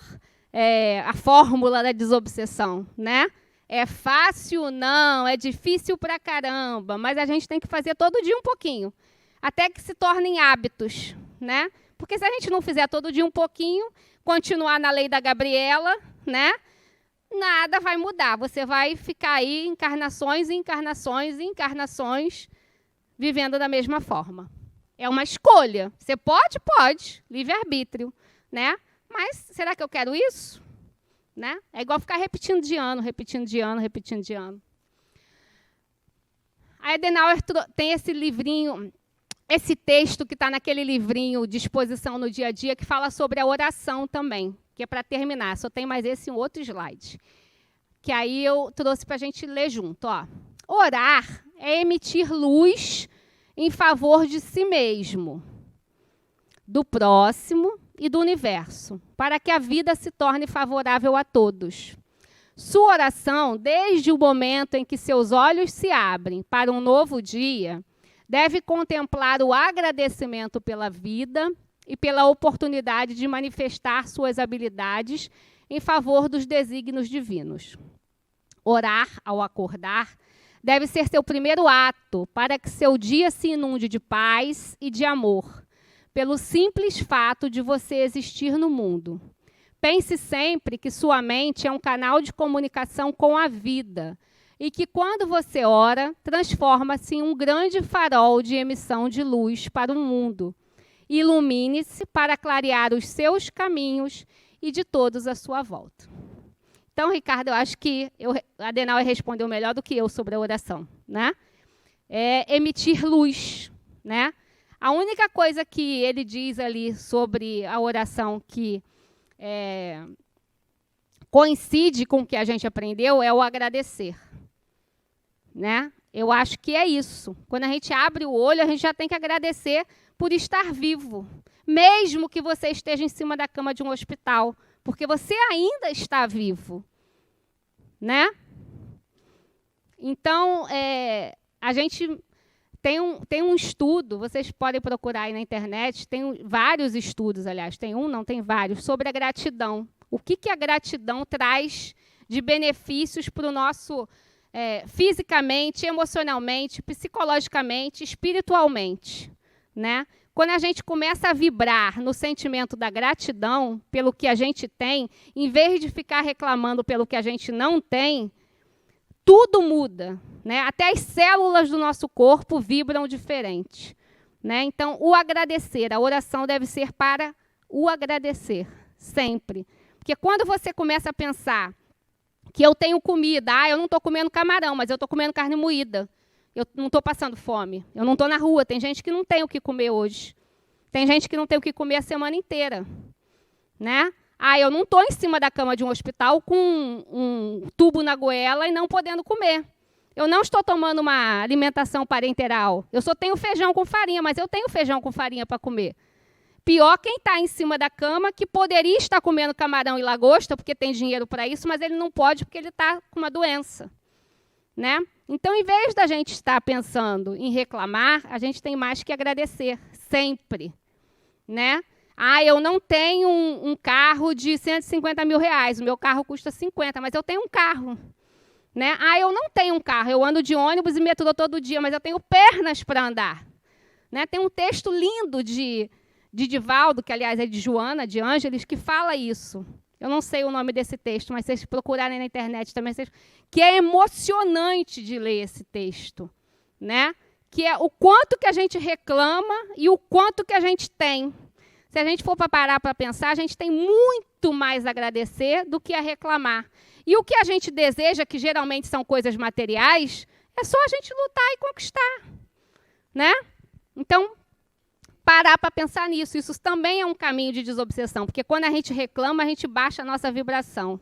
a fórmula da desobsessão, né? É fácil? Não, é difícil pra caramba, mas a gente tem que fazer todo dia um pouquinho, até que se tornem hábitos, né? Porque se a gente não fizer todo dia um pouquinho, continuar na lei da Gabriela, né? Nada vai mudar. Você vai ficar aí encarnações e encarnações e encarnações vivendo da mesma forma. É uma escolha. Você pode? Pode. Livre-arbítrio, né? Mas será que eu quero isso? Né? É igual ficar repetindo de ano, repetindo de ano, repetindo de ano. A Adenauer tem esse livrinho, esse texto que está naquele livrinho Disposição no Dia a Dia, que fala sobre a oração também, que é para terminar. Só tem mais esse outro slide, que aí eu trouxe para a gente ler junto. Ó. Orar é emitir luz em favor de si mesmo, do próximo e do universo, para que a vida se torne favorável a todos. Sua oração, desde o momento em que seus olhos se abrem para um novo dia, deve contemplar o agradecimento pela vida e pela oportunidade de manifestar suas habilidades em favor dos desígnios divinos. Orar ao acordar deve ser seu primeiro ato para que seu dia se inunde de paz e de amor, pelo simples fato de você existir no mundo. Pense sempre que sua mente é um canal de comunicação com a vida e que, quando você ora, transforma-se em um grande farol de emissão de luz para o mundo. Ilumine-se para clarear os seus caminhos e de todos à sua volta. Então, Ricardo, eu acho que a Adenauer respondeu melhor do que eu sobre a oração, né? É emitir luz, né? A única coisa que ele diz ali sobre a oração que coincide com o que a gente aprendeu é o agradecer, né? Eu acho que é isso. Quando a gente abre o olho, a gente já tem que agradecer por estar vivo, mesmo que você esteja em cima da cama de um hospital, porque você ainda está vivo, né? Então, a gente tem um estudo, vocês podem procurar aí na internet, tem vários estudos, aliás, tem um, não, tem vários, sobre a gratidão. O que a gratidão traz de benefícios para o nosso, fisicamente, emocionalmente, psicologicamente, espiritualmente, né? Quando a gente começa a vibrar no sentimento da gratidão pelo que a gente tem, em vez de ficar reclamando pelo que a gente não tem, tudo muda, né? Até as células do nosso corpo vibram diferente, né? Então, o agradecer, a oração deve ser para o agradecer, sempre. Porque quando você começa a pensar que eu tenho comida, eu não estou comendo camarão, mas eu estou comendo carne moída, eu não estou passando fome, eu não estou na rua, tem gente que não tem o que comer hoje, tem gente que não tem o que comer a semana inteira, né? Eu não estou em cima da cama de um hospital com um tubo na goela e não podendo comer. Eu não estou tomando uma alimentação parenteral. Eu só tenho feijão com farinha, mas eu tenho feijão com farinha para comer. Pior quem está em cima da cama, que poderia estar comendo camarão e lagosta, porque tem dinheiro para isso, mas ele não pode porque ele está com uma doença, né? Então, em vez da gente estar pensando em reclamar, a gente tem mais que agradecer, sempre, né? Eu não tenho um carro de 150 mil reais, o meu carro custa 50, mas eu tenho um carro, né? Eu não tenho um carro, eu ando de ônibus e metrô todo dia, mas eu tenho pernas para andar, né? Tem um texto lindo de Divaldo, que, aliás, é de Joana, de Ângeles, que fala isso. Eu não sei o nome desse texto, mas vocês procurarem na internet também, que é emocionante de ler esse texto, né? Que é o quanto que a gente reclama e o quanto que a gente tem. Se a gente for para parar para pensar, a gente tem muito mais a agradecer do que a reclamar. E o que a gente deseja, que geralmente são coisas materiais, é só a gente lutar e conquistar, né? Então, parar para pensar nisso. Isso também é um caminho de desobsessão, porque quando a gente reclama, a gente baixa a nossa vibração.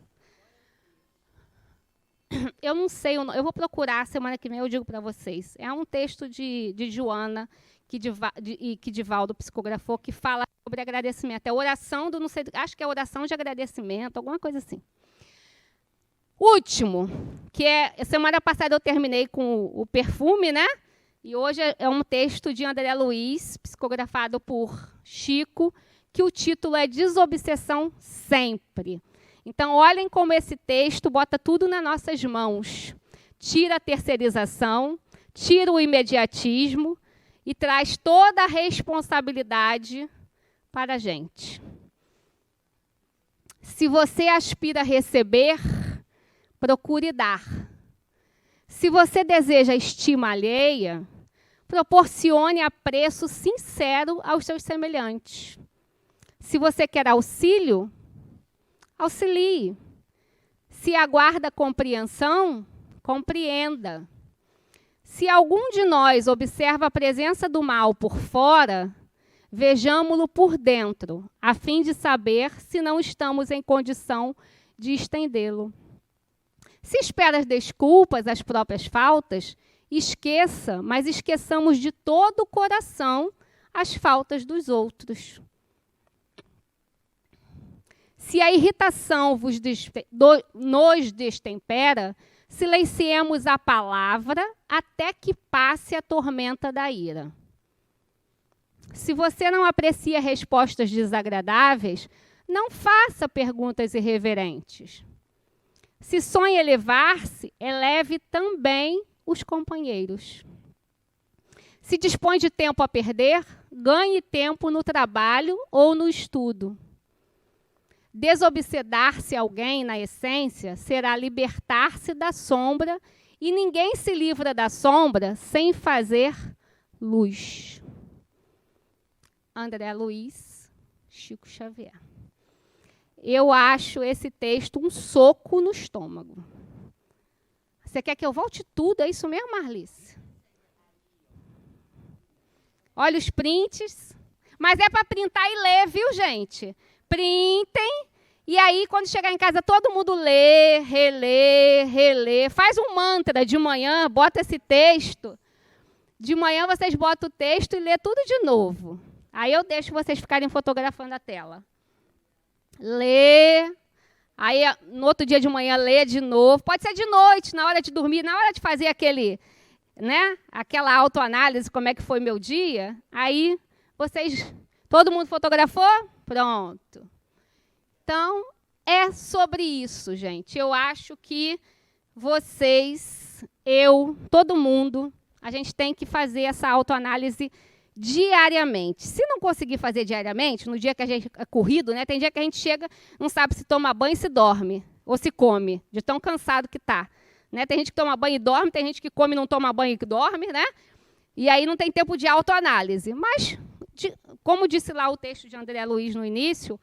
Eu não sei, eu vou procurar, semana que vem eu digo para vocês. É um texto de Joana, que Divaldo psicografou, que fala sobre agradecimento. É oração do, não sei, acho que é oração de agradecimento, alguma coisa assim. Último, que semana passada eu terminei com o perfume, né? E hoje é um texto de André Luiz, psicografado por Chico, que o título é Desobsessão Sempre. Então, olhem como esse texto bota tudo nas nossas mãos. Tira a terceirização, tira o imediatismo e traz toda a responsabilidade para a gente. Se você aspira a receber, procure dar. Se você deseja estima alheia, proporcione apreço sincero aos seus semelhantes. Se você quer auxílio, auxilie. Se aguarda compreensão, compreenda. Se algum de nós observa a presença do mal por fora, vejamo-lo por dentro, a fim de saber se não estamos em condição de estendê-lo. Se espera as desculpas, as próprias faltas, esqueça, mas esqueçamos de todo o coração as faltas dos outros. Se a irritação nos destempera, silenciemos a palavra até que passe a tormenta da ira. Se você não aprecia respostas desagradáveis, não faça perguntas irreverentes. Se sonha elevar-se, eleve também os companheiros. Se dispõe de tempo a perder, ganhe tempo no trabalho ou no estudo. Desobsedar-se alguém, na essência, será libertar-se da sombra, e ninguém se livra da sombra sem fazer luz. André Luiz, Chico Xavier. Eu acho esse texto um soco no estômago. Você quer que eu volte tudo? É isso mesmo, Marlice? Olha os prints. Mas é para printar e ler, viu, gente? Printem. E aí, quando chegar em casa, todo mundo lê, relê. Faz um mantra de manhã, bota esse texto. De manhã, vocês botam o texto e lê tudo de novo. Aí eu deixo vocês ficarem fotografando a tela. Lê. Aí, no outro dia de manhã, lê de novo. Pode ser de noite, na hora de dormir, na hora de fazer aquela autoanálise, como é que foi meu dia. Aí, todo mundo fotografou? Pronto. Então, é sobre isso, gente. Eu acho que vocês, todo mundo, a gente tem que fazer essa autoanálise diariamente. Se não conseguir fazer diariamente, no dia que a gente é corrido, né? Tem dia que a gente chega, não sabe se toma banho e se dorme, ou se come, de tão cansado que está. Né? Tem gente que toma banho e dorme, tem gente que come e não toma banho e dorme, né? E aí não tem tempo de autoanálise. Mas, como disse lá o texto de André Luiz no início,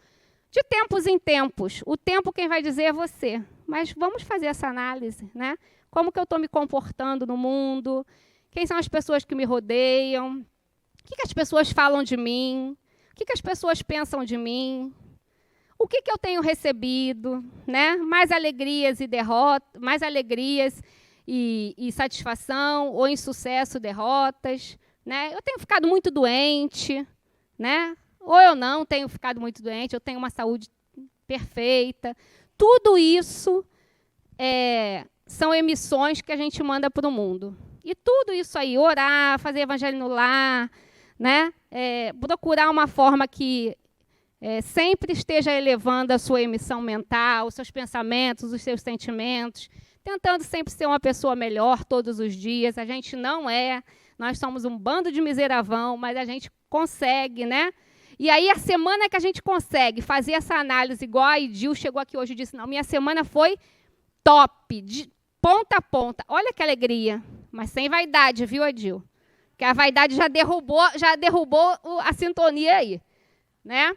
de tempos em tempos. O tempo quem vai dizer é você. Mas vamos fazer essa análise, né? Como que eu estou me comportando no mundo? Quem são as pessoas que me rodeiam? O que as pessoas falam de mim? O que as pessoas pensam de mim? O que eu tenho recebido? Né? Mais alegrias e derrotas, mais alegrias e satisfação, ou insucesso, derrotas. Né? Eu tenho ficado muito doente, né? Ou eu não tenho ficado muito doente, eu tenho uma saúde perfeita. Tudo isso são emissões que a gente manda para o mundo. E tudo isso aí, orar, fazer evangelho no lar, né? Procurar uma forma que sempre esteja elevando a sua emissão mental, os seus pensamentos, os seus sentimentos, tentando sempre ser uma pessoa melhor todos os dias. A gente não é, nós somos um bando de miseravão, mas a gente consegue, né? E aí, a semana que a gente consegue fazer essa análise, igual a Edil chegou aqui hoje e disse, não, minha semana foi top, de ponta a ponta. Olha que alegria, mas sem vaidade, viu, Edil? Porque a vaidade já derrubou a sintonia aí, né?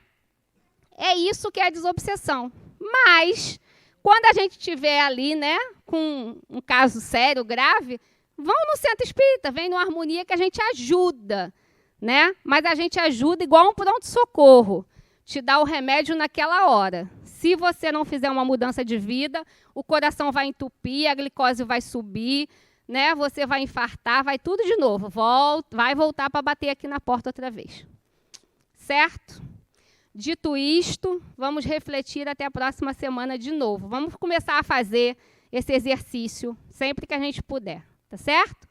É isso que é a desobsessão. Mas, quando a gente estiver ali, né, com um caso sério, grave, vão no centro espírita, vem no Harmonia que a gente ajuda, né? Mas a gente ajuda igual um pronto-socorro, te dá o remédio naquela hora. Se você não fizer uma mudança de vida, o coração vai entupir, a glicose vai subir, né, você vai infartar, vai tudo de novo, vai voltar para bater aqui na porta outra vez. Certo? Dito isto, vamos refletir até a próxima semana de novo. Vamos começar a fazer esse exercício sempre que a gente puder, tá certo?